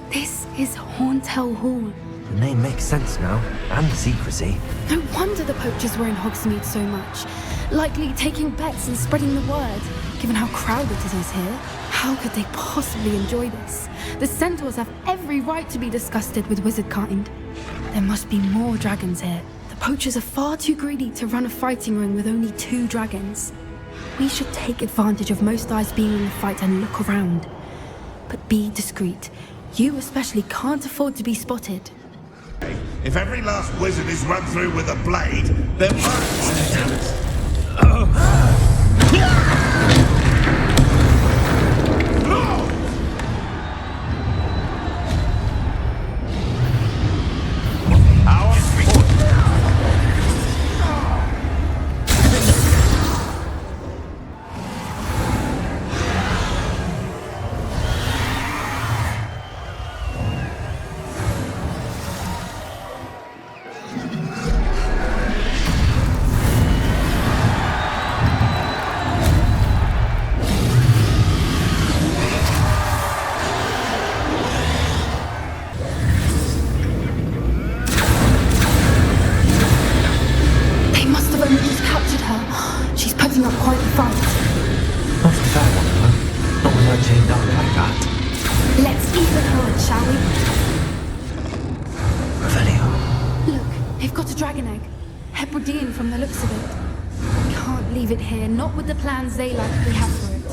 This is Hauntel Hall. The name makes sense now, and the secrecy. No wonder the poachers were in Hogsmeade so much. Likely taking bets and spreading the word, given how crowded it is here. How could they possibly enjoy this? The centaurs have every right to be disgusted with wizard kind. There must be more dragons here. The poachers are far too greedy to run a fighting ring with only 2 dragons. We should take advantage of most eyes being in the fight and look around. But be discreet. You especially can't afford to be spotted. If every last wizard is run through with a blade, then not with the plans they likely have for it.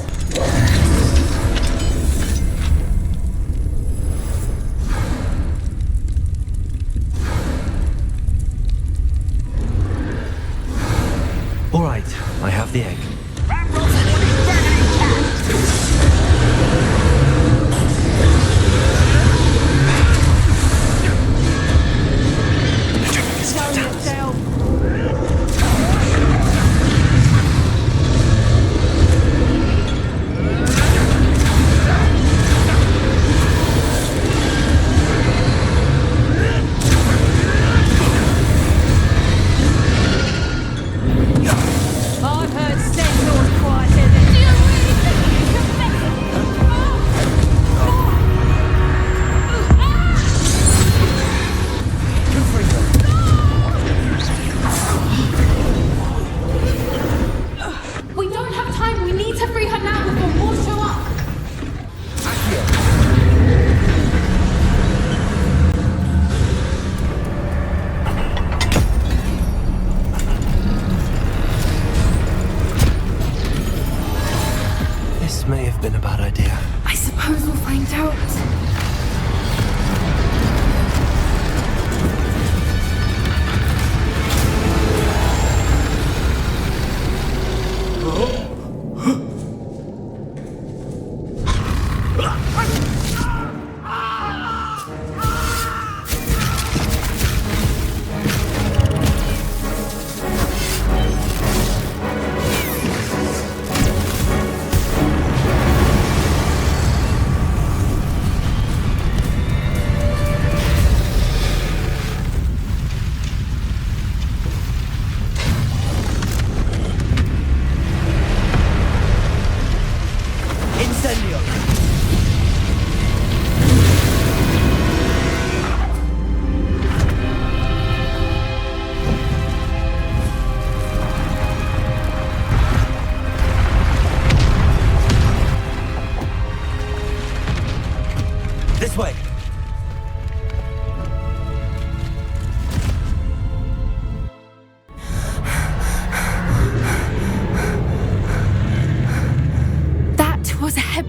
All right, I have the egg. I've heard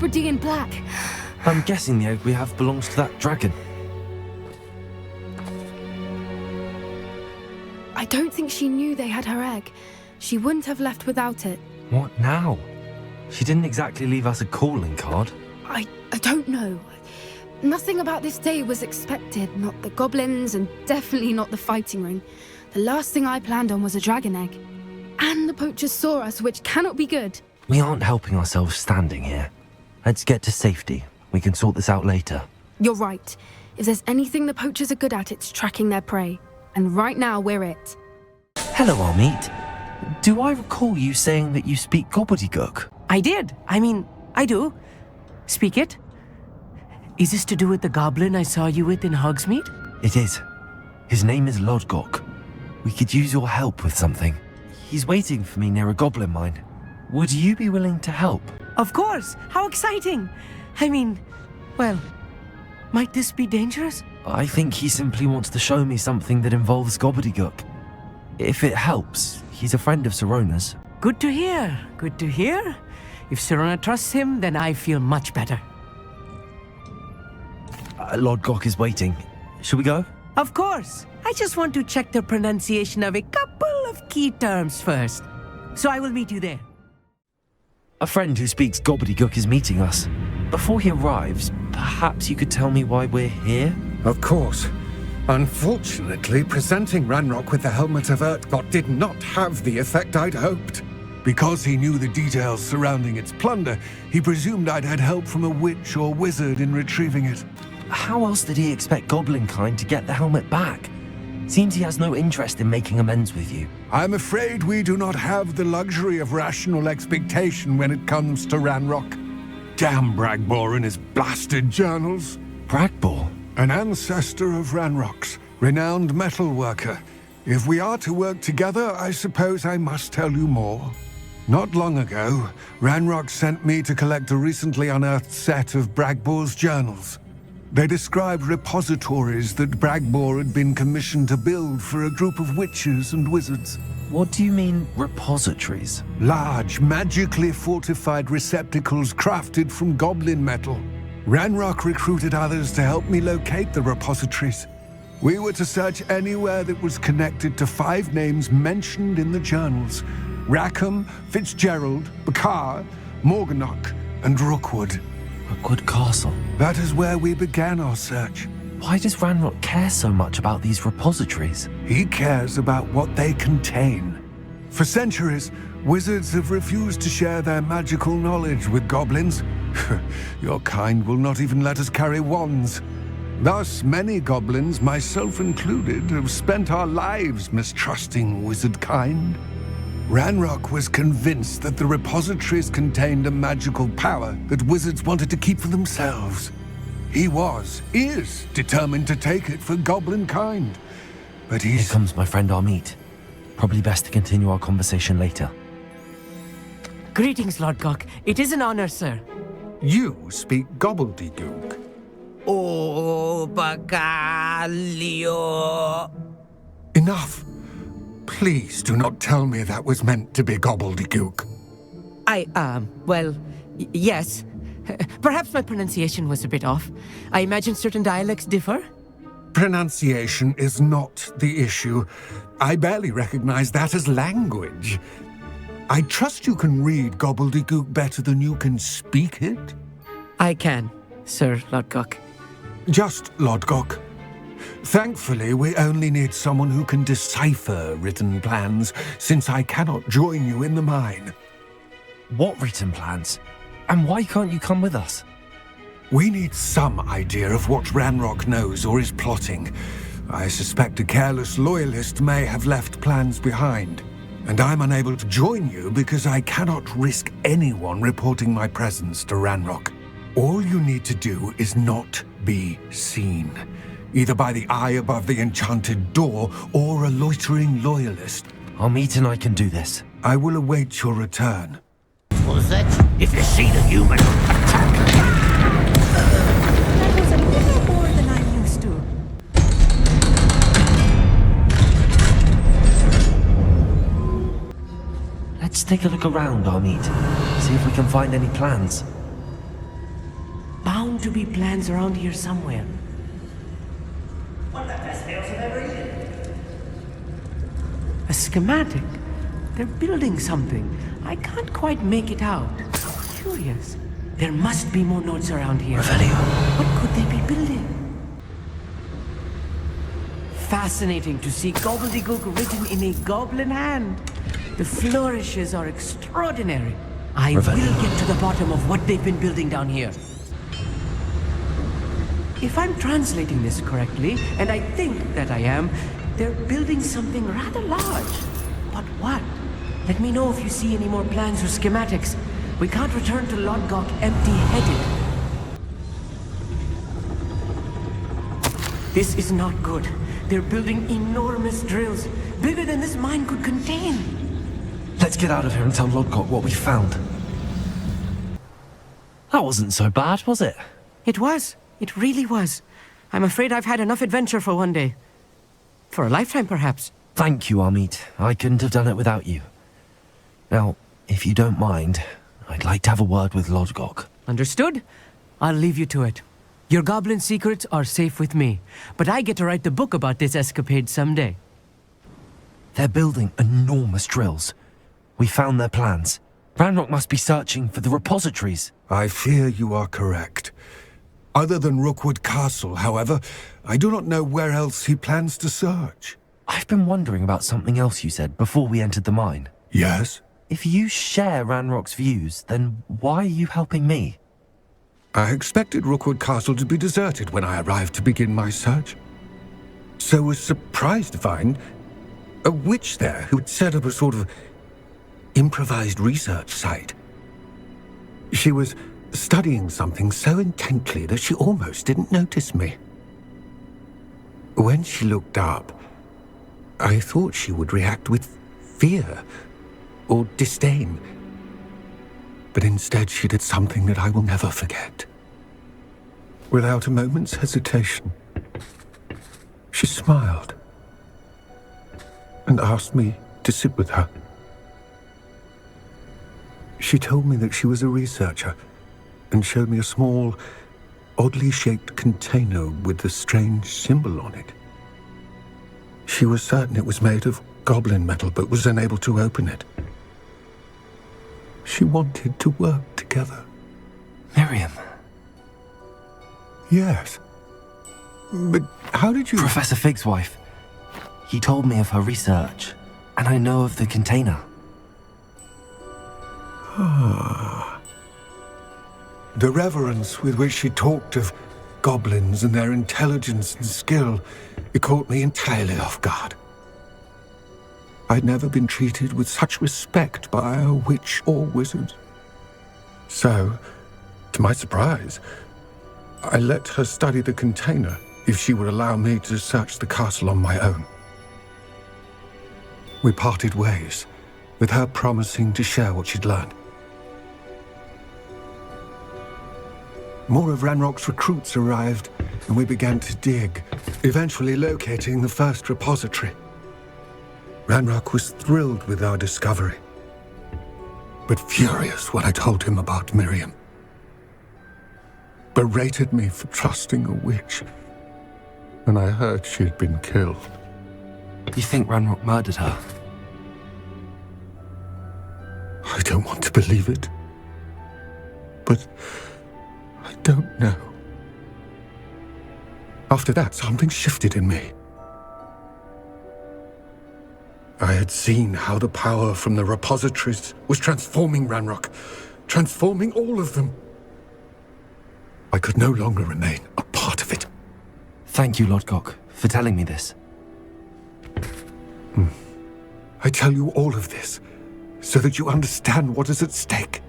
pretty in black. I'm guessing the egg we have belongs to that dragon. I don't think she knew they had her egg. She wouldn't have left without it. What now? She didn't exactly leave us a calling card. I don't know. Nothing about this day was expected. Not the goblins, and definitely not the fighting ring. The last thing I planned on was a dragon egg. And the poachers saw us, which cannot be good. We aren't helping ourselves standing here. Let's get to safety. We can sort this out later. You're right. If there's anything the poachers are good at, it's tracking their prey. And right now, we're it. Hello, Amit. Do I recall you saying that you speak gobbledygook? I did. I do. Speak it. Is this to do with the goblin I saw you with in Hogsmeade? It is. His name is Lodgok. We could use your help with something. He's waiting for me near a goblin mine. Would you be willing to help? Of course. How exciting. Well, might this be dangerous? I think he simply wants to show me something that involves gobbledygook. If it helps, he's a friend of Sirona's. Good to hear. Good to hear. If Sirona trusts him, then I feel much better. Lodgok is waiting. Shall we go? Of course. I just want to check the pronunciation of a couple of key terms first. So I will meet you there. A friend who speaks gobbledygook is meeting us. Before he arrives, perhaps you could tell me why we're here? Of course. Unfortunately, presenting Ranrock with the Helmet of Urtkot did not have the effect I'd hoped. Because he knew the details surrounding its plunder, he presumed I'd had help from a witch or wizard in retrieving it. How else did he expect Goblinkind to get the helmet back? Seems he has no interest in making amends with you. I'm afraid we do not have the luxury of rational expectation when it comes to Ranrock. Damn Bragbor and his blasted journals. Bragbor? An ancestor of Ranrock's, renowned metal worker. If we are to work together, I suppose I must tell you more. Not long ago, Ranrock sent me to collect a recently unearthed set of Bragbor's journals. They described repositories that Bragbor had been commissioned to build for a group of witches and wizards. What do you mean, repositories? Large, magically fortified receptacles crafted from goblin metal. Ranrock recruited others to help me locate the repositories. We were to search anywhere that was connected to 5 names mentioned in the journals: Rackham, Fitzgerald, Bakar, Morganach, and Rookwood. Rookwood Castle? That is where we began our search. Why does Ranrock care so much about these repositories? He cares about what they contain. For centuries, wizards have refused to share their magical knowledge with goblins. Your kind will not even let us carry wands. Thus, many goblins, myself included, have spent our lives mistrusting wizard kind. Ranrock was convinced that the repositories contained a magical power that wizards wanted to keep for themselves. He is determined to take it for goblin kind. But Here comes my friend Amit. Probably best to continue our conversation later. Greetings, Lodgok. It is an honor, sir. You speak gobbledygook. Oh, Bagalio. Enough. Please do not tell me that was meant to be gobbledygook. Yes. Perhaps my pronunciation was a bit off. I imagine certain dialects differ? Pronunciation is not the issue. I barely recognize that as language. I trust you can read gobbledygook better than you can speak it? I can, Sir Lodgok. Just Lodgok. Thankfully, we only need someone who can decipher written plans, since I cannot join you in the mine. What written plans? And why can't you come with us? We need some idea of what Ranrock knows or is plotting. I suspect a careless loyalist may have left plans behind. And I'm unable to join you because I cannot risk anyone reporting my presence to Ranrock. All you need to do is not be seen, either by the eye above the enchanted door or a loitering loyalist. Amit and I can do this. I will await your return. Was that? If you see the human, attack! That was a little more than I'm used to. Let's take a look around, Amit. See if we can find any plans. to be plans around here somewhere. One of the best meals I've ever eaten. A schematic? They're building something. I can't quite make it out. Curious. There must be more notes around here. What could they be building? Fascinating to see gobbledygook written in a goblin hand. The flourishes are extraordinary. I will get to the bottom of what they've been building down here. If I'm translating this correctly, and I think that I am, they're building something rather large. But what? Let me know if you see any more plans or schematics. We can't return to Lodgok empty-headed. This is not good. They're building enormous drills, bigger than this mine could contain. Let's get out of here and tell Lodgok what we found. That wasn't so bad, was it? It was. It really was. I'm afraid I've had enough adventure for one day. For a lifetime, perhaps. Thank you, Amit. I couldn't have done it without you. Now, if you don't mind, I'd like to have a word with Lodgok. Understood? I'll leave you to it. Your goblin secrets are safe with me, but I get to write the book about this escapade someday. They're building enormous drills. We found their plans. Ranrock must be searching for the repositories. I fear you are correct. Other than Rookwood Castle, however, I do not know where else he plans to search. I've been wondering about something else you said before we entered the mine. Yes? If you share Ranrock's views, then why are you helping me? I expected Rookwood Castle to be deserted when I arrived to begin my search. So was surprised to find a witch there who had set up a sort of improvised research site. She was studying something so intently that she almost didn't notice me. When she looked up, I thought she would react with fear or disdain. But instead she did something that I will never forget. Without a moment's hesitation, she smiled and asked me to sit with her. She told me that she was a researcher and showed me a small, oddly shaped container with a strange symbol on it. She was certain it was made of goblin metal, but was unable to open it. She wanted to work together. Miriam? Yes. But how did you... Professor Fig's wife. He told me of her research, and I know of the container. Ah. The reverence with which she talked of goblins and their intelligence and skill, it caught me entirely off guard. I'd never been treated with such respect by a witch or wizard. So, to my surprise, I let her study the container if she would allow me to search the castle on my own. We parted ways, with her promising to share what she'd learned. More of Ranrock's recruits arrived, and we began to dig, eventually locating the first repository. Ranrock was thrilled with our discovery, but furious when I told him about Miriam. Berated me for trusting a witch, and I heard she had been killed. You think Ranrock murdered her? I don't want to believe it, but I don't know. After that, something shifted in me. I had seen how the power from the repositories was transforming Ranrock, transforming all of them. I could no longer remain a part of it. Thank you, Lodgok, for telling me this. I tell you all of this so that you understand what is at stake.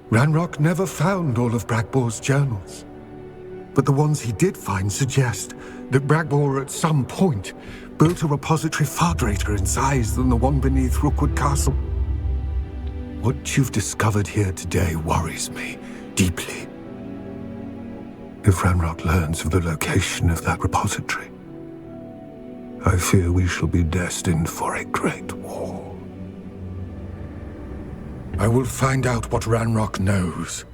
Ranrock never found all of Bragbor's journals, but the ones he did find suggest that Bragbor at some point built a repository far greater in size than the one beneath Rookwood Castle. What you've discovered here today worries me deeply. If Ranrock learns of the location of that repository, I fear we shall be destined for a great war. I will find out what Ranrock knows.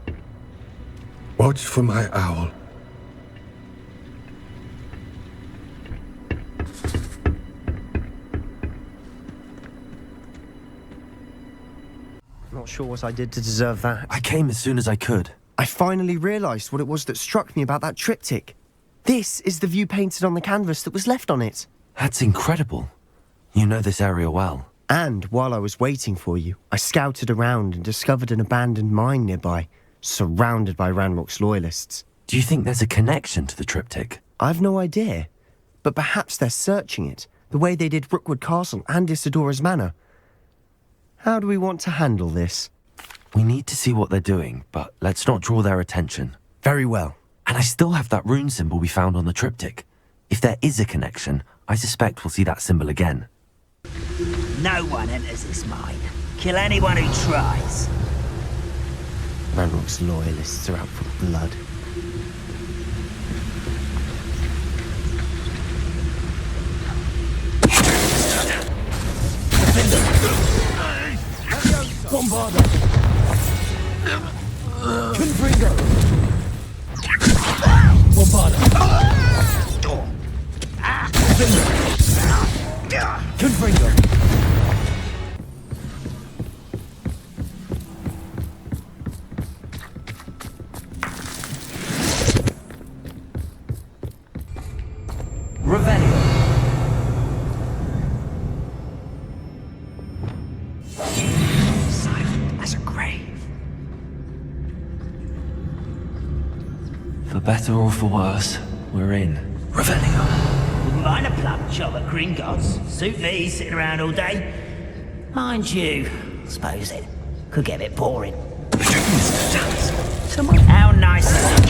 Watch for my owl. Not sure what I did to deserve that. I came as soon as I could. I finally realised what it was that struck me about that triptych. This is the view painted on the canvas that was left on it. That's incredible. You know this area well. And while I was waiting for you, I scouted around and discovered an abandoned mine nearby, surrounded by Ranrock's loyalists. Do you think there's a connection to the triptych? I've no idea, but perhaps they're searching it, the way they did Rookwood Castle and Isidora's Manor. How do we want to handle this? We need to see what they're doing, but let's not draw their attention. Very well. And I still have that rune symbol we found on the triptych. If there is a connection, I suspect we'll see that symbol again. No one enters this mine. Kill anyone who tries. Ranrock's loyalists are out for blood. Bombarda! Confringo! Bombarda! Confringo! Revelio. Silent as a grave. For better or for worse, we're in. Revelio. Wouldn't mind a plum job at Gringotts. Suit me, sitting around all day. Mind you, suppose it could get a bit boring. How nice is it?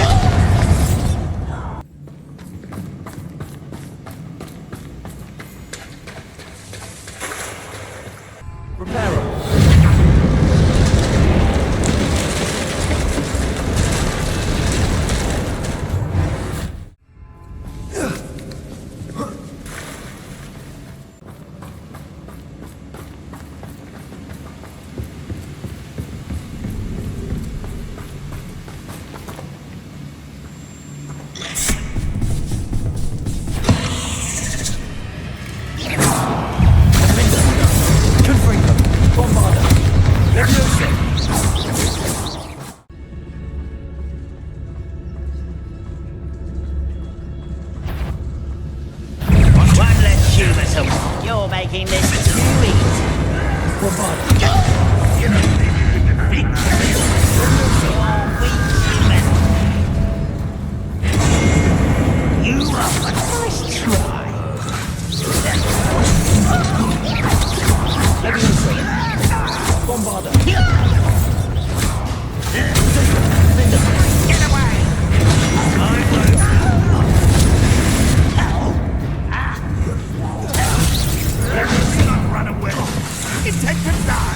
You're making this too easy. You are a nice try. Let me see. Bombarda. Get away! Run away! Intention die!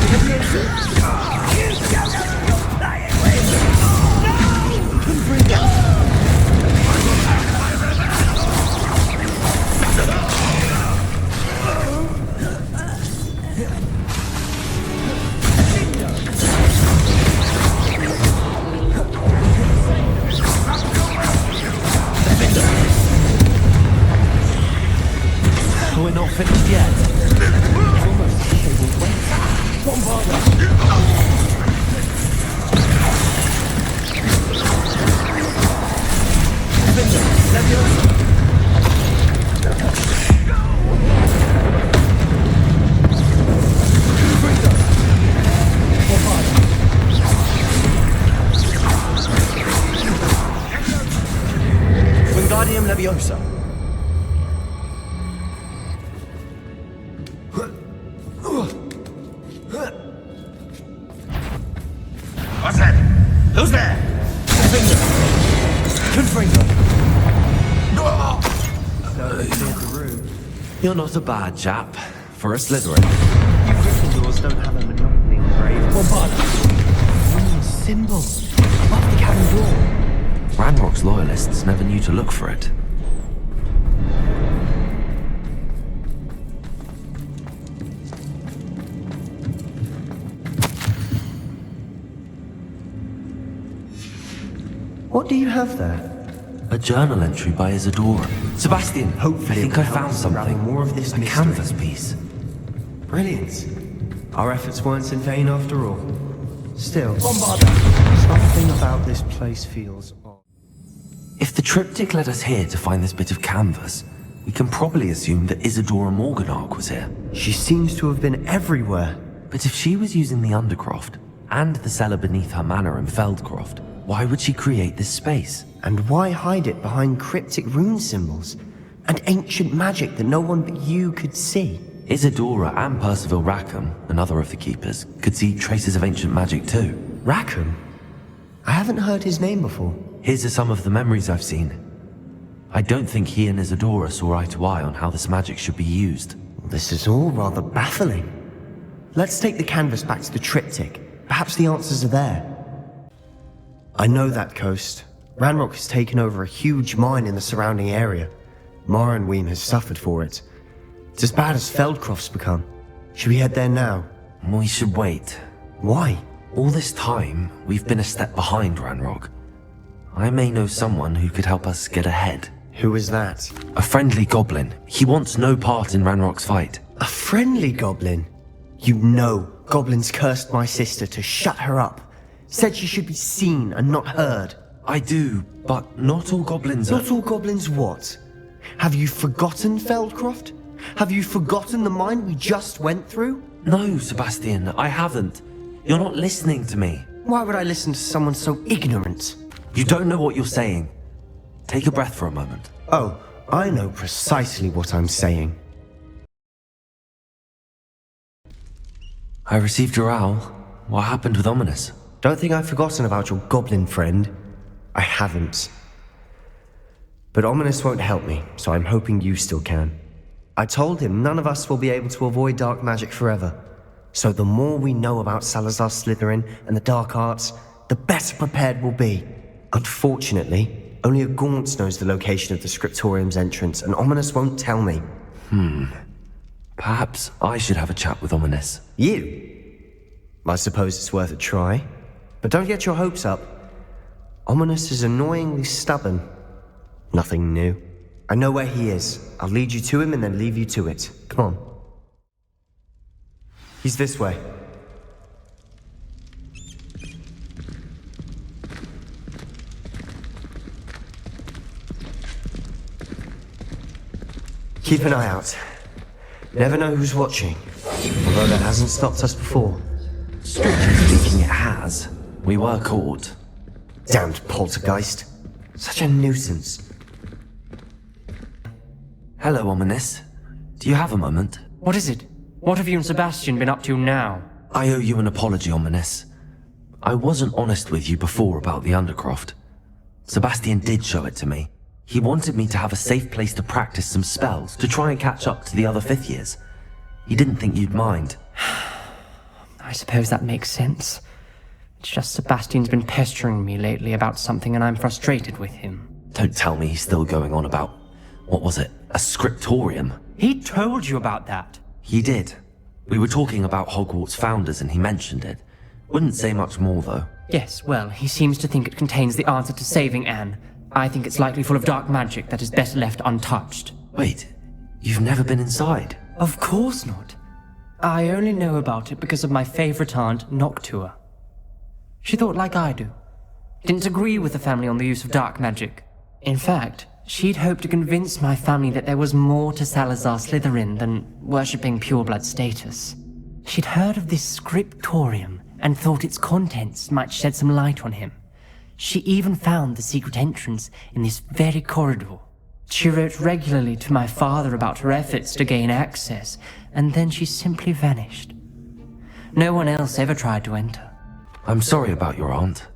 We're not finished yet. Wingardium Leviosa. What's that? Who's there? Confringo. You're not a bad chap for a Slytherin. You Gryffindors don't have a monopoly on brave. Bombarda. Symbol. Above the cabin door. Ranrock's loyalists never knew to look for it. What do you have there? A journal entry by Isadora. Sebastian, Hopefully I think it will I found help us something. unravel more of this a mystery. canvas piece. Brilliant. Our efforts weren't in vain after all. Still, Bombarda! something about this place feels odd. If the triptych led us here to find this bit of canvas, we can probably assume that Isadora Morganark was here. She seems to have been everywhere. But if she was using the Undercroft, and the cellar beneath her manor in Feldcroft, why would she create this space? And why hide it behind cryptic rune symbols? And ancient magic that no one but you could see? Isadora and Percival Rackham, another of the keepers, could see traces of ancient magic too. Rackham? I haven't heard his name before. His are some of the memories I've seen. I don't think he and Isadora saw eye to eye on how this magic should be used. This is all rather baffling. Let's take the canvas back to the triptych. Perhaps the answers are there. I know that coast. Ranrock has taken over a huge mine in the surrounding area. Moranweem has suffered for it. It's as bad as Feldcroft's become. Should we head there now? We should wait. Why? All this time, we've been a step behind Ranrock. I may know someone who could help us get ahead. Who is that? A friendly goblin. He wants no part in Ranrock's fight. A friendly goblin? You know, goblins cursed my sister to shut her up. Said she should be seen and not heard. I do, but not all goblins are... Not all goblins what? Have you forgotten Feldcroft? Have you forgotten the mine we just went through? No, Sebastian, I haven't. You're not listening to me. Why would I listen to someone so ignorant? You don't know what you're saying. Take a breath for a moment. Oh, I know precisely what I'm saying. I received your owl. What happened with Ominous? Don't think I've forgotten about your goblin friend. I haven't. But Ominous won't help me, so I'm hoping you still can. I told him none of us will be able to avoid dark magic forever. So the more we know about Salazar Slytherin and the dark arts, the better prepared we'll be. Unfortunately, only a Gaunt knows the location of the Scriptorium's entrance, and Ominous won't tell me. Perhaps I should have a chat with Ominous. You? I suppose it's worth a try. But don't get your hopes up. Ominous is annoyingly stubborn. Nothing new. I know where he is. I'll lead you to him and then leave you to it. Come on. He's this way. Keep an eye out. Never know who's watching. Although that hasn't stopped us before. Strictly speaking, it has. We were caught. Damned poltergeist. Such a nuisance. Hello, Ominous. Do you have a moment? What is it? What have you and Sebastian been up to now? I owe you an apology, Ominous. I wasn't honest with you before about the Undercroft. Sebastian did show it to me. He wanted me to have a safe place to practice some spells to try and catch up to the other fifth years. He didn't think you'd mind. I suppose that makes sense. It's just Sebastian's been pestering me lately about something and I'm frustrated with him. Don't tell me he's still going on about, what was it, a scriptorium? He told you about that. He did. We were talking about Hogwarts founders and he mentioned it. Wouldn't say much more though. Yes, well, he seems to think it contains the answer to saving Anne. I think it's likely full of dark magic that is better left untouched. Wait, you've never been inside? Of course not. I only know about it because of my favorite aunt, Noctua. She thought like I do. Didn't agree with the family on the use of dark magic. In fact, she'd hoped to convince my family that there was more to Salazar Slytherin than worshipping pureblood status. She'd heard of this scriptorium and thought its contents might shed some light on him. She even found the secret entrance in this very corridor. She wrote regularly to my father about her efforts to gain access, and then she simply vanished. No one else ever tried to enter. I'm sorry about your aunt.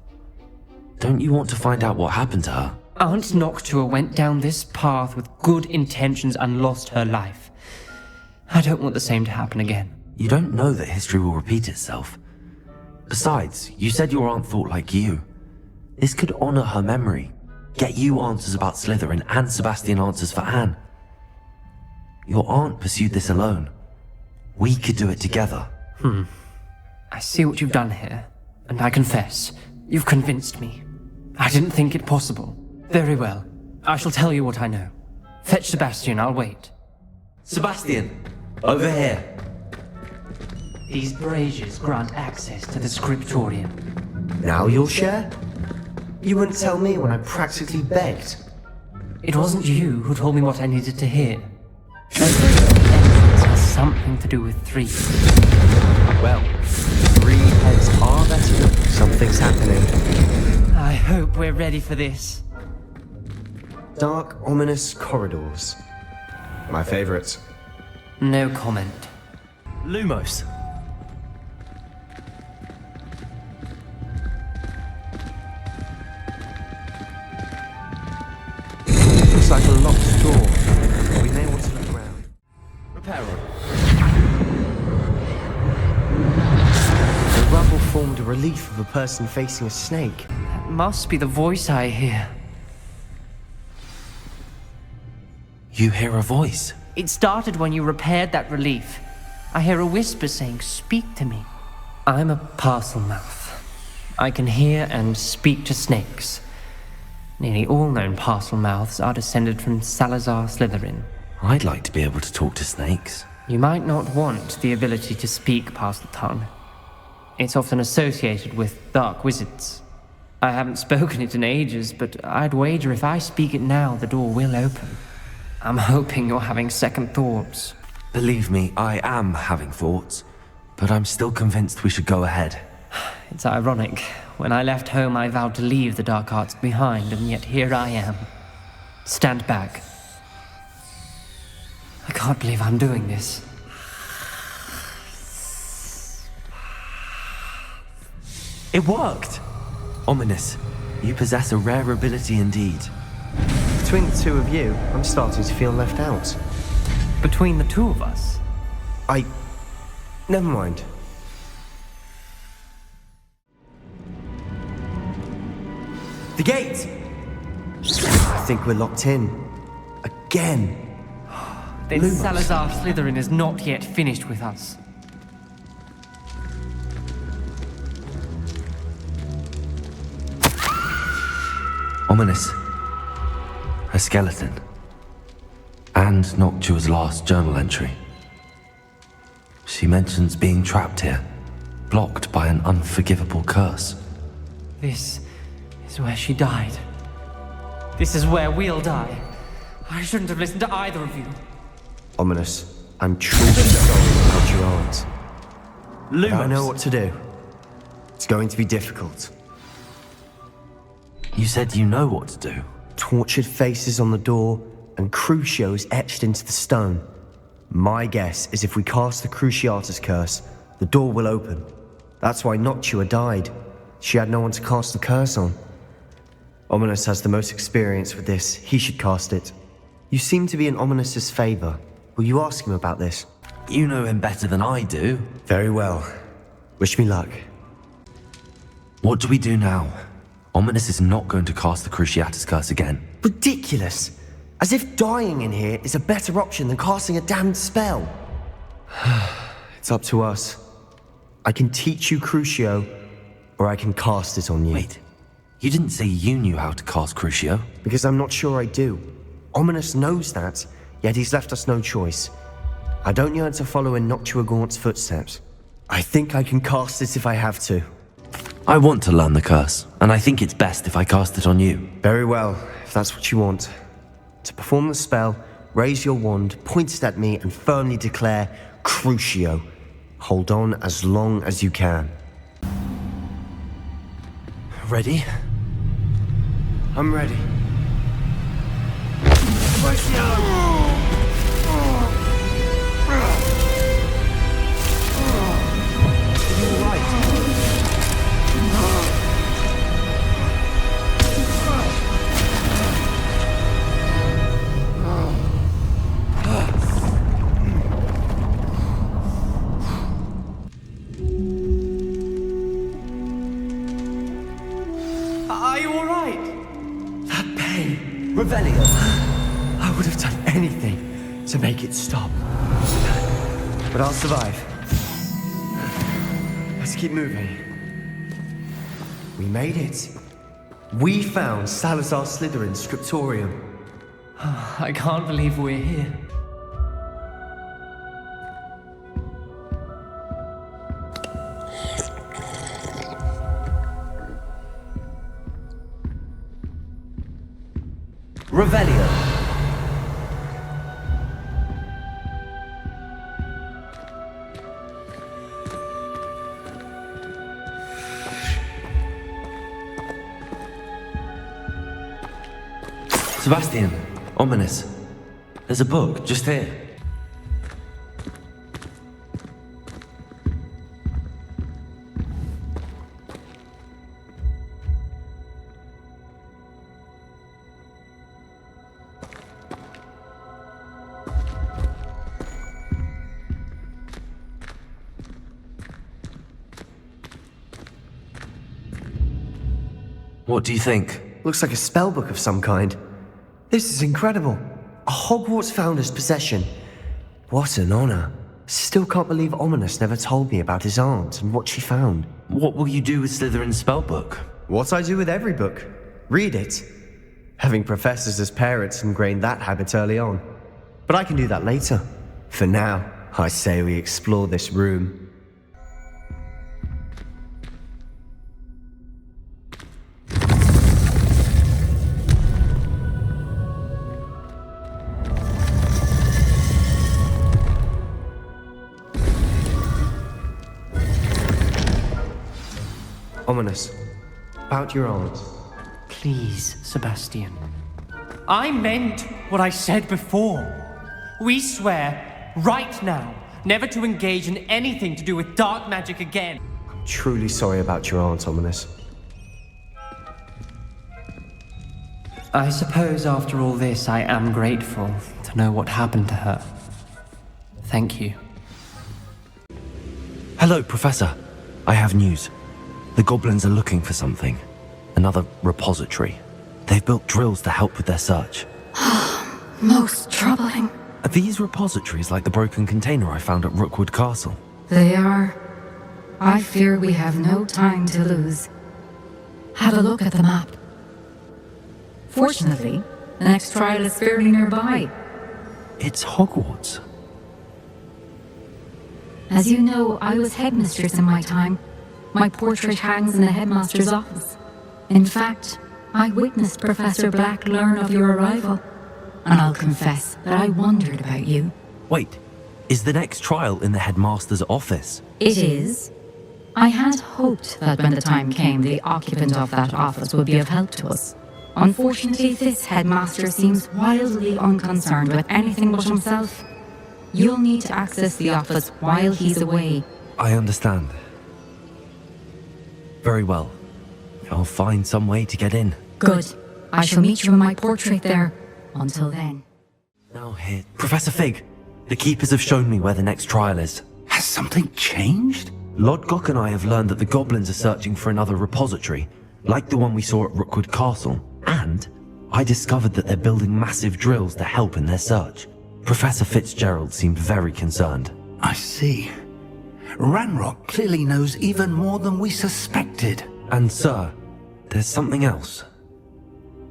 Don't you want to find out what happened to her? Aunt Noctua went down this path with good intentions and lost her life. I don't want the same to happen again. You don't know that history will repeat itself. Besides, you said your aunt thought like you. This could honor her memory, get you answers about Slytherin and Sebastian answers for Anne. Your aunt pursued this alone. We could do it together. I see what you've done here, and I confess, you've convinced me. I didn't think it possible. Very well. I shall tell you what I know. Fetch Sebastian, I'll wait. Sebastian, over here. These braziers grant access to the scriptorium. Now you'll share? You wouldn't tell me when I practically begged. It wasn't you who told me what I needed to hear. Has something to do with 3. Well, 3 heads are better. Something's happening. I hope we're ready for this. Dark, ominous corridors. My favorite. No comment. Lumos. Looks like a locked door. We may want to look around. Reparo. The rubble formed a relief of a person facing a snake. That must be the voice I hear. You hear a voice? It started when you repaired that relief. I hear a whisper saying, "Speak to me." I'm a parcel mouth. I can hear and speak to snakes. Nearly all known parcel mouths are descended from Salazar Slytherin. I'd like to be able to talk to snakes. You might not want the ability to speak parcel tongue. It's often associated with dark wizards. I haven't spoken it in ages, but I'd wager if I speak it now, the door will open. I'm hoping you're having second thoughts. Believe me, I am having thoughts, but I'm still convinced we should go ahead. It's ironic. When I left home, I vowed to leave the dark arts behind, and yet here I am. Stand back. I can't believe I'm doing this. It worked! Ominous, you possess a rare ability indeed. Between the 2 of you, I'm starting to feel left out. Between the 2 of us? Never mind. The gate! I think we're locked in. Again. Then Salazar Slytherin is not yet finished with us. Ominous. A skeleton. And Noctua's last journal entry. She mentions being trapped here, blocked by an unforgivable curse. This is where she died. This is where we'll die. I shouldn't have listened to either of you. Ominous, I'm truly sorry about your aunt. Lumos. I know what to do. It's going to be difficult. You said you know what to do. Tortured faces on the door and Crucios etched into the stone. My guess is if we cast the Cruciatus curse, the door will open. That's why Noctua died. She had no one to cast the curse on. Ominous has the most experience with this. He should cast it. You seem to be in Ominous's favor. Will you ask him about this? You know him better than I do. Very well. Wish me luck. What do we do now? Ominous is not going to cast the Cruciatus curse again. Ridiculous! As if dying in here is a better option than casting a damned spell. It's up to us. I can teach you Crucio, or I can cast it on you. Wait, you didn't say you knew how to cast Crucio? Because I'm not sure I do. Ominous knows that, yet he's left us no choice. I don't yearn to follow in Noctua Gaunt's footsteps. I think I can cast it if I have to. I want to learn the curse, and I think it's best if I cast it on you. Very well, if that's what you want. To perform the spell, raise your wand, point it at me, and firmly declare Crucio. Hold on as long as you can. Ready? I'm ready. Are you alright? That pain. Revelio. I would have done anything to make it stop. But I'll survive. Let's keep moving. We made it. We found Salazar Slytherin's scriptorium. I can't believe we're here. Revelio. Sebastian, ominous. There's a book just here. What do you think? Looks like a spellbook of some kind. This is incredible. A Hogwarts founder's possession. What an honor. Still can't believe Ominous never told me about his aunt and what she found. What will you do with Slytherin's spellbook? What I do with every book. Read it. Having professors as parents ingrained that habit early on. But I can do that later. For now, I say we explore this room. Ominous. About your aunt. Please, Sebastian. I meant what I said before. We swear, right now, never to engage in anything to do with dark magic again. I'm truly sorry about your aunt, Ominous. I suppose after all this, I am grateful to know what happened to her. Thank you. Hello, Professor. I have news. The goblins are looking for something. Another repository. They've built drills to help with their search. Most troubling. Are these repositories like the broken container I found at Rookwood Castle? They are. I fear we have no time to lose. Have a look at the map. Fortunately, the next trial is fairly nearby. It's Hogwarts. As you know, I was headmistress in my time. My portrait hangs in the headmaster's office. In fact, I witnessed Professor Black learn of your arrival. And I'll confess that I wondered about you. Wait, is the next trial in the headmaster's office? It is. I had hoped that when the time came, the occupant of that office would be of help to us. Unfortunately, this headmaster seems wildly unconcerned with anything but himself. You'll need to access the office while he's away. I understand. Very well. I'll find some way to get in. Good. I shall meet you in my portrait there. Until then. Now here. Professor Fig, the keepers have shown me where the next trial is. Has something changed? Lodgok and I have learned that the goblins are searching for another repository, like the one we saw at Rookwood Castle. And I discovered that they're building massive drills to help in their search. Professor Fitzgerald seemed very concerned. I see. Ranrock clearly knows even more than we suspected. And sir, there's something else.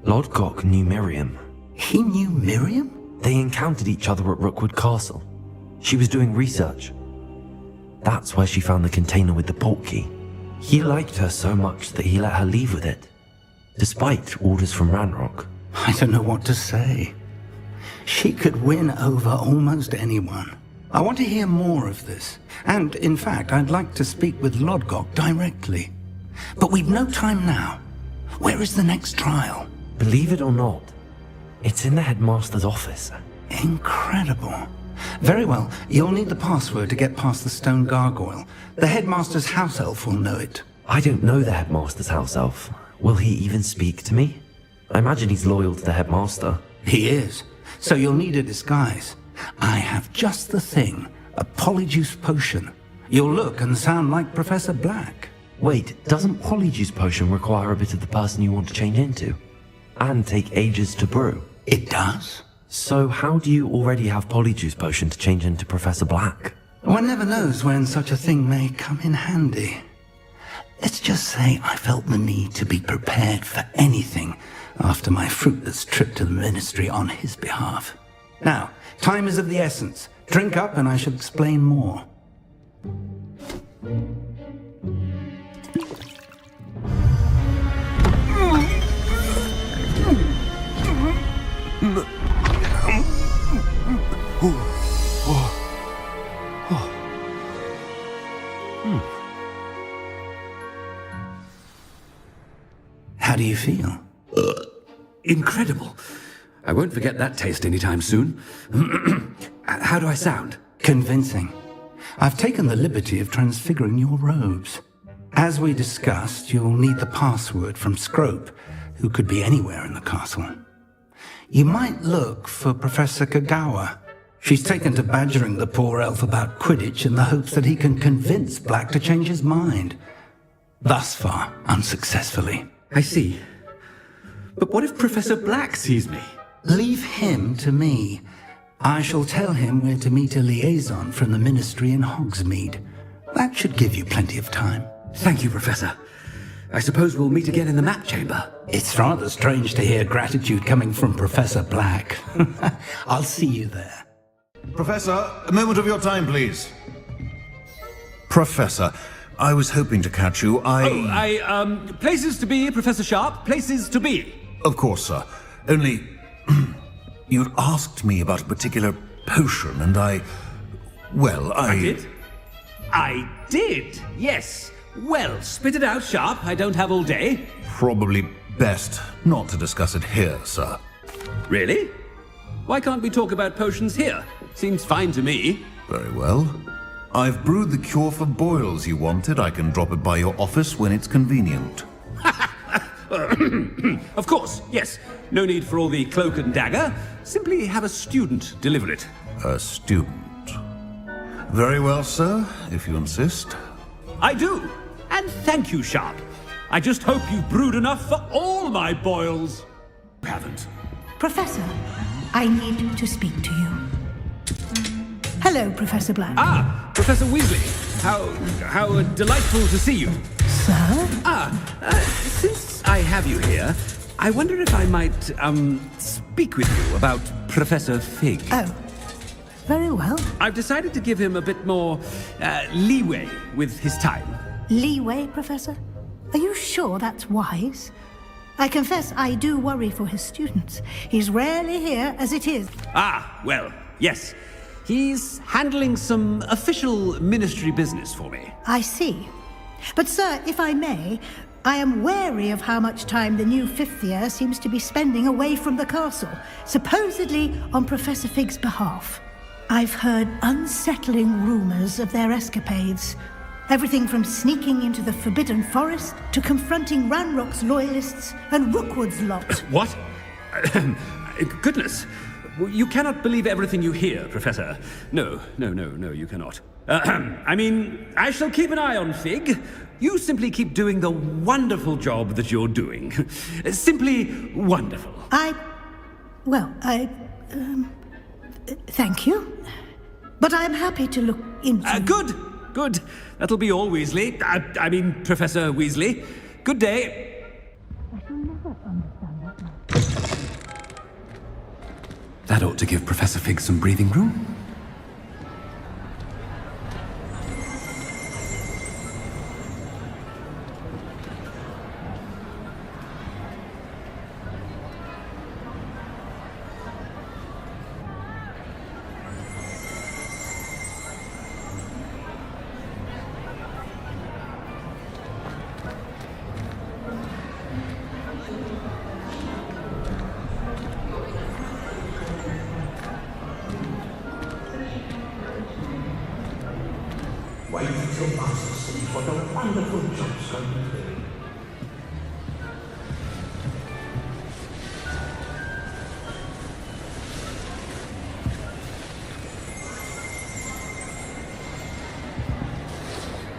Lodgok knew Miriam. He knew Miriam? They encountered each other at Rookwood Castle. She was doing research. That's where she found the container with the portkey. He liked her so much that he let her leave with it, despite orders from Ranrock. I don't know what to say. She could win over almost anyone. I want to hear more of this. And, in fact, I'd like to speak with Lodgok directly. But we've no time now. Where is the next trial? Believe it or not, it's in the headmaster's office. Incredible. Very well, you'll need the password to get past the stone gargoyle. The headmaster's house elf will know it. I don't know the headmaster's house elf. Will he even speak to me? I imagine he's loyal to the headmaster. He is. So you'll need a disguise. I have just the thing. A polyjuice potion. You'll look and sound like Professor Black. Wait, doesn't polyjuice potion require a bit of the person you want to change into? And take ages to brew? It does. So how do you already have polyjuice potion to change into Professor Black? One never knows when such a thing may come in handy. Let's just say I felt the need to be prepared for anything after my fruitless trip to the Ministry on his behalf. Now, time is of the essence. Drink up and I shall explain more. How do you feel? Incredible. I won't forget that taste anytime soon. How do I sound? Convincing. I've taken the liberty of transfiguring your robes. As we discussed, you'll need the password from Scrope, who could be anywhere in the castle. You might look for Professor Kagawa. She's taken to badgering the poor elf about Quidditch in the hopes that he can convince Black to change his mind. Thus far, unsuccessfully. I see. But what if Professor Black sees me? Leave him to me. I shall tell him where to meet a liaison from the Ministry in Hogsmeade. That should give you plenty of time. Thank you, Professor. I suppose we'll meet again in the map chamber. It's rather strange to hear gratitude coming from Professor Black. I'll see you there. Professor, a moment of your time, please. Professor, I was hoping to catch you. Places to be, Professor Sharp. Places to be. Of course, sir. Only, you'd asked me about a particular potion, and I did? I did, yes. Well, spit it out, Sharp. I don't have all day. Probably best not to discuss it here, sir. Really? Why can't we talk about potions here? Seems fine to me. Very well. I've brewed the cure for boils you wanted. I can drop it by your office when it's convenient. Of course, yes. No need for all the cloak and dagger. Simply have a student deliver it. A student? Very well, sir, if you insist. I do. And thank you, Sharp. I just hope you've brewed enough for all my boils. You haven't. Professor, I need to speak to you. Hello, Professor Black. Ah, Professor Weasley. How delightful to see you. Sir? Since I have you here, I wonder if I might, speak with you about Professor Fig. Oh, very well. I've decided to give him a bit more, leeway with his time. Leeway, Professor? Are you sure that's wise? I confess I do worry for his students. He's rarely here as it is. Ah, well, yes. He's handling some official ministry business for me. I see. But, sir, if I may, I am wary of how much time the new fifth year seems to be spending away from the castle, supposedly on Professor Fig's behalf. I've heard unsettling rumors of their escapades. Everything from sneaking into the Forbidden Forest to confronting Ranrock's loyalists and Rookwood's lot. What? Goodness. You cannot believe everything you hear, Professor. No, you cannot. I mean, I shall keep an eye on Fig. You simply keep doing the wonderful job that you're doing. Simply wonderful. Thank you. But I'm happy to look into... Good. That'll be all, Weasley. I mean, Professor Weasley. Good day. That ought to give Professor Fig some breathing room. Wait until Master sees what a wonderful job's going to be.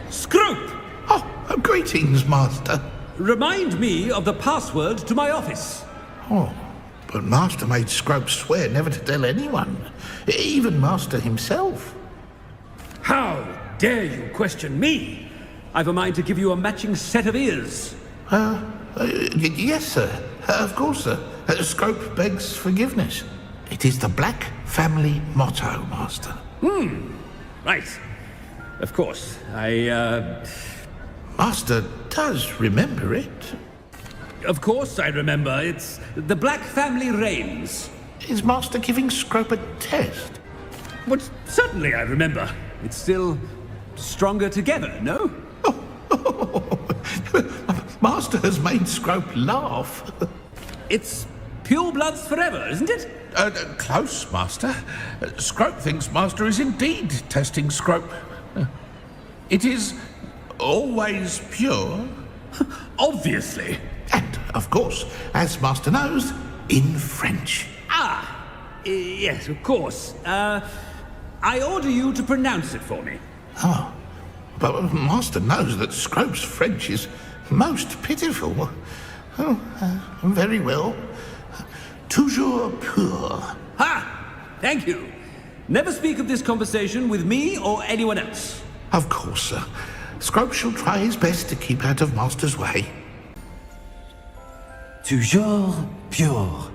Scrope! Oh, greetings, Master. Remind me of the password to my office. Oh, but Master made Scrope swear never to tell anyone, even Master himself. How dare you question me? I've a mind to give you a matching set of ears. Yes, sir. Of course, sir. Scrope begs forgiveness. It is the Black family motto, Master. Right. Of course. Master does remember it. Of course I remember. It's the Black family reigns. Is Master giving Scrope a test? But certainly I remember. It's still stronger together, no? Master has made Scrope laugh. It's pure bloods forever, isn't it? Close, Master. Scrope thinks Master is indeed testing Scrope. It is always pure. Obviously. And, of course, as Master knows, in French. Yes, of course. I order you to pronounce it for me. Oh, but Master knows that Scrope's French is most pitiful. Very well. Toujours pur. Ha! Thank you. Never speak of this conversation with me or anyone else. Of course, sir. Scrope shall try his best to keep out of Master's way. Toujours pure.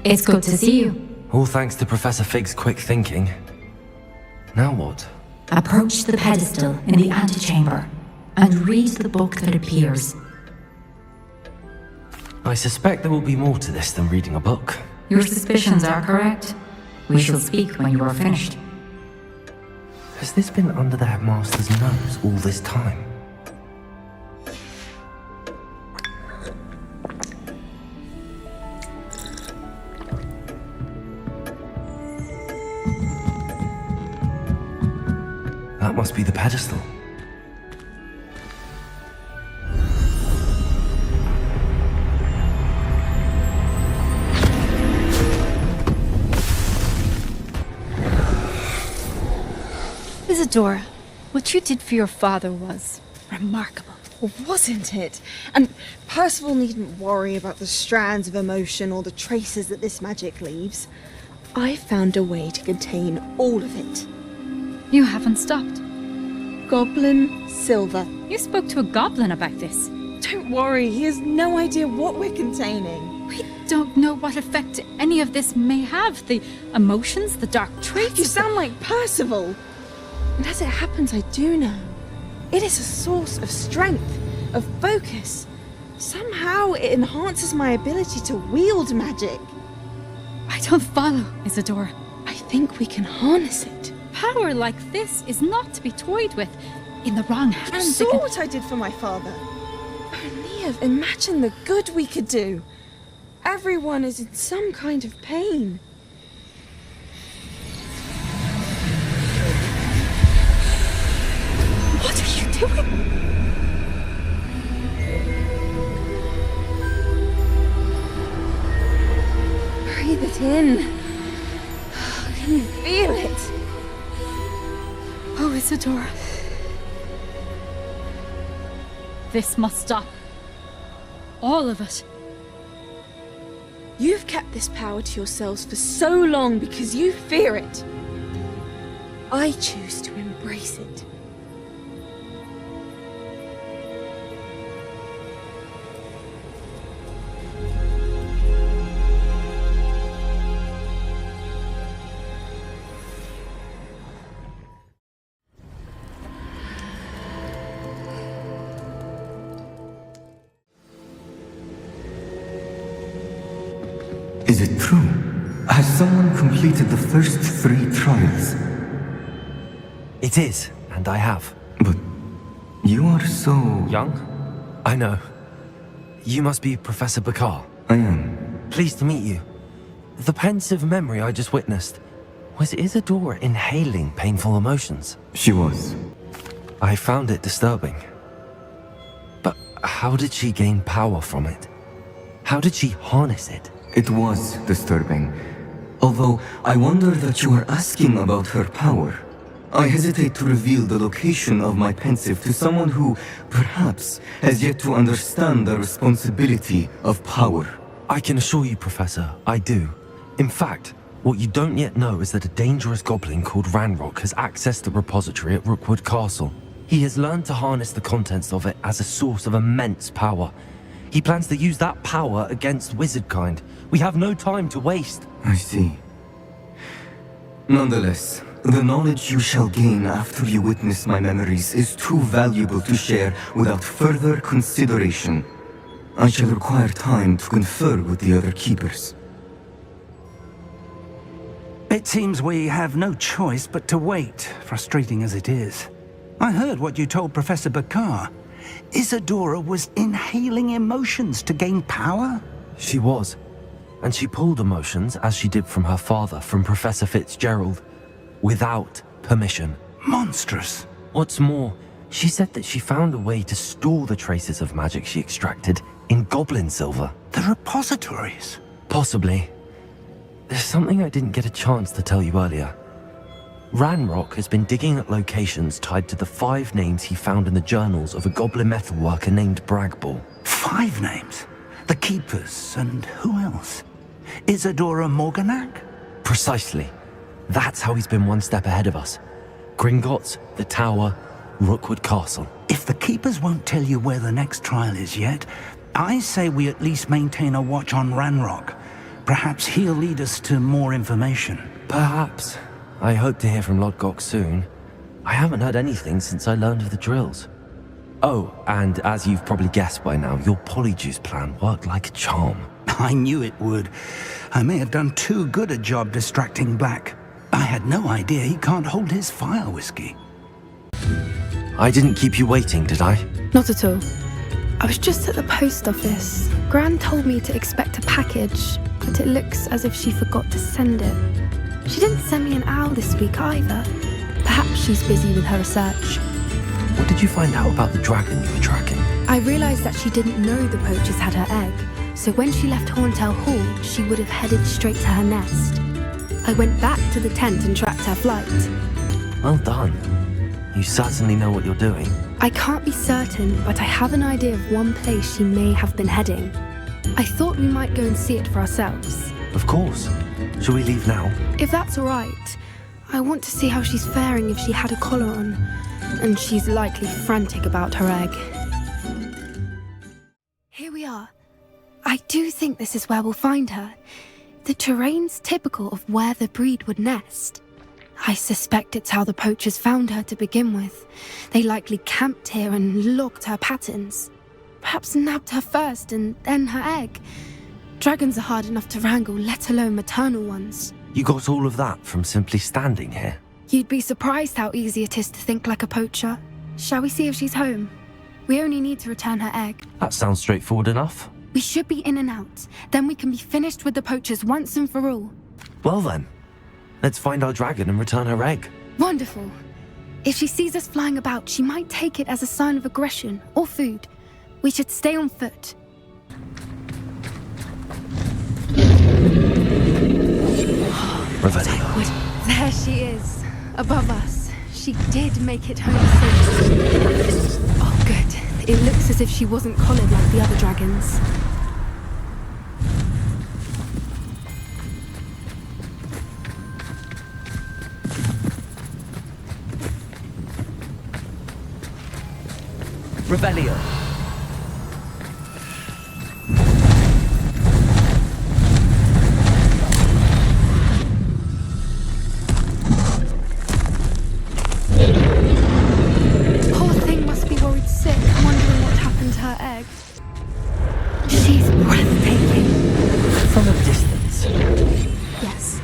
It's good to see you. All thanks to Professor Fig's quick thinking. Now what? Approach the pedestal in the antechamber and read the book that appears. I suspect there will be more to this than reading a book. Your suspicions are correct. We shall speak when you are finished. Has this been under the headmaster's nose all this time? That must be the pedestal. Isadora, what you did for your father was remarkable. Well, wasn't it? And Percival needn't worry about the strands of emotion or the traces that this magic leaves. I found a way to contain all of it. You haven't stopped. Goblin Silver. You spoke to a goblin about this. Don't worry, he has no idea what we're containing. We don't know what effect any of this may have. The emotions, the dark traits. You sound like Percival. And as it happens, I do know. It is a source of strength, of focus. Somehow it enhances my ability to wield magic. I don't follow, Isadora. I think we can harness it. Power like this is not to be toyed with. In the wrong hands. You saw what I did for my father. Oh, Neve, imagine the good we could do. Everyone is in some kind of pain. What are you doing? Breathe it in. Can you feel it? Oh, Isadora. This must stop. All of it. You've kept this power to yourselves for so long because you fear it. I choose to embrace it. Is it true? Has someone completed the first 3 trials? It is, and I have. But you are so... young? I know. You must be Professor Bakar. I am. Pleased to meet you. The pensive memory I just witnessed. Was Isadora inhaling painful emotions? She was. I found it disturbing. But how did she gain power from it? How did she harness it? It was disturbing. Although, I wonder that you are asking about her power. I hesitate to reveal the location of my pensive to someone who, perhaps, has yet to understand the responsibility of power. I can assure you, Professor, I do. In fact, what you don't yet know is that a dangerous goblin called Ranrock has accessed the repository at Rookwood Castle. He has learned to harness the contents of it as a source of immense power. He plans to use that power against wizardkind. We have no time to waste. I see. Nonetheless, the knowledge you shall gain after you witness my memories is too valuable to share without further consideration. I shall require time to confer with the other keepers. It seems we have no choice but to wait, frustrating as it is. I heard what you told Professor Bakar. Isadora was inhaling emotions to gain power? She was. And she pulled emotions, as she did from her father, from Professor Fitzgerald, without permission. Monstrous. What's more, she said that she found a way to store the traces of magic she extracted in goblin silver. The repositories? Possibly. There's something I didn't get a chance to tell you earlier. Ranrock has been digging at locations tied to the 5 names he found in the journals of a goblin metalworker named Bragball. 5 names? The Keepers, and who else? Isadora Morganac? Precisely. That's how he's been one step ahead of us. Gringotts, the Tower, Rookwood Castle. If the Keepers won't tell you where the next trial is yet, I say we at least maintain a watch on Ranrock. Perhaps he'll lead us to more information. Perhaps. I hope to hear from Lodgok soon. I haven't heard anything since I learned of the drills. Oh, and as you've probably guessed by now, your polyjuice plan worked like a charm. I knew it would. I may have done too good a job distracting Black. I had no idea he can't hold his fire whiskey. I didn't keep you waiting, did I? Not at all. I was just at the post office. Gran told me to expect a package, but it looks as if she forgot to send it. She didn't send me an owl this week either. Perhaps she's busy with her research. What did you find out about the dragon you were tracking? I realised that she didn't know the poachers had her egg, so when she left Horntail Hall, she would have headed straight to her nest. I went back to the tent and tracked her flight. Well done. You certainly know what you're doing. I can't be certain, but I have an idea of one place she may have been heading. I thought we might go and see it for ourselves. Of course. Shall we leave now? If that's all right. I want to see how she's faring if she had a collar on. And she's likely frantic about her egg. Here we are. I do think this is where we'll find her. The terrain's typical of where the breed would nest. I suspect it's how the poachers found her to begin with. They likely camped here and logged her patterns. Perhaps nabbed her first and then her egg. Dragons are hard enough to wrangle, let alone maternal ones. You got all of that from simply standing here? You'd be surprised how easy it is to think like a poacher. Shall we see if she's home? We only need to return her egg. That sounds straightforward enough. We should be in and out. Then we can be finished with the poachers once and for all. Well then, let's find our dragon and return her egg. Wonderful. If she sees us flying about, she might take it as a sign of aggression or food. We should stay on foot. Revelio. There she is, above us. She did make it home safe. Oh, good. It looks as if she wasn't collared like the other dragons. Revelio. Poor thing must be worried sick, wondering what happened to her egg. She's breathtaking. From a distance. Yes.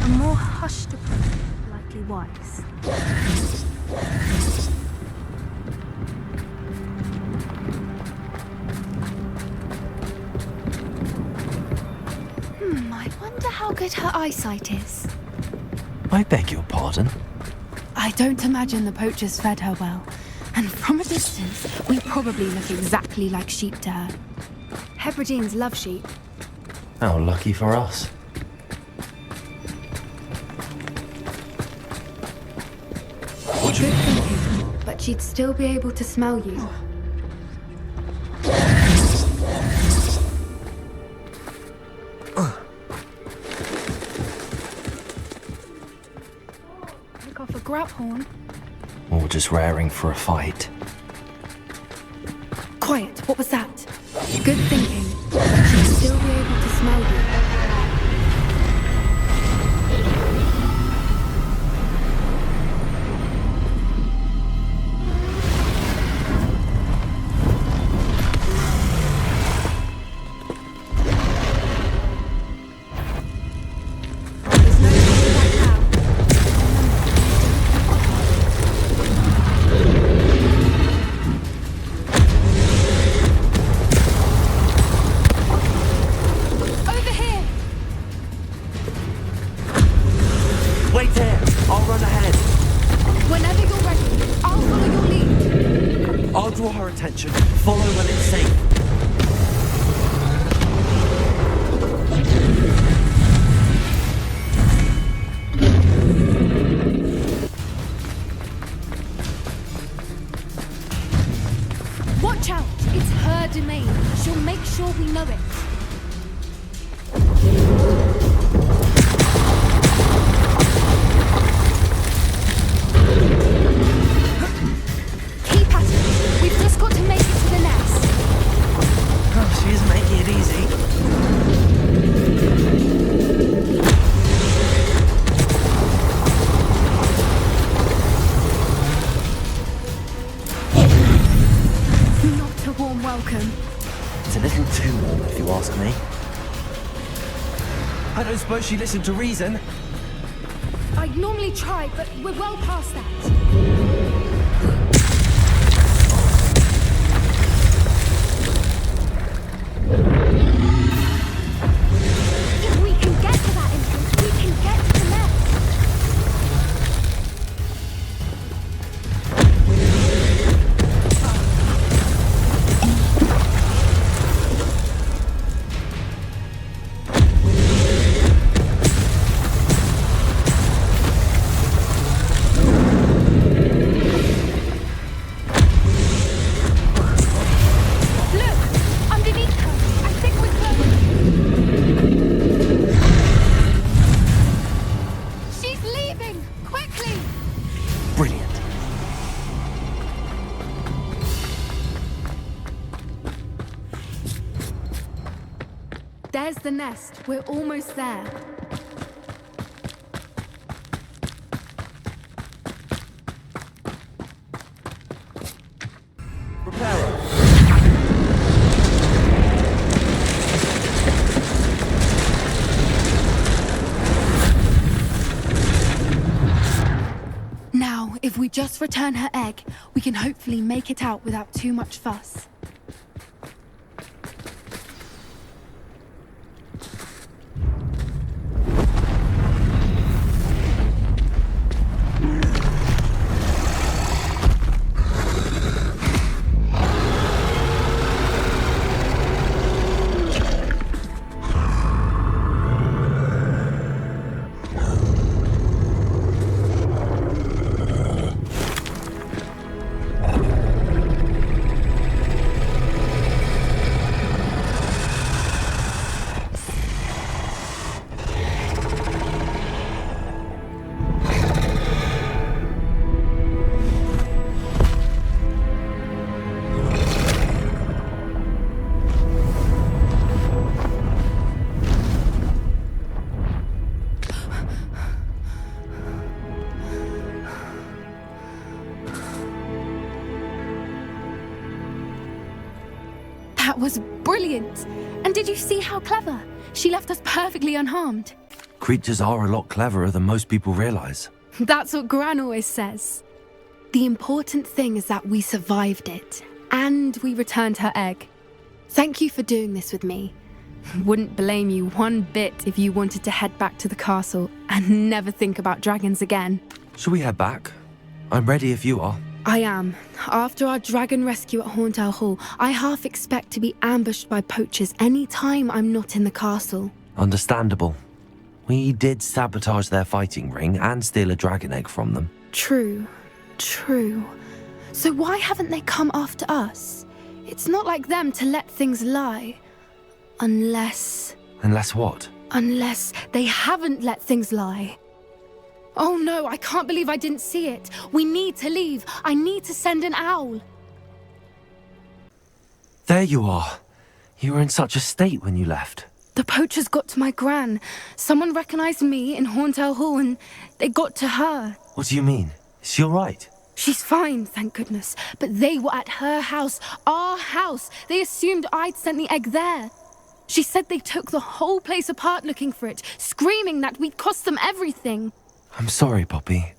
A more hushed approach, likely wise. I wonder how good her eyesight is. I beg your pardon? I don't imagine the poachers fed her well. And from a distance, we probably look exactly like sheep to her. Hebrideans love sheep. How lucky for us. Good thinking, but she'd still be able to smell you. Look off a grab-horn. Or just raring for a fight. Quiet, what was that? Good thinking, but she'd still be able to smell you. Attention. Follow when it's safe. Watch out! It's her domain. She'll make sure we know it. Keep at it. We've just got to make it to the nest. Oh, she's making it easy. Not a warm welcome. It's a little too warm, if you ask me. I don't suppose she listened to reason. I'd normally try, but we're well past that. If we can get to that entrance, we can get to the nest. There's the nest. We're almost there. Now, if we just return her egg, we can hopefully make it out without too much fuss. That was brilliant! And did you see how clever? She left us perfectly unharmed. Creatures are a lot cleverer than most people realize. That's what Gran always says. The important thing is that we survived it, and we returned her egg. Thank you for doing this with me. Wouldn't blame you one bit if you wanted to head back to the castle and never think about dragons again. Shall we head back? I'm ready if you are. I am. After our dragon rescue at Hauntow Hall, I half expect to be ambushed by poachers any time I'm not in the castle. Understandable. We did sabotage their fighting ring and steal a dragon egg from them. True. So why haven't they come after us? It's not like them to let things lie. Unless what? Unless they haven't let things lie. Oh no, I can't believe I didn't see it. We need to leave. I need to send an owl. There you are. You were in such a state when you left. The poachers got to my gran. Someone recognized me in Hauntow Hall and they got to her. What do you mean? Is she all right? She's fine, thank goodness. But they were at her house, our house. They assumed I'd sent the egg there. She said they took the whole place apart looking for it, screaming that we'd cost them everything. I'm sorry, Poppy.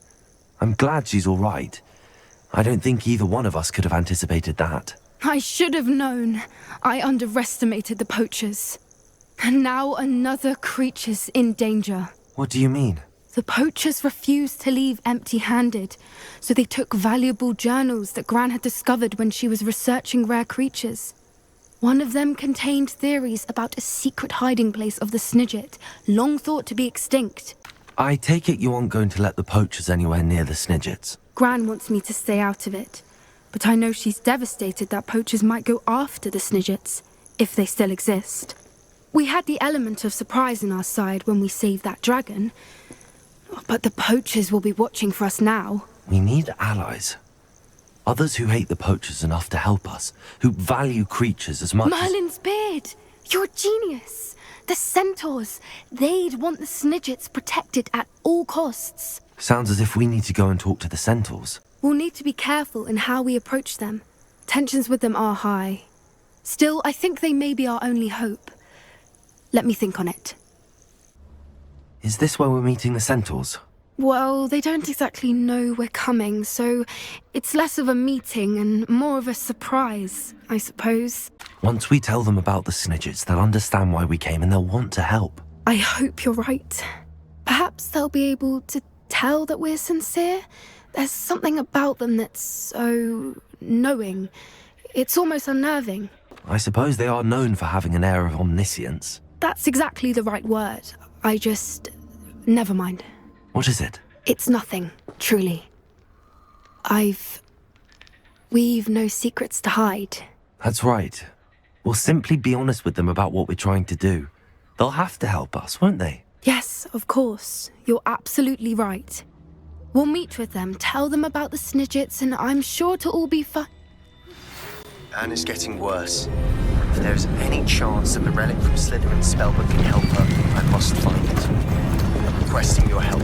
I'm glad she's all right. I don't think either one of us could have anticipated that. I should have known. I underestimated the poachers. And now another creature's in danger. What do you mean? The poachers refused to leave empty-handed, so they took valuable journals that Gran had discovered when she was researching rare creatures. One of them contained theories about a secret hiding place of the Snidget, long thought to be extinct. I take it you aren't going to let the poachers anywhere near the Snidgets. Gran wants me to stay out of it, but I know she's devastated that poachers might go after the Snidgets, if they still exist. We had the element of surprise on our side when we saved that dragon, but the poachers will be watching for us now. We need allies. Others who hate the poachers enough to help us, who value creatures as much Merlin's beard! You're a genius! The centaurs, they'd want the Snidgets protected at all costs. Sounds as if we need to go and talk to the centaurs. We'll need to be careful in how we approach them. Tensions with them are high. Still, I think they may be our only hope. Let me think on it. Is this where we're meeting the centaurs? Well, they don't exactly know we're coming, so it's less of a meeting and more of a surprise, I suppose. Once we tell them about the Snidgets, they'll understand why we came and they'll want to help. I hope you're right. Perhaps they'll be able to tell that we're sincere. There's something about them that's so knowing. It's almost unnerving. I suppose they are known for having an air of omniscience. That's exactly the right word. Never mind. What is it? It's nothing, truly. We've no secrets to hide. That's right. We'll simply be honest with them about what we're trying to do. They'll have to help us, won't they? Yes, of course. You're absolutely right. We'll meet with them, tell them about the Snidgets, and I'm sure it'll all be fine. Anne is getting worse. If there is any chance that the relic from Slytherin's spellbook can help her, I must find it. I'm requesting your help.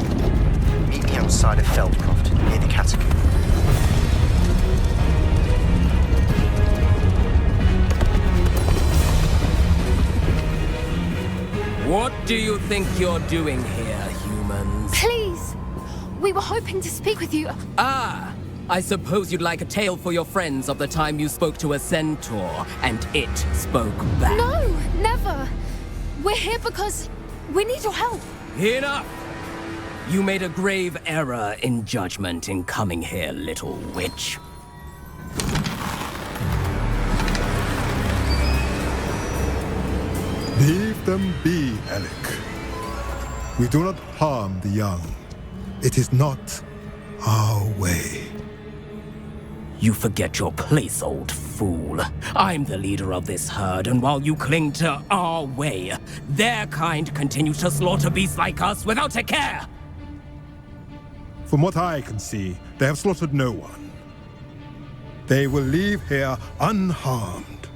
Meet me outside of Feldcroft, near the catacomb. What do you think you're doing here, humans? Please! We were hoping to speak with you. Ah! I suppose you'd like a tale for your friends of the time you spoke to a centaur, and it spoke back. No, never! We're here because we need your help. Enough! You made a grave error in judgment in coming here, little witch. Leave them be, Alec. We do not harm the young. It is not our way. You forget your place, old fool. I'm the leader of this herd, and while you cling to our way, their kind continues to slaughter beasts like us without a care! From what I can see, they have slaughtered no one. They will leave here unharmed.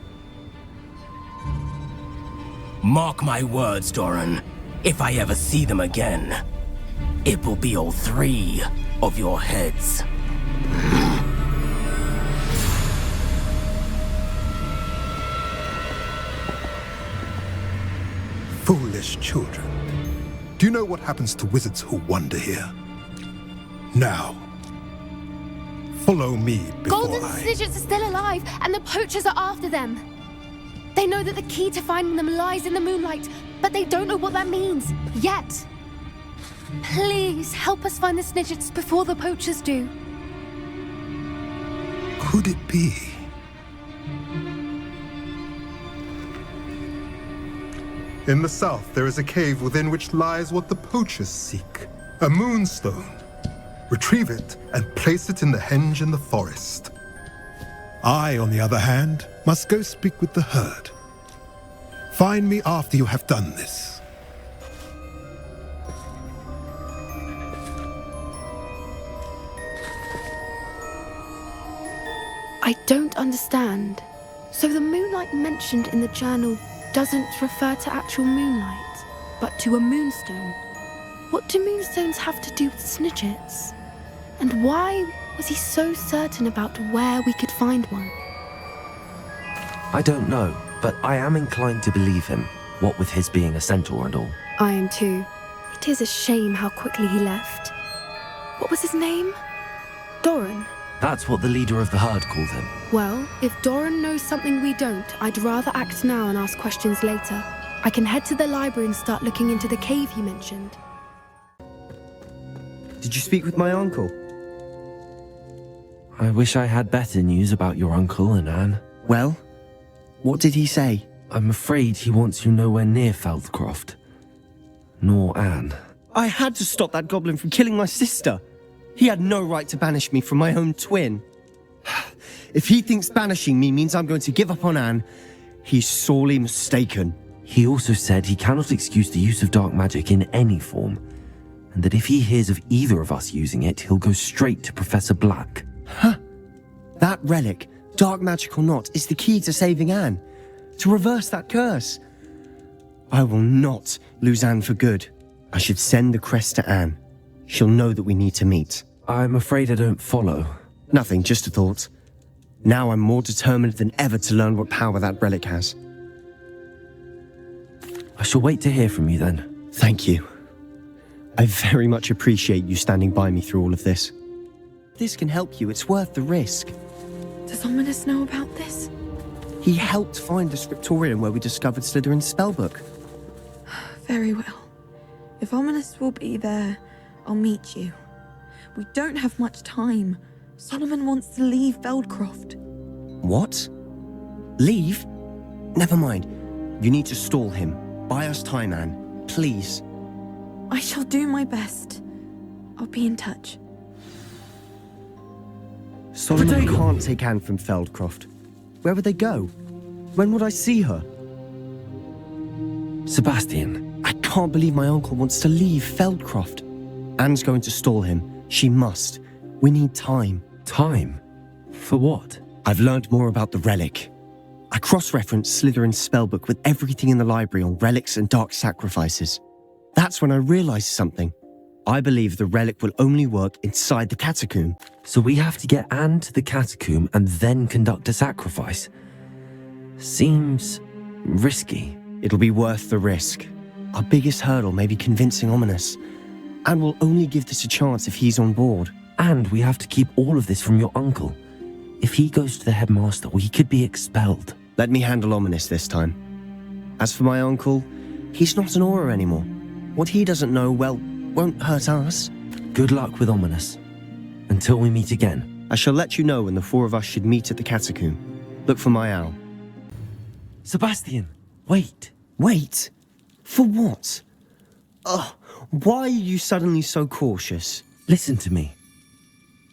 Mark my words, Doran. If I ever see them again, it will be all 3 of your heads. Foolish children. Do you know what happens to wizards who wander here? Now, follow me before Golden Snidgets are still alive, and the poachers are after them. They know that the key to finding them lies in the moonlight, but they don't know what that means, yet. Please, help us find the Snidgets before the poachers do. could it be? In the south, there is a cave within which lies what the poachers seek. A moonstone. Retrieve it and place it in the henge in the forest. I, on the other hand, must go speak with the herd. Find me after you have done this. I don't understand. So the moonlight mentioned in the journal doesn't refer to actual moonlight, but to a moonstone. What do moonstones have to do with snidgets? And why was he so certain about where we could find one? I don't know, but I am inclined to believe him, what with his being a centaur and all. I am too. It is a shame how quickly he left. What was his name? Doran. That's what the leader of the herd called him. Well, if Doran knows something we don't, I'd rather act now and ask questions later. I can head to the library and start looking into the cave you mentioned. Did you speak with my uncle? I wish I had better news about your uncle and Anne. Well, what did he say? I'm afraid he wants you nowhere near Feldcroft. Nor Anne. I had to stop that goblin from killing my sister. He had no right to banish me from my own twin. If he thinks banishing me means I'm going to give up on Anne, he's sorely mistaken. He also said he cannot excuse the use of dark magic in any form, and that if he hears of either of us using it, he'll go straight to Professor Black. Huh. That relic, dark magic or not, is the key to saving Anne. To reverse that curse. I will not lose Anne for good. I should send the crest to Anne. She'll know that we need to meet. I'm afraid I don't follow. Nothing, just a thought. Now I'm more determined than ever to learn what power that relic has. I shall wait to hear from you then. Thank you. I very much appreciate you standing by me through all of this. If this can help you, it's worth the risk. Does Ominous know about this? He helped find the scriptorium where we discovered Slytherin's spellbook. Very well. If Ominous will be there, I'll meet you. We don't have much time. Solomon wants to leave Feldcroft. What? Leave? Never mind. You need to stall him. Buy us time, Anne. Please. I shall do my best. I'll be in touch. Solomon can't take Anne from Feldcroft. Where would they go? When would I see her? Sebastian. I can't believe my uncle wants to leave Feldcroft. Anne's going to stall him. She must. We need time. Time? For what? I've learned more about the relic. I cross-referenced Slytherin's spellbook with everything in the library on relics and dark sacrifices. That's when I realized something. I believe the relic will only work inside the catacomb. So we have to get Anne to the catacomb and then conduct a sacrifice. Seems risky. It'll be worth the risk. Our biggest hurdle may be convincing Ominous. And we'll only give this a chance if he's on board. And we have to keep all of this from your uncle. If he goes to the headmaster, we could be expelled. Let me handle Ominous this time. As for my uncle, he's not an Auror anymore. What he doesn't know, well, won't hurt us. Good luck with Ominous. Until we meet again. I shall let you know when the four of us should meet at the catacomb. Look for my owl. Sebastian, wait. Wait? For what? Ugh, why are you suddenly so cautious? Listen to me.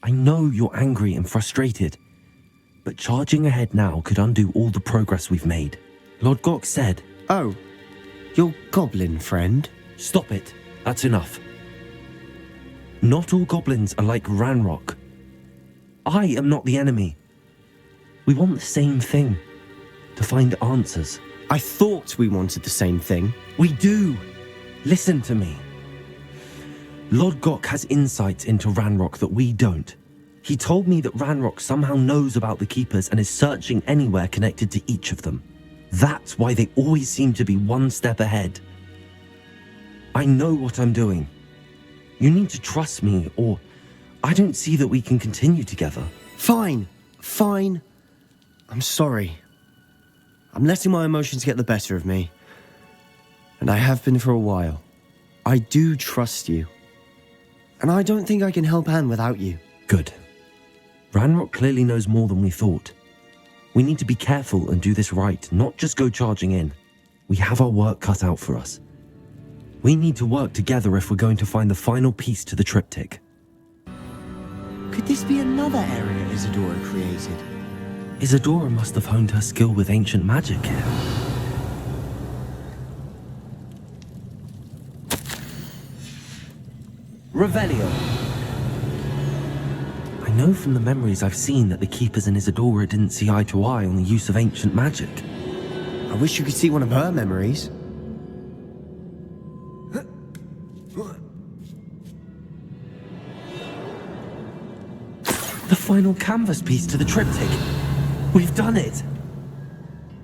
I know you're angry and frustrated, but charging ahead now could undo all the progress we've made. Lord Gok said... Oh, your goblin friend? Stop it. That's enough. Not all goblins are like Ranrock. I am not the enemy. We want the same thing. To find answers. I thought we wanted the same thing. We do. Listen to me. Lord Gok has insights into Ranrock that we don't. He told me that Ranrock somehow knows about the Keepers and is searching anywhere connected to each of them. That's why they always seem to be one step ahead. I know what I'm doing. You need to trust me, or I don't see that we can continue together. Fine. Fine. I'm sorry. I'm letting my emotions get the better of me. And I have been for a while. I do trust you. And I don't think I can help Anne without you. Good. Ranrock clearly knows more than we thought. We need to be careful and do this right, not just go charging in. We have our work cut out for us. We need to work together if we're going to find the final piece to the triptych. Could this be another area Isadora created? Isadora must have honed her skill with ancient magic here. Revelio. I know from the memories I've seen that the Keepers and Isadora didn't see eye to eye on the use of ancient magic. I wish you could see one of her memories. The final canvas piece to the triptych. We've done it!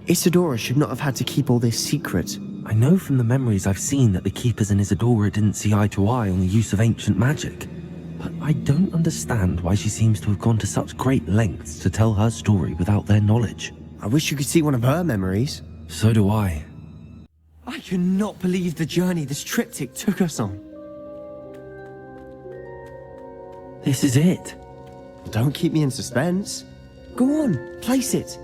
Isadora should not have had to keep all this secret. I know from the memories I've seen that the Keepers and Isadora didn't see eye to eye on the use of ancient magic. But I don't understand why she seems to have gone to such great lengths to tell her story without their knowledge. I wish you could see one of her memories. So do I. I cannot believe the journey this triptych took us on. This is it. Don't keep me in suspense. Go on, place it.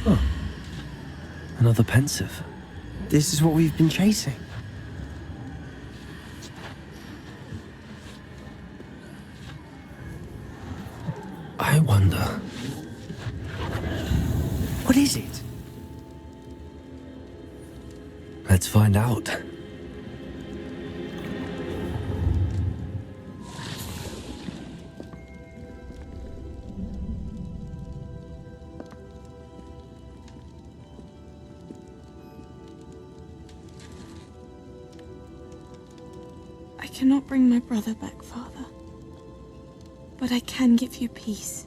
Huh. Another pensive. This is what we've been chasing. I wonder. What is it? Let's find out. I cannot bring my brother back, Father. But I can give you peace.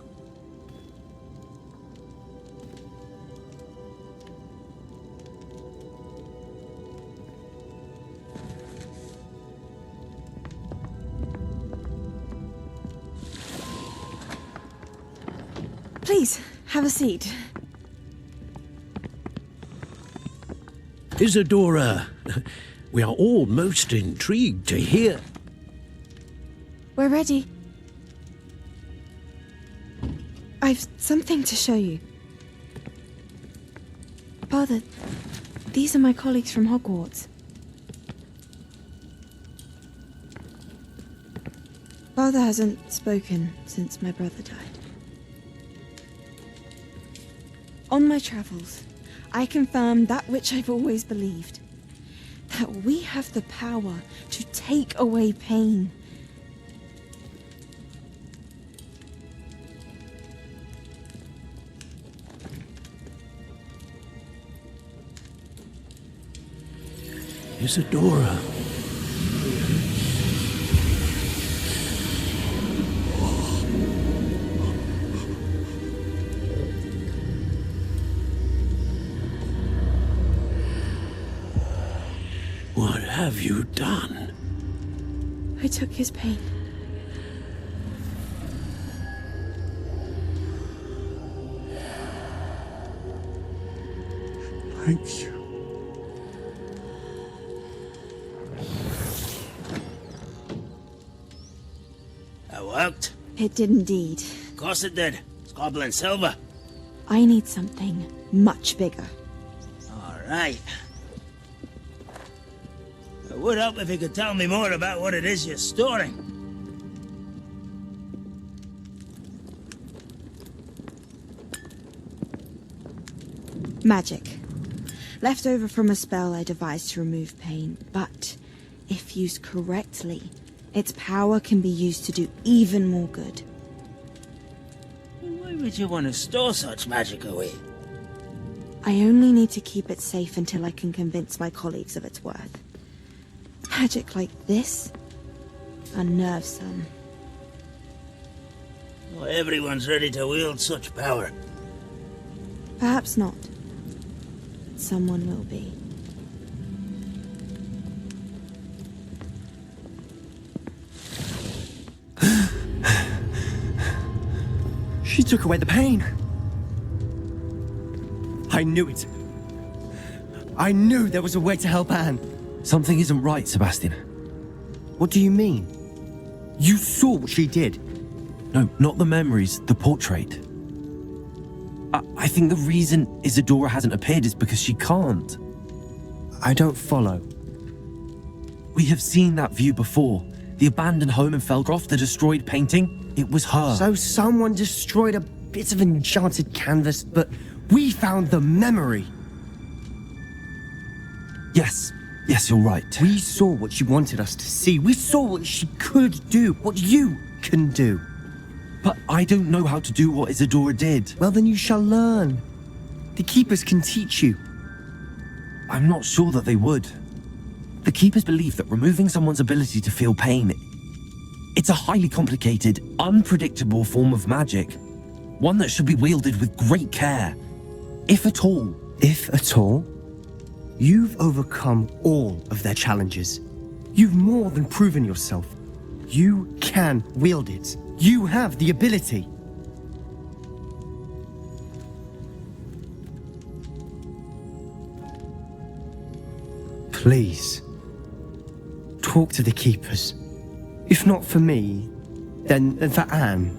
Please, have a seat. Isadora, we are all most intrigued to hear. We're ready. I've something to show you. Father, these are my colleagues from Hogwarts. Father hasn't spoken since my brother died. On my travels, I confirmed that which I've always believed. That we have the power to take away pain. Isadora. What have you done? I took his pain. Thank you. That worked? It did indeed. Of course it did. It's goblin silver. I need something much bigger. All right. It would help if you could tell me more about what it is you're storing. Magic. Left over from a spell I devised to remove pain, but if used correctly, its power can be used to do even more good. Why would you want to store such magic away? I only need to keep it safe until I can convince my colleagues of its worth. Magic like this unnerves some. Not everyone's ready to wield such power. Perhaps not. Someone will be. She took away the pain. I knew it. I knew there was a way to help Anne. Something isn't right, Sebastian. What do you mean? You saw what she did. No, not the memories, the portrait. I think the reason Isadora hasn't appeared is because she can't. I don't follow. We have seen that view before. The abandoned home in Felgroth, the destroyed painting, it was her. So someone destroyed a bit of enchanted canvas, but we found the memory. Yes, you're right. We saw what she wanted us to see. We saw what she could do, what you can do. But I don't know how to do what Isadora did. Well, then you shall learn. The Keepers can teach you. I'm not sure that they would. The Keepers believe that removing someone's ability to feel pain, it's a highly complicated, unpredictable form of magic. One that should be wielded with great care. If at all. If at all? You've overcome all of their challenges. You've more than proven yourself. You can wield it. You have the ability. Please, talk to the Keepers. If not for me, then for Anne.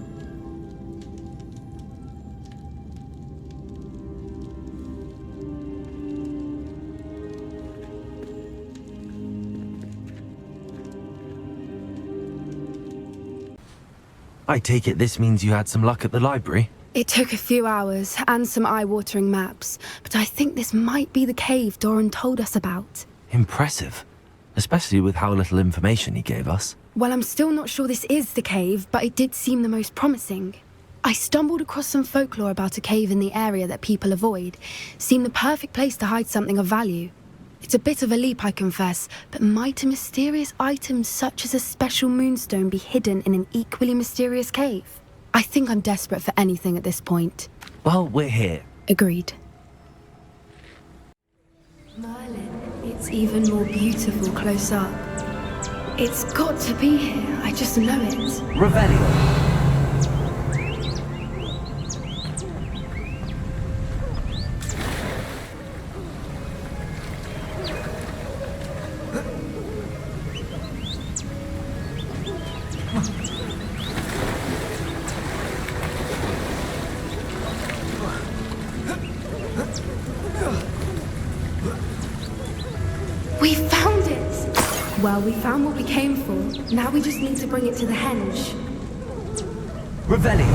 I take it this means you had some luck at the library? It took a few hours and some eye-watering maps, but I think this might be the cave Doran told us about. Impressive. Especially with how little information he gave us. Well, I'm still not sure this is the cave, but it did seem the most promising. I stumbled across some folklore about a cave in the area that people avoid. Seemed the perfect place to hide something of value. It's a bit of a leap, I confess, but might a mysterious item such as a special moonstone be hidden in an equally mysterious cave? I think I'm desperate for anything at this point. Well, we're here. Agreed. Merlin, it's even more beautiful close up. It's got to be here, I just know it. Revelio. We found it! Well, we found what we came for. Now we just need to bring it to the henge. Revelio.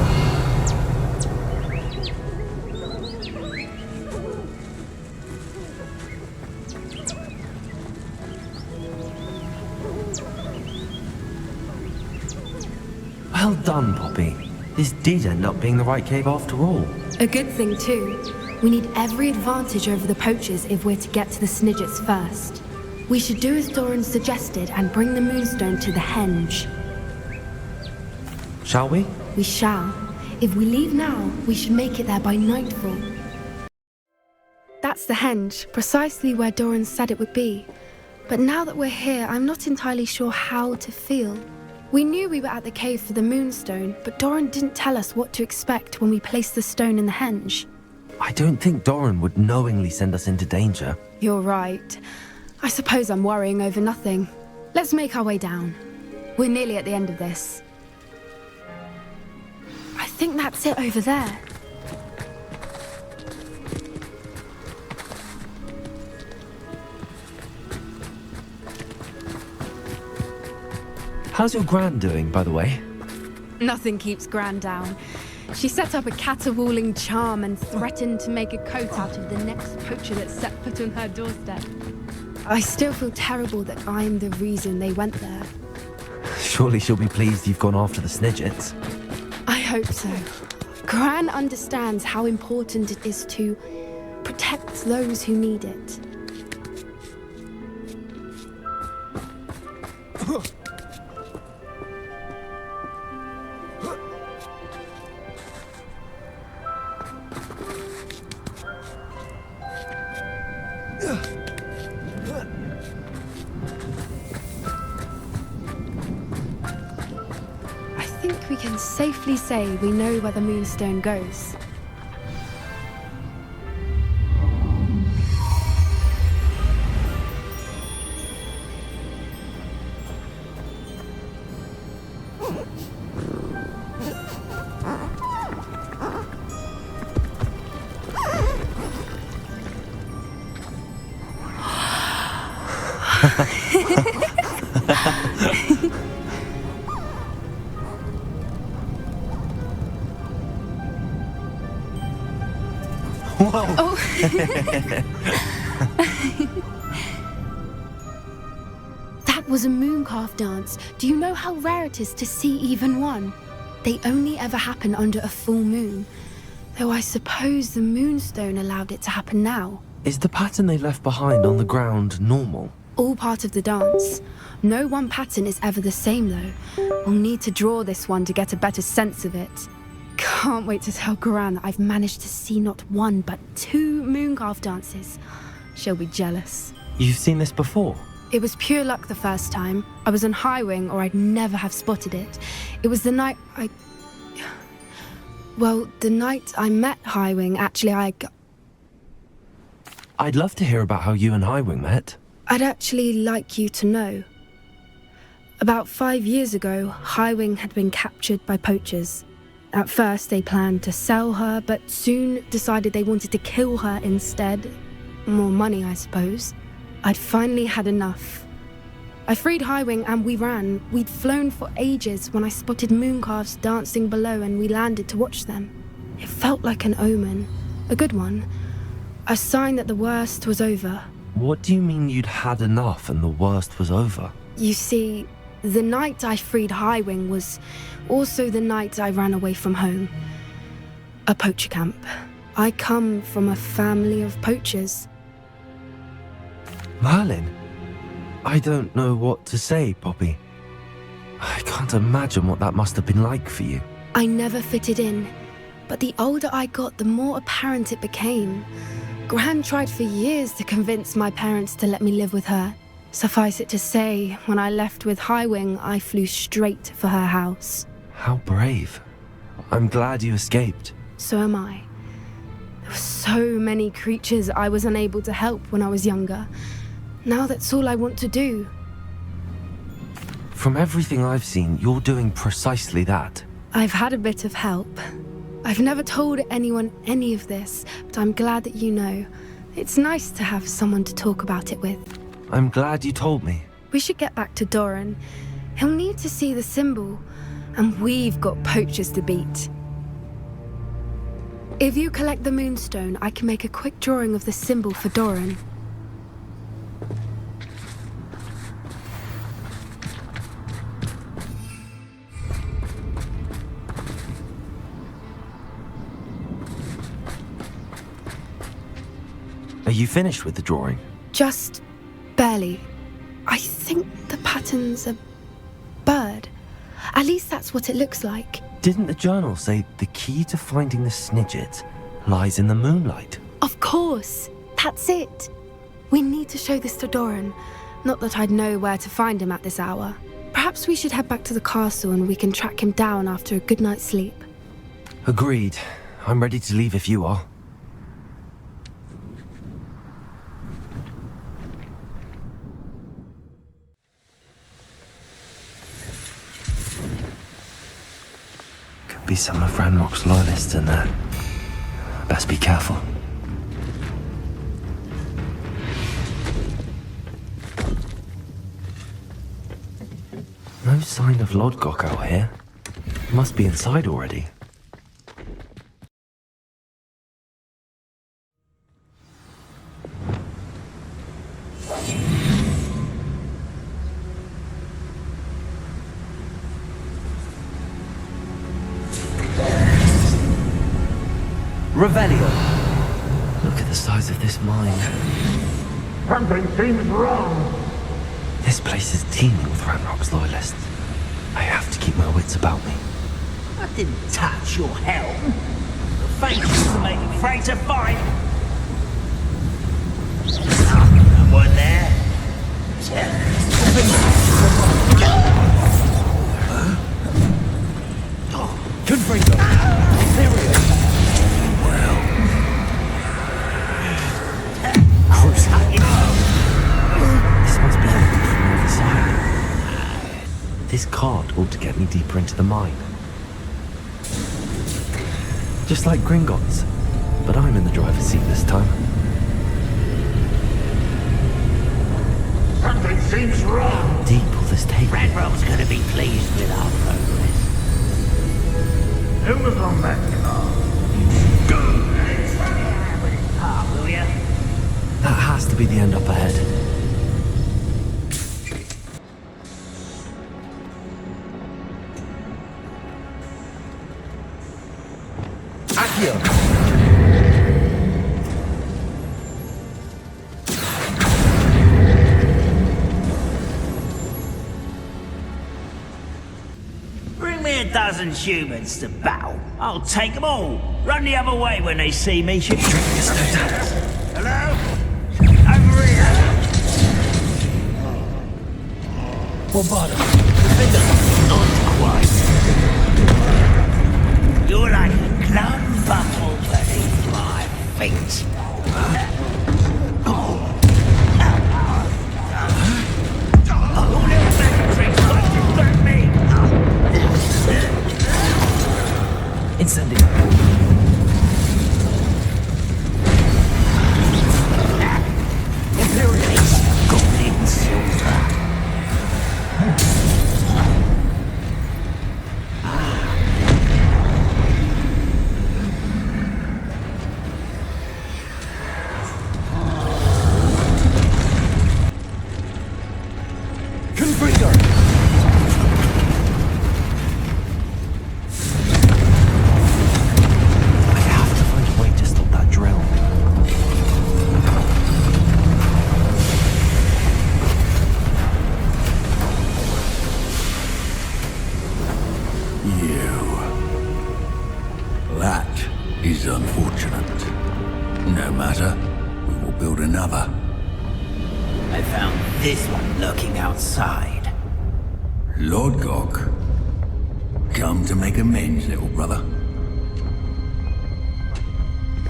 Well done, Poppy. This did end up being the right cave after all. A good thing, too. We need every advantage over the poachers if we're to get to the Snidgets first. We should do as Doran suggested and bring the moonstone to the henge. Shall we? We shall. If we leave now, we should make it there by nightfall. That's the henge, precisely where Doran said it would be. But now that we're here, I'm not entirely sure how to feel. We knew we were at the cave for the moonstone, but Doran didn't tell us what to expect when we placed the stone in the henge. I don't think Doran would knowingly send us into danger. You're right. I suppose I'm worrying over nothing. Let's make our way down. We're nearly at the end of this. I think that's it over there. How's your Gran doing, by the way? Nothing keeps Gran down. She set up a caterwauling charm and threatened to make a coat out of the next poacher that set foot on her doorstep. I still feel terrible that I'm the reason they went there. Surely she'll be pleased you've gone after the Snidgets. I hope so. Gran understands how important it is to protect those who need it. We can safely say we know where the moonstone goes. That was a mooncalf dance. Do you know how rare it is to see even one? They only ever happen under a full moon. Though I suppose the moonstone allowed it to happen now. Is the pattern they left behind on the ground normal? All part of the dance. No one pattern is ever the same though. We'll need to draw this one to get a better sense of it. Can't wait to tell Gran that I've managed to see not one but 2 mooncalf dances. She'll be jealous. You've seen this before? It was pure luck the first time. I was on High Wing or I'd never have spotted it. It was the night the night I met High Wing, actually I'd love to hear about how you and Highwing met. I'd actually like you to know. About 5 years ago, High Wing had been captured by poachers. At first, they planned to sell her, but soon decided they wanted to kill her instead. More money, I suppose. I'd finally had enough. I freed High Wing and we ran. We'd flown for ages when I spotted mooncalves dancing below and we landed to watch them. It felt like an omen. A good one. A sign that the worst was over. What do you mean you'd had enough and the worst was over? You see, the night I freed High Wing was also the night I ran away from home. A poacher camp. I come from a family of poachers. Merlin? I don't know what to say, Poppy. I can't imagine what that must have been like for you. I never fitted in, but the older I got, the more apparent it became. Gran tried for years to convince my parents to let me live with her. Suffice it to say, when I left with High Wing, I flew straight for her house. How brave. I'm glad you escaped. So am I. There were so many creatures I was unable to help when I was younger. Now that's all I want to do. From everything I've seen, you're doing precisely that. I've had a bit of help. I've never told anyone any of this, but I'm glad that you know. It's nice to have someone to talk about it with. I'm glad you told me. We should get back to Doran. He'll need to see the symbol, and we've got poachers to beat. If you collect the moonstone, I can make a quick drawing of the symbol for Doran. Are you finished with the drawing? Just barely. I think the pattern's a bird. At least that's what it looks like. Didn't the journal say the key to finding the Snidget lies in the moonlight? Of course. That's it. We need to show this to Doran. Not that I'd know where to find him at this hour. Perhaps we should head back to the castle and we can track him down after a good night's sleep. Agreed. I'm ready to leave if you are. Be some of Ranrock's loyalists in there. Best be careful. No sign of Lodgok out here. Must be inside already. Revelio! Look at the size of this mine. Something seems wrong. This place is teeming with Ranrock's loyalists. I have to keep my wits about me. I didn't touch your helm. Thank you for making me afraid to fight. Someone there? Confringo! Serious! This must be open from the other side. This cart ought to get me deeper into the mine. Just like Gringotts, but I'm in the driver's seat this time. Something seems wrong. Deep will this take me? Ranrock's gonna be pleased with our progress. Who was on that car? Go! With his part, will ya? That has to be the end up ahead. Accio! Bring me a dozen humans to battle. I'll take them all. Run the other way when they see me. Hello? Over here. What bottom? Not quite. You're like a club buckle beneath my feet. Incendiary. Imperials. Goblin silver.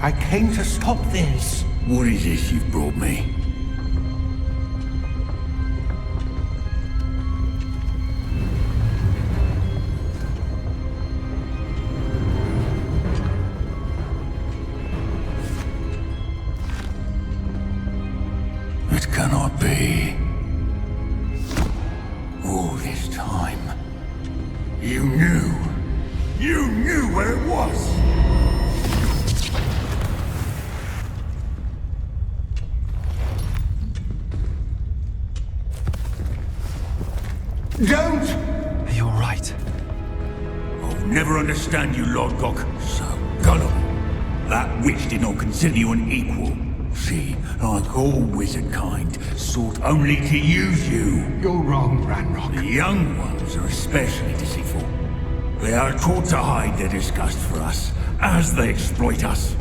I came to stop this. What is this you've brought me? It cannot be. All this time, you knew. You knew where it was. Don't! You're right. I'll never understand you, Lord Gok. So gullible. That witch did not consider you an equal. She, like all wizard kind, sought only to use you. You're wrong, Ranrock. The young ones are especially deceitful. They are taught to hide their disgust for us, as they exploit us.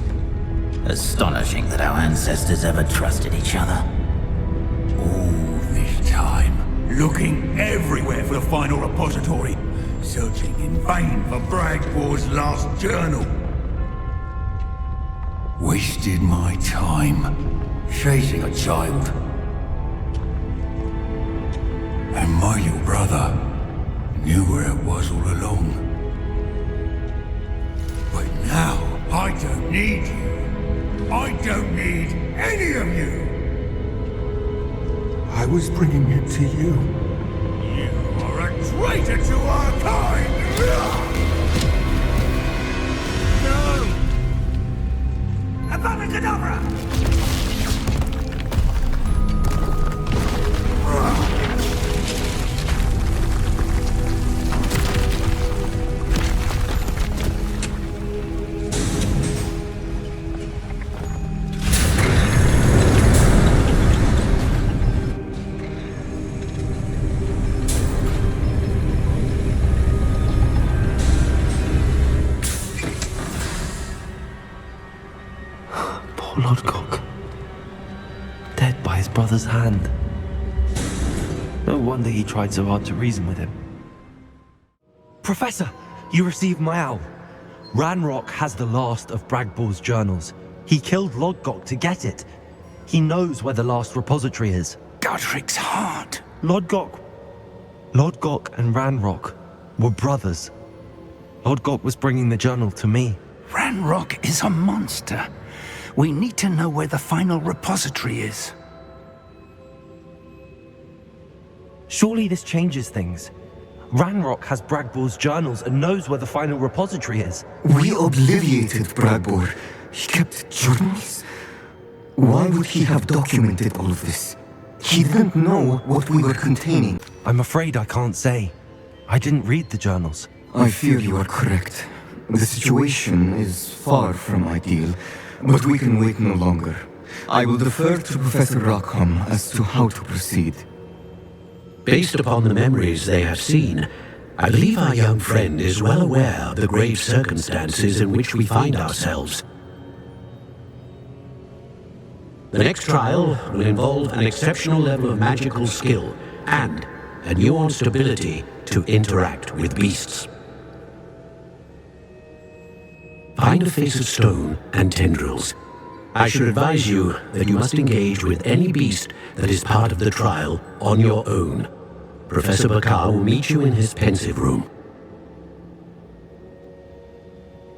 Astonishing that our ancestors ever trusted each other. All this time, looking everywhere for the final repository, searching in vain for Bragbor's last journal. Wasted my time chasing a child. And my little brother knew where it was all along. But now, I don't need you. I don't need any of you. I was bringing it to you. You are a traitor to our kind! No! Abracadabra! Lodgok. Dead by his brother's hand. No wonder he tried so hard to reason with him. Professor, you received my owl. Ranrock has the last of Bragbor's journals. He killed Lodgok to get it. He knows where the last repository is. Godric's heart. Lodgok and Ranrock were brothers. Lodgok was bringing the journal to me. Ranrock is a monster. We need to know where the final repository is. Surely this changes things. Ranrock has Bragbor's journals and knows where the final repository is. We obliviated Bragbor. He kept journals? Why would he have documented all of this? He didn't know what we were containing. I'm afraid I can't say. I didn't read the journals. I fear you are correct. The situation is far from ideal, but we can wait no longer. I will defer to Professor Rackham as to how to proceed. Based upon the memories they have seen, I believe our young friend is well aware of the grave circumstances in which we find ourselves. The next trial will involve an exceptional level of magical skill and a nuanced ability to interact with beasts. Find a face of stone and tendrils. I should advise you that you must engage with any beast that is part of the trial on your own. Professor Bakar will meet you in his pensive room.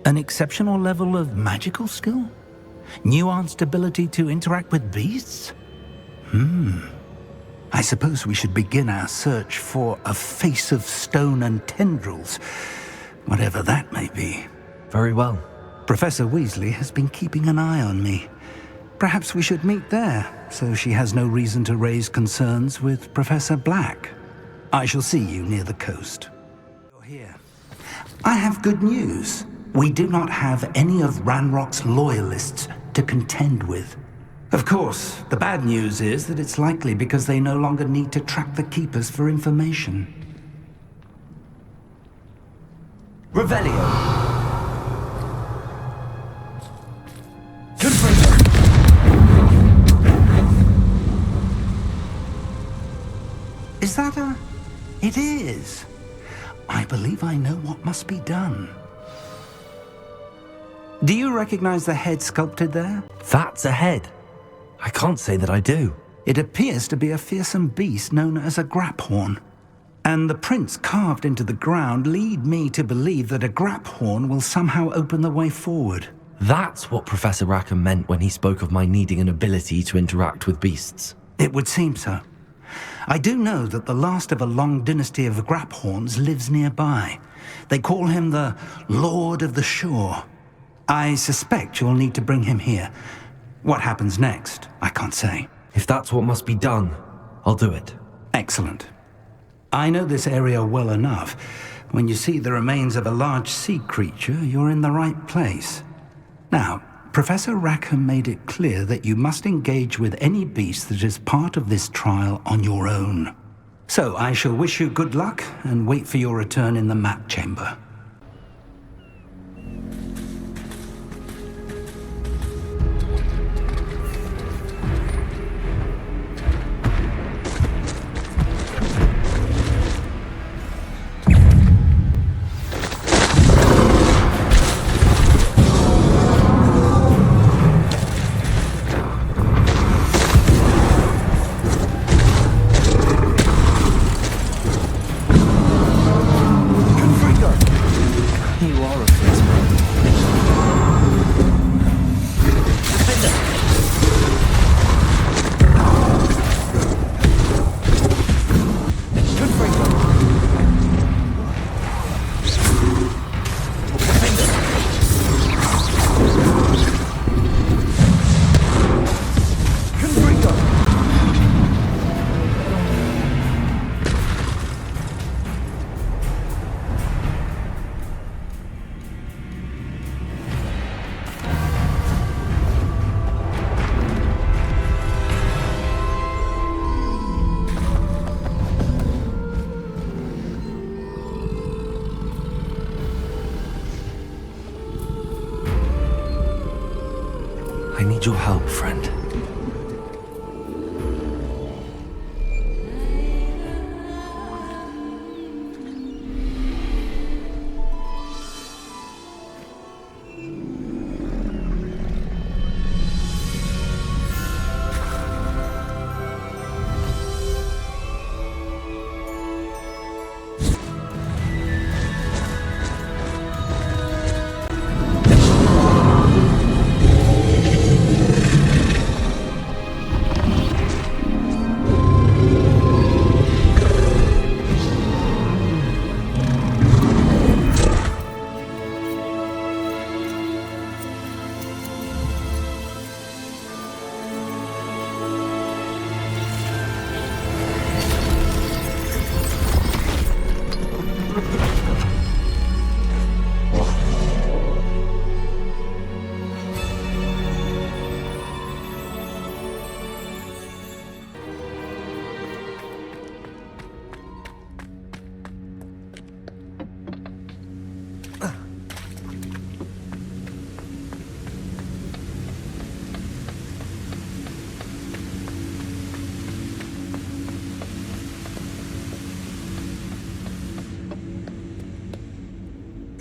An exceptional level of magical skill? Nuanced ability to interact with beasts? I suppose we should begin our search for a face of stone and tendrils, whatever that may be. Very well. Professor Weasley has been keeping an eye on me. Perhaps we should meet there, so she has no reason to raise concerns with Professor Black. I shall see you near the coast. You're here. I have good news. We do not have any of Ranrock's loyalists to contend with. Of course, the bad news is that it's likely because they no longer need to track the Keepers for information. Revelio. Is that a... It is. I believe I know what must be done. Do you recognize the head sculpted there? That's a head. I can't say that I do. It appears to be a fearsome beast known as a graphorn. And the prints carved into the ground lead me to believe that a graphorn will somehow open the way forward. That's what Professor Rackham meant when he spoke of my needing an ability to interact with beasts. It would seem so. I do know that the last of a long dynasty of graphorns lives nearby. They call him the Lord of the Shore. I suspect you'll need to bring him here. What happens next, I can't say. If that's what must be done, I'll do it. Excellent. I know this area well enough. When you see the remains of a large sea creature, you're in the right place. Now, Professor Rackham made it clear that you must engage with any beast that is part of this trial on your own. So I shall wish you good luck and wait for your return in the map chamber. I need your help, friend.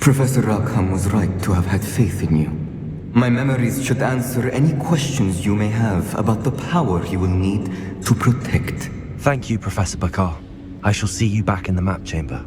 Professor Rackham was right to have had faith in you. My memories should answer any questions you may have about the power you will need to protect. Thank you, Professor Bakar. I shall see you back in the map chamber.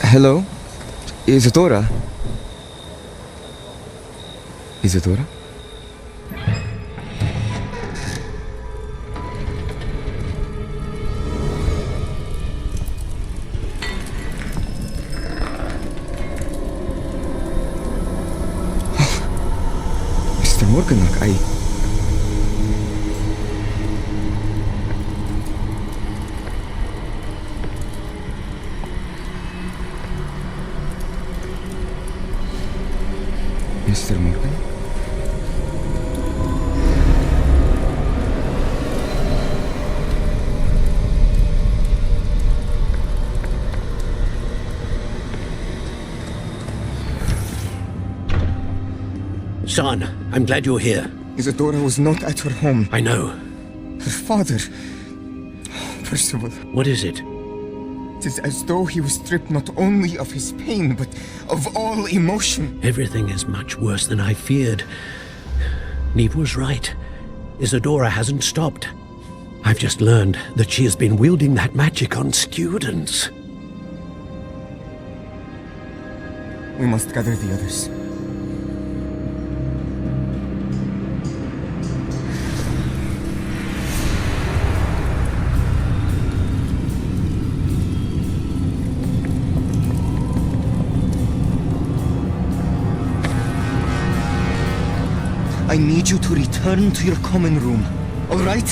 Hello? Isadora? Isadora? Mr. Morganach, Mr. Morgan? Son, I'm glad you're here. Isadora was not at her home. I know. Her father... Percival. What is it? It is as though he was stripped not only of his pain, but of all emotion. Everything is much worse than I feared. Neve was right. Isadora hasn't stopped. I've just learned that she has been wielding that magic on students. We must gather the others. I need you to return to your common room, all right?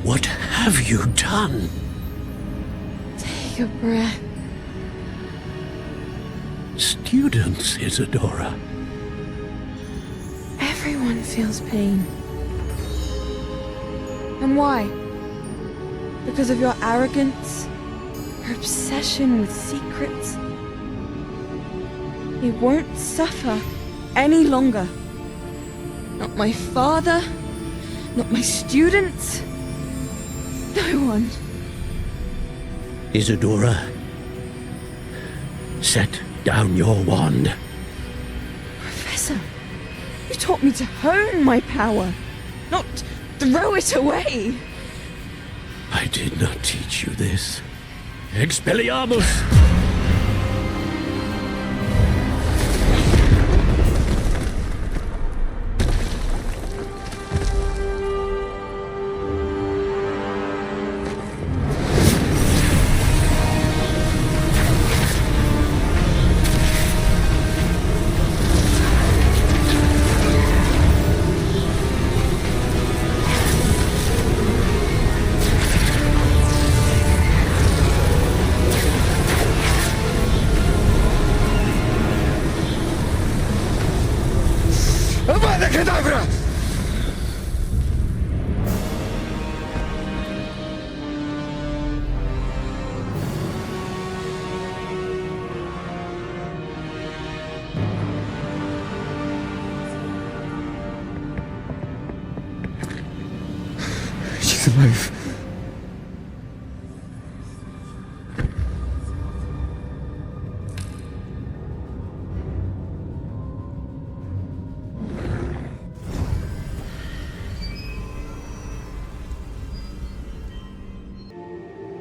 What have you done? Take a breath. Students, Isadora. Everyone feels pain. And why? Because of your arrogance? Your obsession with secrets? He won't suffer any longer. Not my father, not my students, no one. Isadora, set down your wand. Professor, you taught me to hone my power, not throw it away. I did not teach you this. Expelliarmus! Kedavra! She's alive.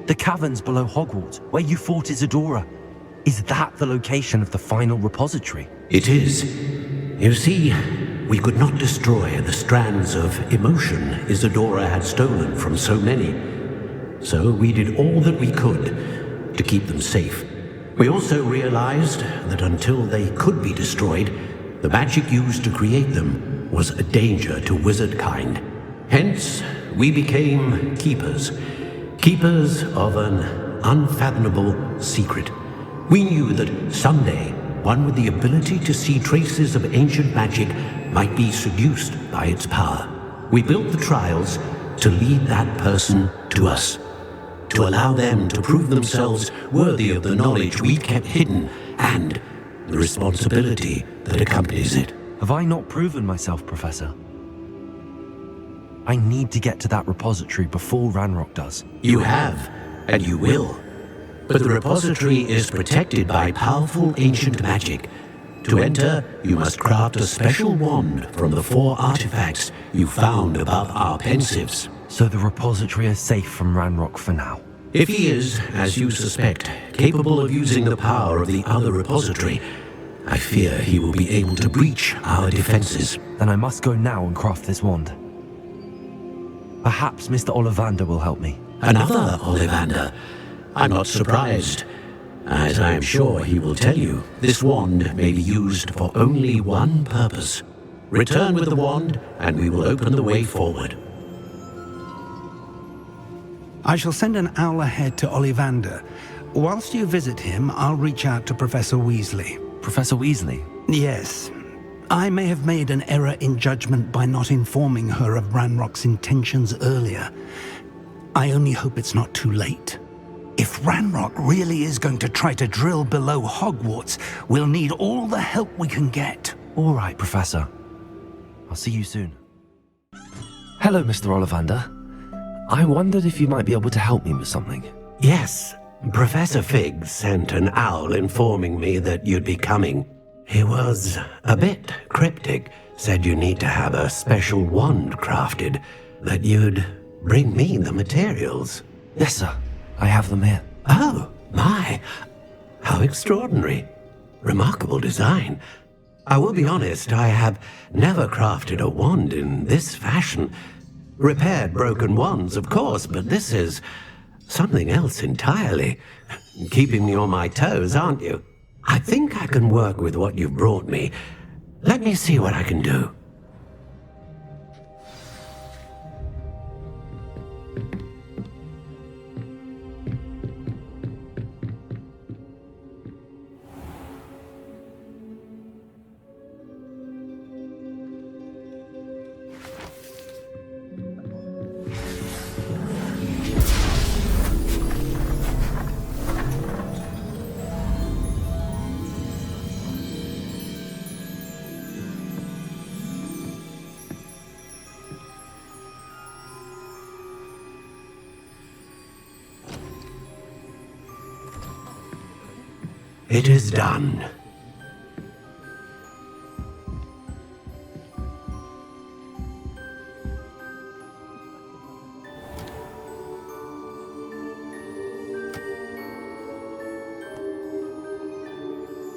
The caverns below Hogwarts, where you fought Isadora. Is that the location of the final repository? It is. You see, we could not destroy the strands of emotion Isadora had stolen from so many. So we did all that we could to keep them safe. We also realized that until they could be destroyed, the magic used to create them was a danger to wizard kind. Hence, we became keepers. Keepers of an unfathomable secret. We knew that someday, one with the ability to see traces of ancient magic might be seduced by its power. We built the trials to lead that person to us, to allow them to prove themselves worthy of the knowledge we kept hidden and the responsibility that accompanies it. Have I not proven myself, Professor? I need to get to that repository before Ranrock does. You have, and you will. But the repository is protected by powerful ancient magic. To enter, you must craft a special wand from the 4 artifacts you found above our pensives. So the repository is safe from Ranrock for now? If he is, as you suspect, capable of using the power of the other repository, I fear he will be able to breach our defenses. Then I must go now and craft this wand. Perhaps Mr. Ollivander will help me. Another Ollivander? I'm not surprised. As I am sure he will tell you, this wand may be used for only one purpose. Return with the wand, and we will open the way forward. I shall send an owl ahead to Ollivander. Whilst you visit him, I'll reach out to Professor Weasley. Professor Weasley? Yes. I may have made an error in judgment by not informing her of Ranrock's intentions earlier. I only hope it's not too late. If Ranrock really is going to try to drill below Hogwarts, we'll need all the help we can get. All right, Professor. I'll see you soon. Hello, Mr. Ollivander. I wondered if you might be able to help me with something. Yes, Professor Fig sent an owl informing me that you'd be coming. He was a bit cryptic, said you need to have a special wand crafted, that you'd bring me the materials. Yes, sir. I have them here. Oh, my. How extraordinary. Remarkable design. I will be honest, I have never crafted a wand in this fashion. Repaired broken wands, of course, but this is something else entirely. Keeping me on my toes, aren't you? I think I can work with what you've brought me. Let me see what I can do. It is done.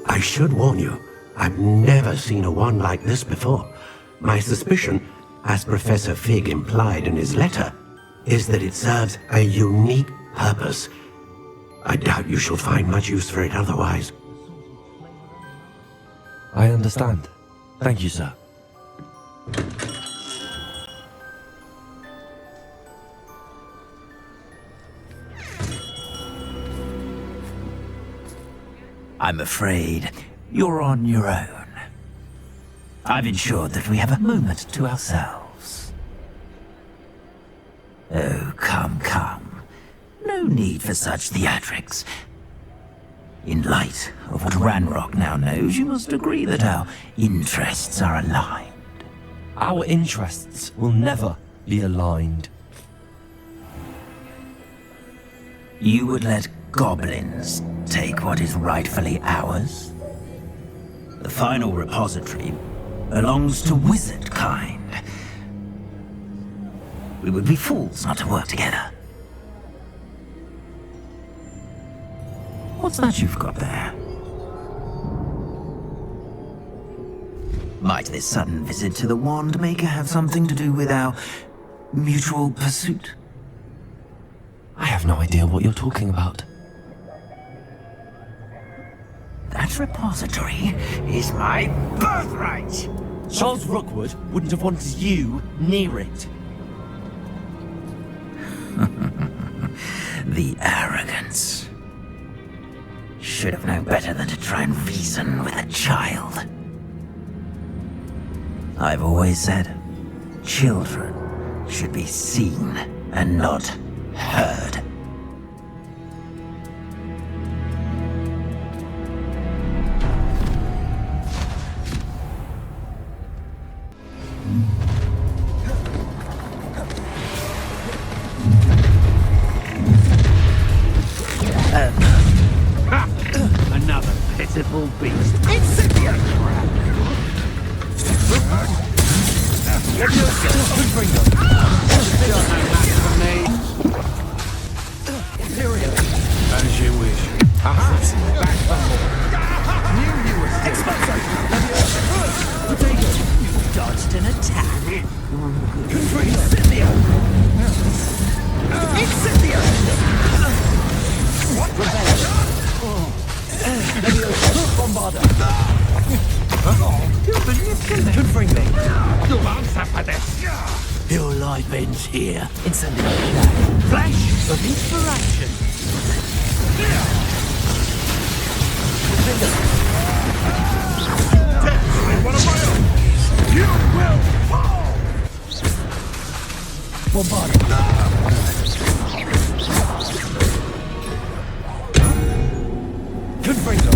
I should warn you, I've never seen a wand like this before. My suspicion, as Professor Fig implied in his letter, is that it serves a unique purpose. I doubt you shall find much use for it otherwise. I understand. Thank you, sir. I'm afraid you're on your own. I've ensured that we have a moment to ourselves. Oh, come, come. No need for such theatrics. In light of what Ranrock now knows, you must agree that our interests are aligned. Our interests will never be aligned. You would let goblins take what is rightfully ours? The final repository belongs to wizard kind. We would be fools not to work together. What's that you've got there? Might this sudden visit to the Wand Maker have something to do with our mutual pursuit? I have no idea what you're talking about. That repository is my birthright! Charles Rookwood wouldn't have wanted you near it. The arrogance. Should have known better than to try and reason with a child. I've always said, children should be seen and not heard. Another pitiful beast. Incipient! Bring them. As you wish. Aha! Back for more. Knew you were Exposure! Potato! You dodged an attack. Incendio! Incendio! What? Revenge! Bombarder! You manipulate! Confringo! You'll answer for this! Your life ends here. Incendio! Flash of inspiration! One of my own! You will fall! Bombarder! Confringo!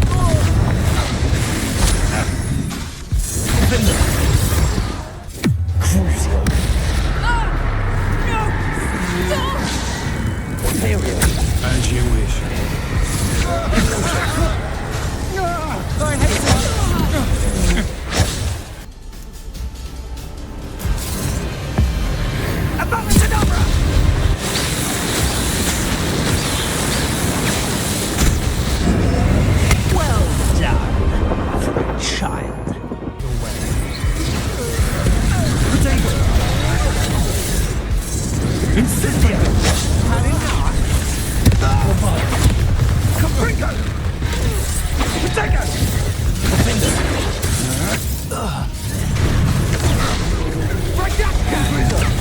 Defender! Crucio! Ontario! As you wish. I hate Abominadabra! Well done for a child. Potato! Incendio! Had enough? Caprico! Potato! Defender!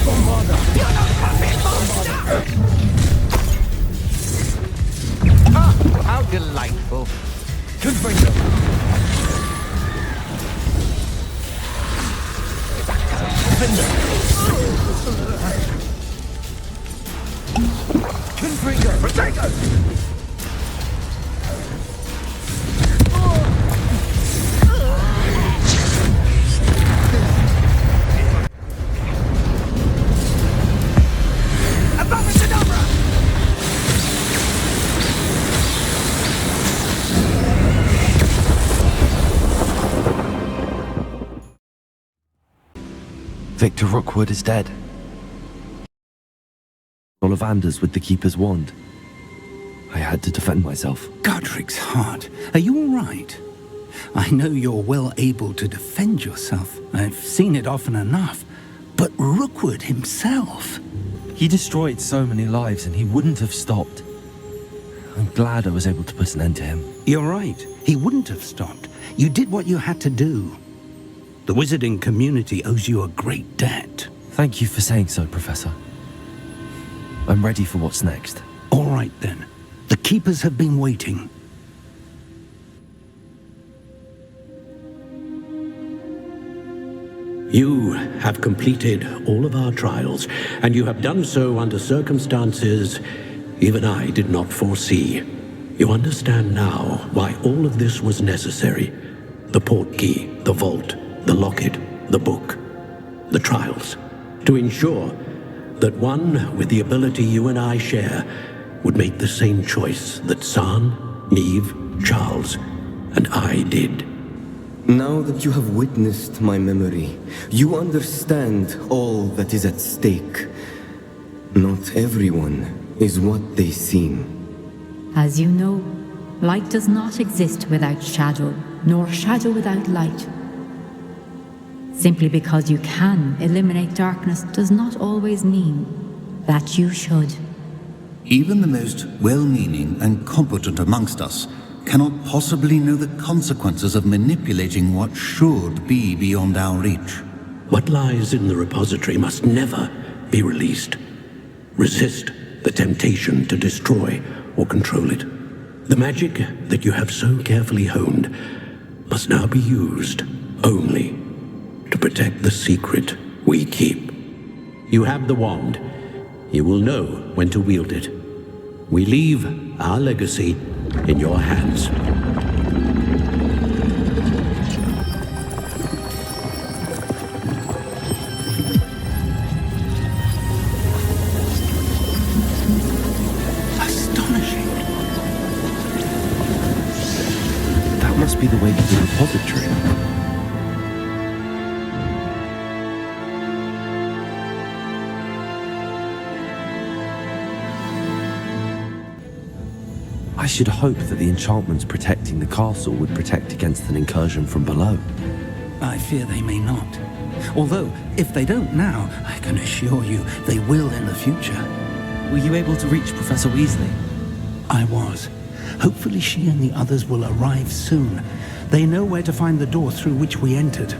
Bombarder! You're not puppet monster! Ah, how delightful! Confringo! Defender! Confringo! Potato! Victor Rookwood is dead. Ollivanders with the Keeper's wand. I had to defend myself. Godric's heart, are you all right? I know you're well able to defend yourself. I've seen it often enough. But Rookwood himself... He destroyed so many lives and he wouldn't have stopped. I'm glad I was able to put an end to him. You're right. He wouldn't have stopped. You did what you had to do. The wizarding community owes you a great debt. Thank you for saying so, Professor. I'm ready for what's next. All right, then. The Keepers have been waiting. You have completed all of our trials, and you have done so under circumstances even I did not foresee. You understand now why all of this was necessary. The portkey, the vault, the locket, the book, the trials. To ensure that one with the ability you and I share would make the same choice that San, Neve, Charles, and I did. Now that you have witnessed my memory, you understand all that is at stake. Not everyone is what they seem. As you know, light does not exist without shadow, nor shadow without light. Simply because you can eliminate darkness does not always mean that you should. Even the most well-meaning and competent amongst us cannot possibly know the consequences of manipulating what should be beyond our reach. What lies in the repository must never be released. Resist the temptation to destroy or control it. The magic that you have so carefully honed must now be used only to protect the secret we keep. You have the wand. You will know when to wield it. We leave our legacy in your hands. Astonishing. That must be the way to the repository. I should hope that the enchantments protecting the castle would protect against an incursion from below. I fear they may not. Although, if they don't now, I can assure you they will in the future. Were you able to reach Professor Weasley? I was. Hopefully she and the others will arrive soon. They know where to find the door through which we entered.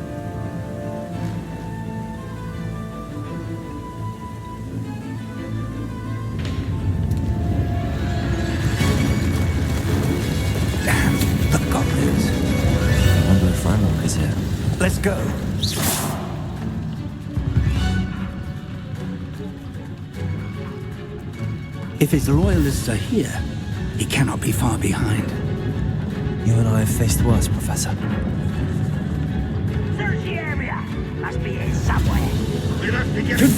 Let's go. If his loyalists are here, he cannot be far behind. You and I have faced worse, Professor. Search the area. Must be here somewhere. We'll have to get We'll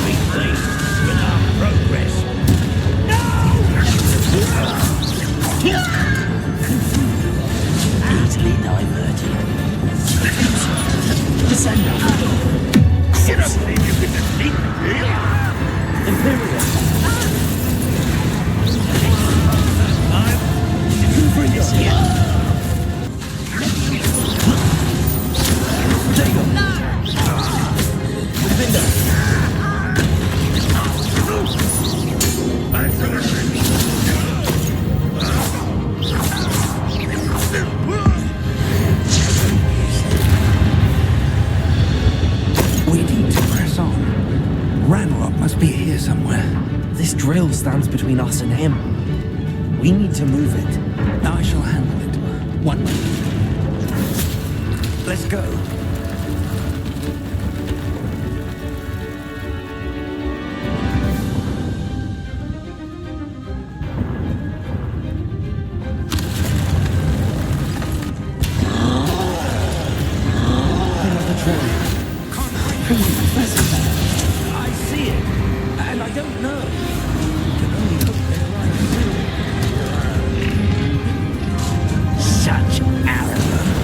be pleased with our progress. Easily diverted. Descender. You don't believe you can defeat me, do you? Imperial. This here. We need to press on. Ranrock must be here somewhere. This drill stands between us and him. We need to move it. I shall handle it. One moment. Let's go. I see it, and I don't know. Can only hope they're right. Such arrogance.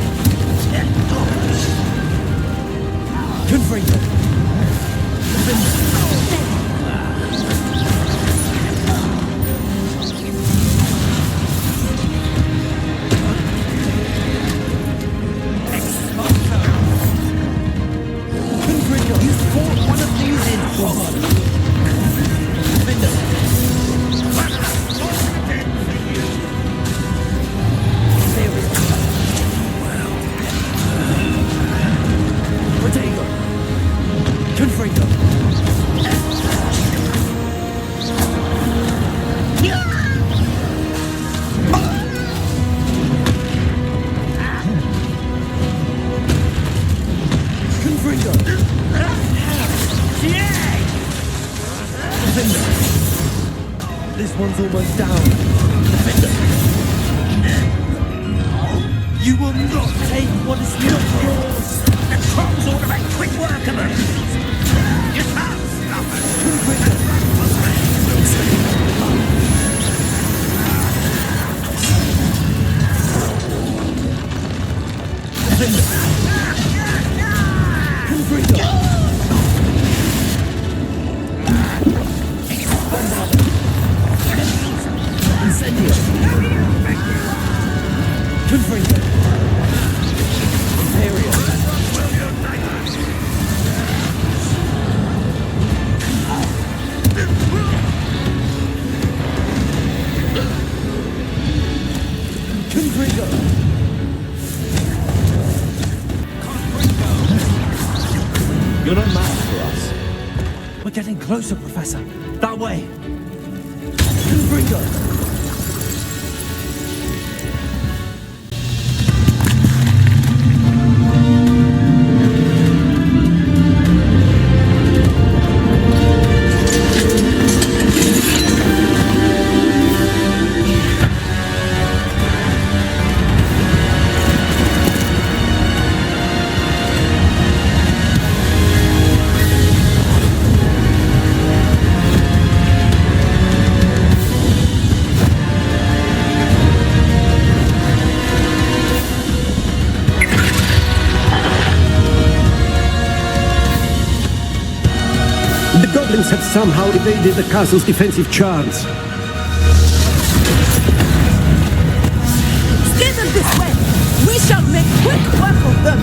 Confringo. You fought one of these in Hogwarts. Protego. Confringo. Confringo. This one's almost down. You will not take what is not yours. The Trolls ought to make quick work of it. You can't stop Confringo. Imperial. You're no match for us. We're getting closer, Professor. That way. Confringo! The goblins have somehow evaded the castle's defensive charms. Steer them this way! We shall make quick work of them!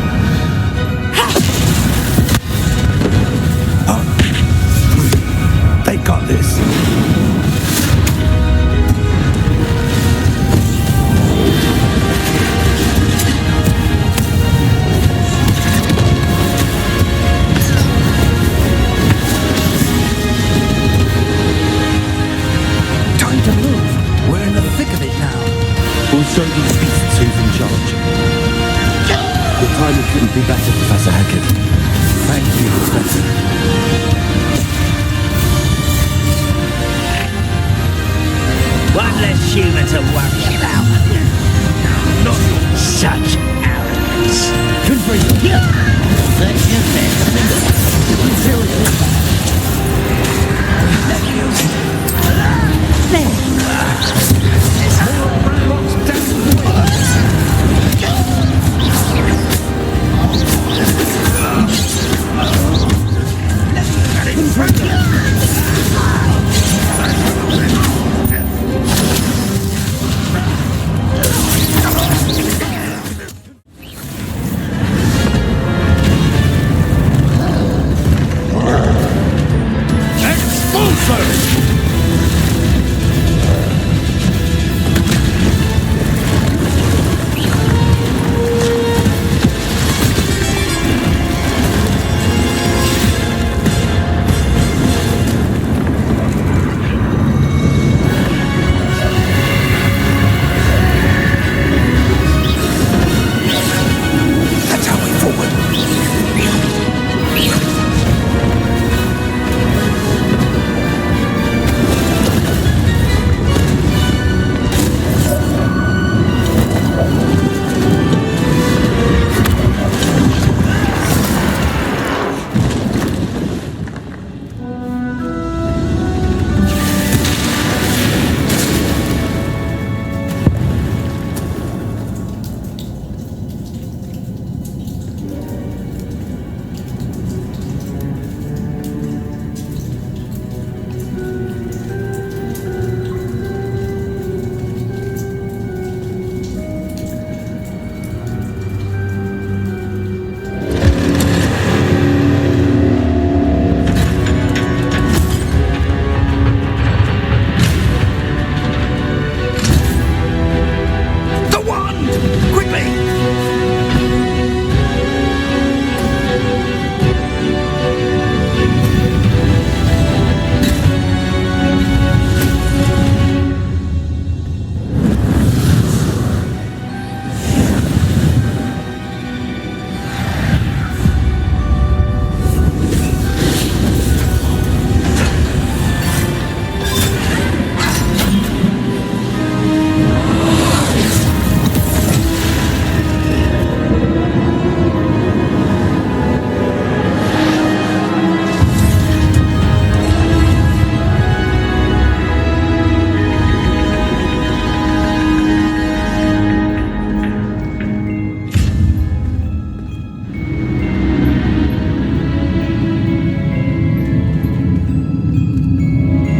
They got this. Time to move. We're in the thick of it now. We'll show these beasts who's in charge. Your timing couldn't be better, Professor Hackett. Thank you, Professor. One less human to worry about. Not such arrogance. Confringo! That's your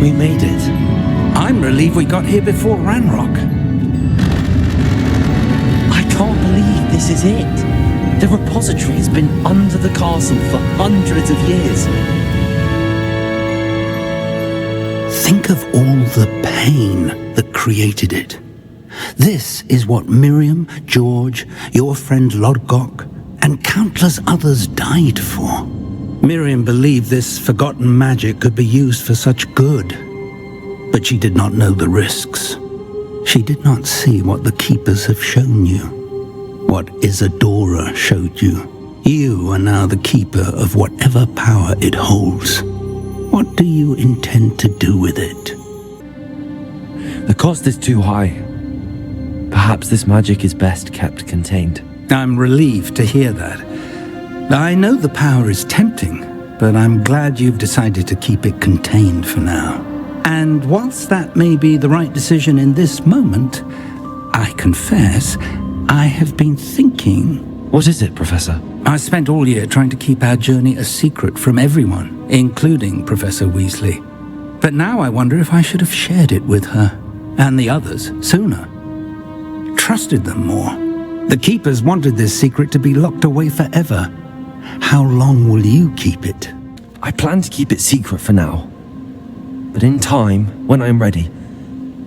We made it. I'm relieved we got here before Ranrock. I can't believe this is it. The repository has been under the castle for hundreds of years. Think of all the pain that created it. This is what Miriam, George, your friend Lodgok, and countless others died for. Miriam believed this forgotten magic could be used for such good, but she did not know the risks. She did not see what the Keepers have shown you, what Isadora showed you. You are now the keeper of whatever power it holds. What do you intend to do with it? The cost is too high. Perhaps this magic is best kept contained. I'm relieved to hear that. I know the power is tempting, but I'm glad you've decided to keep it contained for now. And whilst that may be the right decision in this moment, I confess, I have been thinking... What is it, Professor? I spent all year trying to keep our journey a secret from everyone, including Professor Weasley. But now I wonder if I should have shared it with her, and the others, sooner. Trusted them more. The Keepers wanted this secret to be locked away forever. How long will you keep it? I plan to keep it secret for now. But in time, when I'm ready,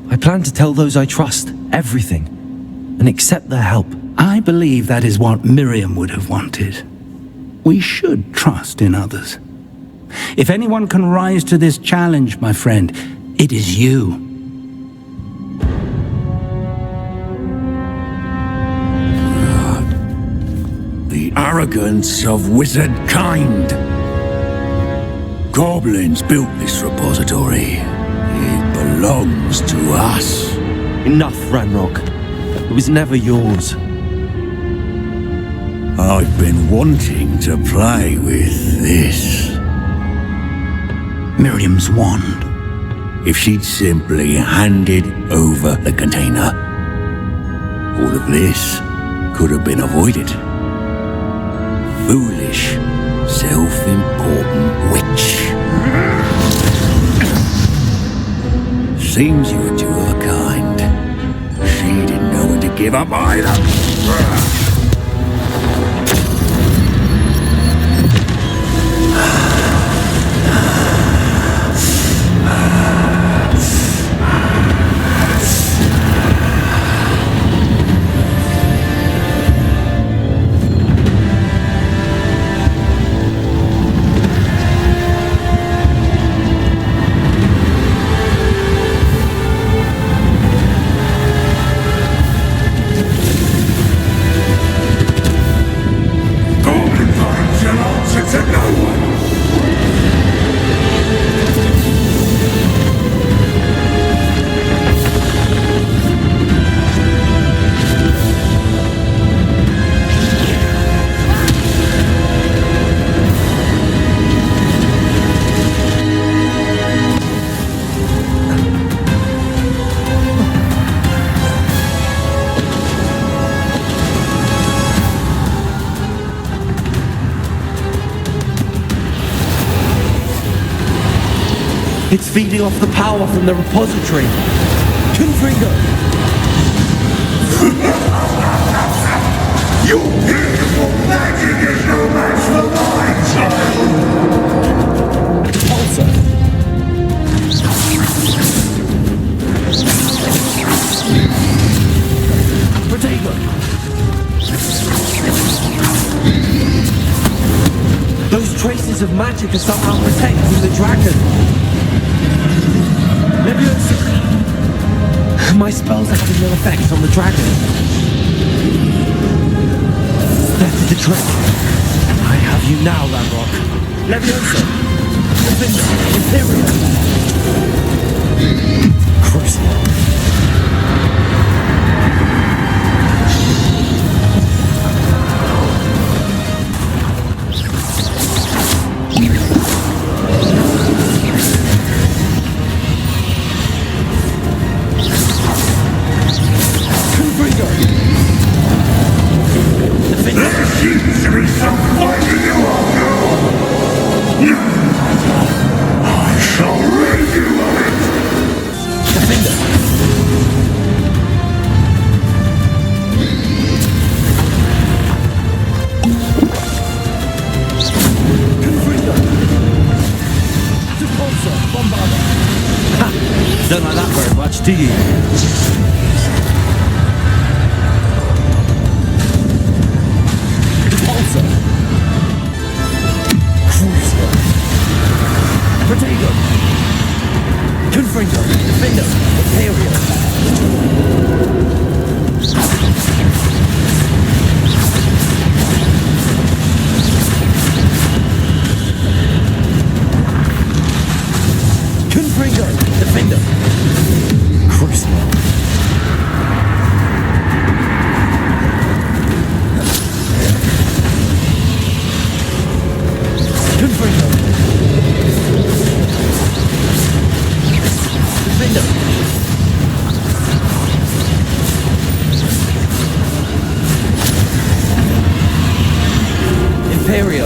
I plan to tell those I trust everything, and accept their help. I believe that is what Miriam would have wanted. We should trust in others. If anyone can rise to this challenge, my friend, it is you. The arrogance of wizard kind. Goblins built this repository. It belongs to us. Enough, Ranrock. It was never yours. I've been wanting to play with this. Miriam's wand. If she'd simply handed over the container, all of this could have been avoided. Foolish, self-important witch. Seems you were two of a kind. She didn't know when to give up either. It's feeding off the power from the repository. Confringo! Your beautiful magic is no match for mine, child! Pulsar! Protego! Those traces of magic are somehow protecting the dragon. My spells are having no effect on the dragon. That is the trick. I have you now, Ranrock. Leviosa! Imperium! Crucible! Don't like that very much, do you? Imperial.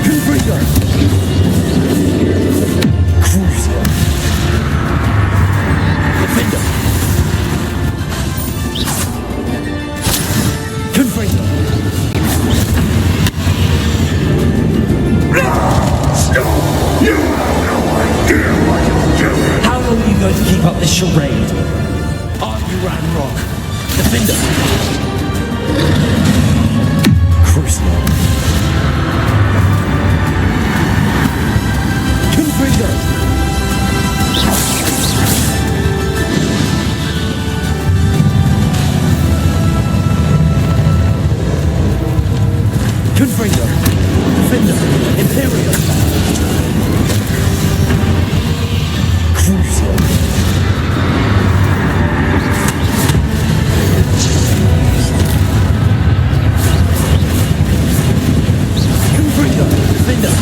Confringo. Crucial. Defender. Confringo. Stop! You have no idea what you're doing! How long are you going to keep up this charade? Are you Ranrock? Defender. Crucial. Confringo. Confringo. Defender. Imperial. Crucial. Confringo. Defender.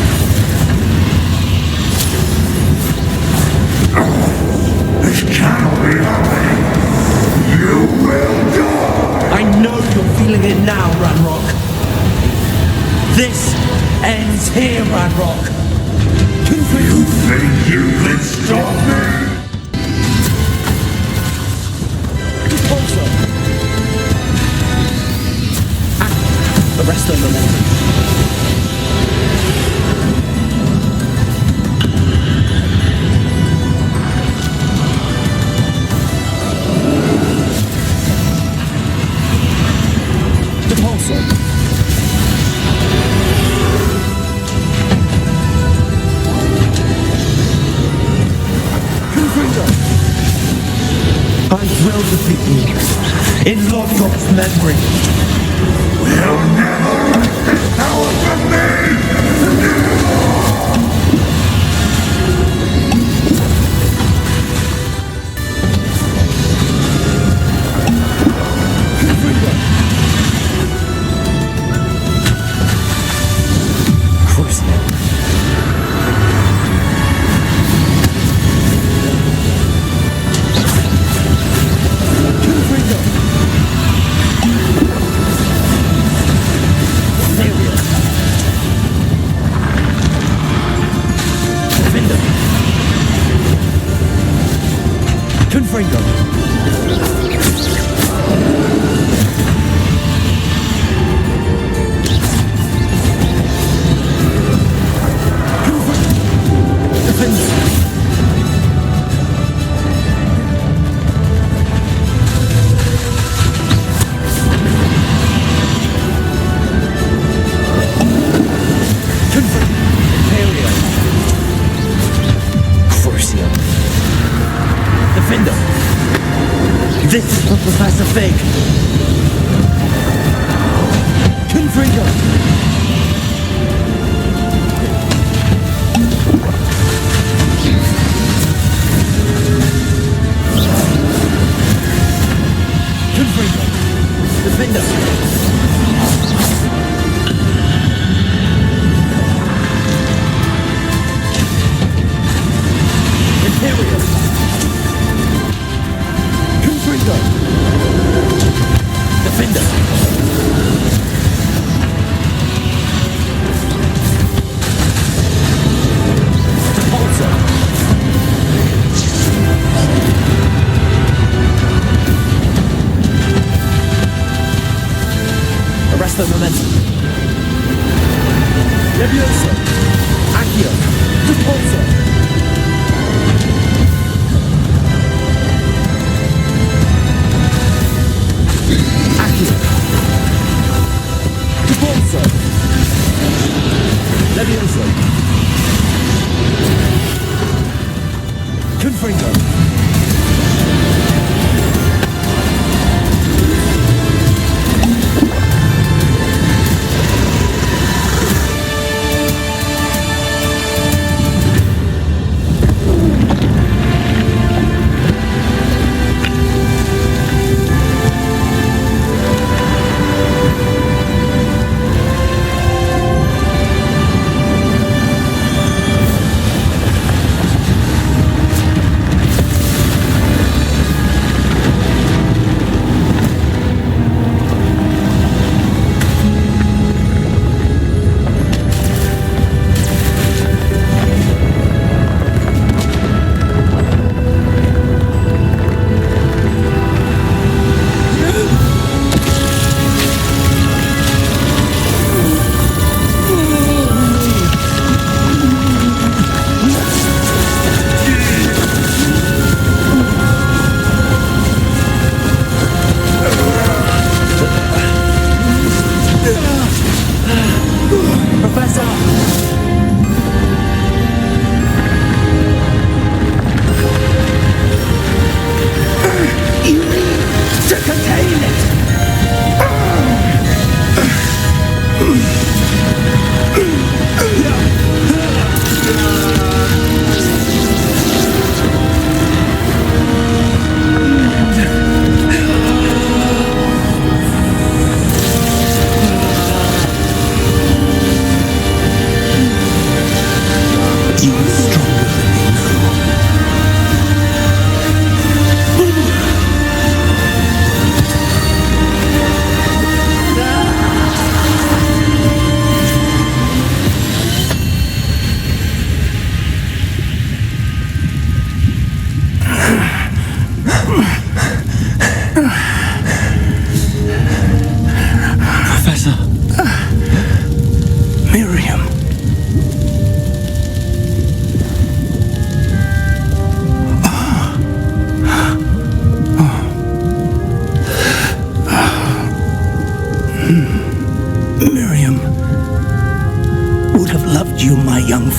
This cannot be happening! You will die! I know you're feeling it now, Ranrock. This ends here, Ranrock. You think you can stop me? The rest of the momentum. Depulso. Confringo. I'm thrilled to beat you. In Lodgok's memory. We'll never let this power from me! Confringo. This is for Professor Fig. Confringo. Confringo. Defender. Imperial. Confringo. Defender. Depulso. Arrest the momentum. Levioso. Accio. Depulso. Depulso. Levioso. Confringo.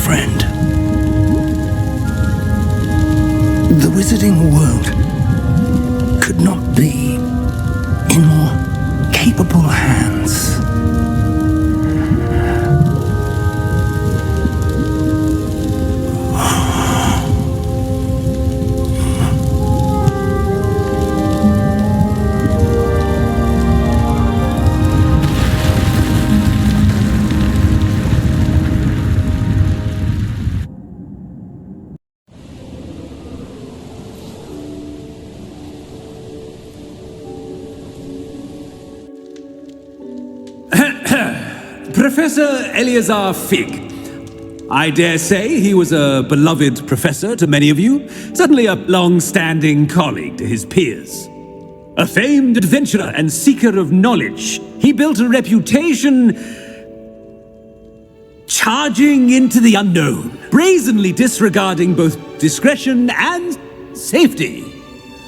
friend. The wizarding world could not be in more capable hands. Professor Eleazar Fig. I dare say he was a beloved professor to many of you, certainly a long-standing colleague to his peers. A famed adventurer and seeker of knowledge, he built a reputation charging into the unknown, brazenly disregarding both discretion and safety,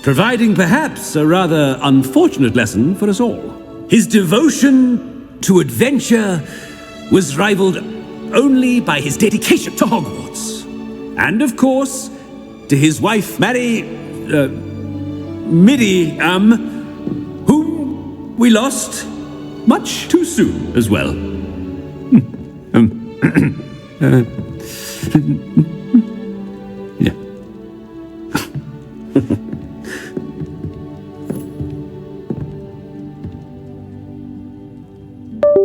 providing perhaps a rather unfortunate lesson for us all. His devotion to adventure was rivaled only by his dedication to Hogwarts. And of course, to his wife, Middy, whom we lost much too soon as well. Yeah.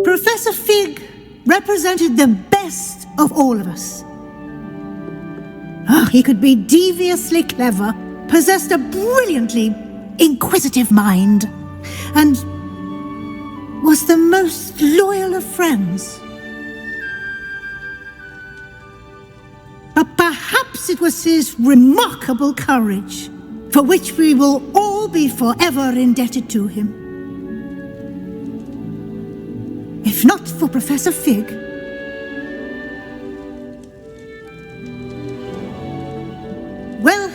Professor Fig represented the best of all of us. He could be deviously clever, possessed a brilliantly inquisitive mind, and was the most loyal of friends. But perhaps it was his remarkable courage, for which we will all be forever indebted to him. If not for Professor Fig, well,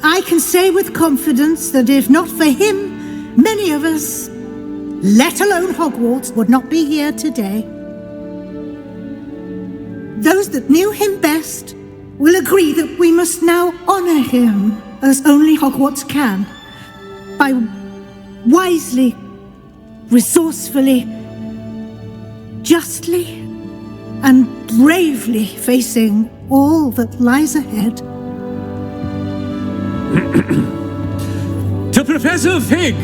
I can say with confidence that if not for him, many of us, let alone Hogwarts, would not be here today. Those that knew him best will agree that we must now honor him as only Hogwarts can, by wisely, resourcefully, justly and bravely facing all that lies ahead. To Professor Fig,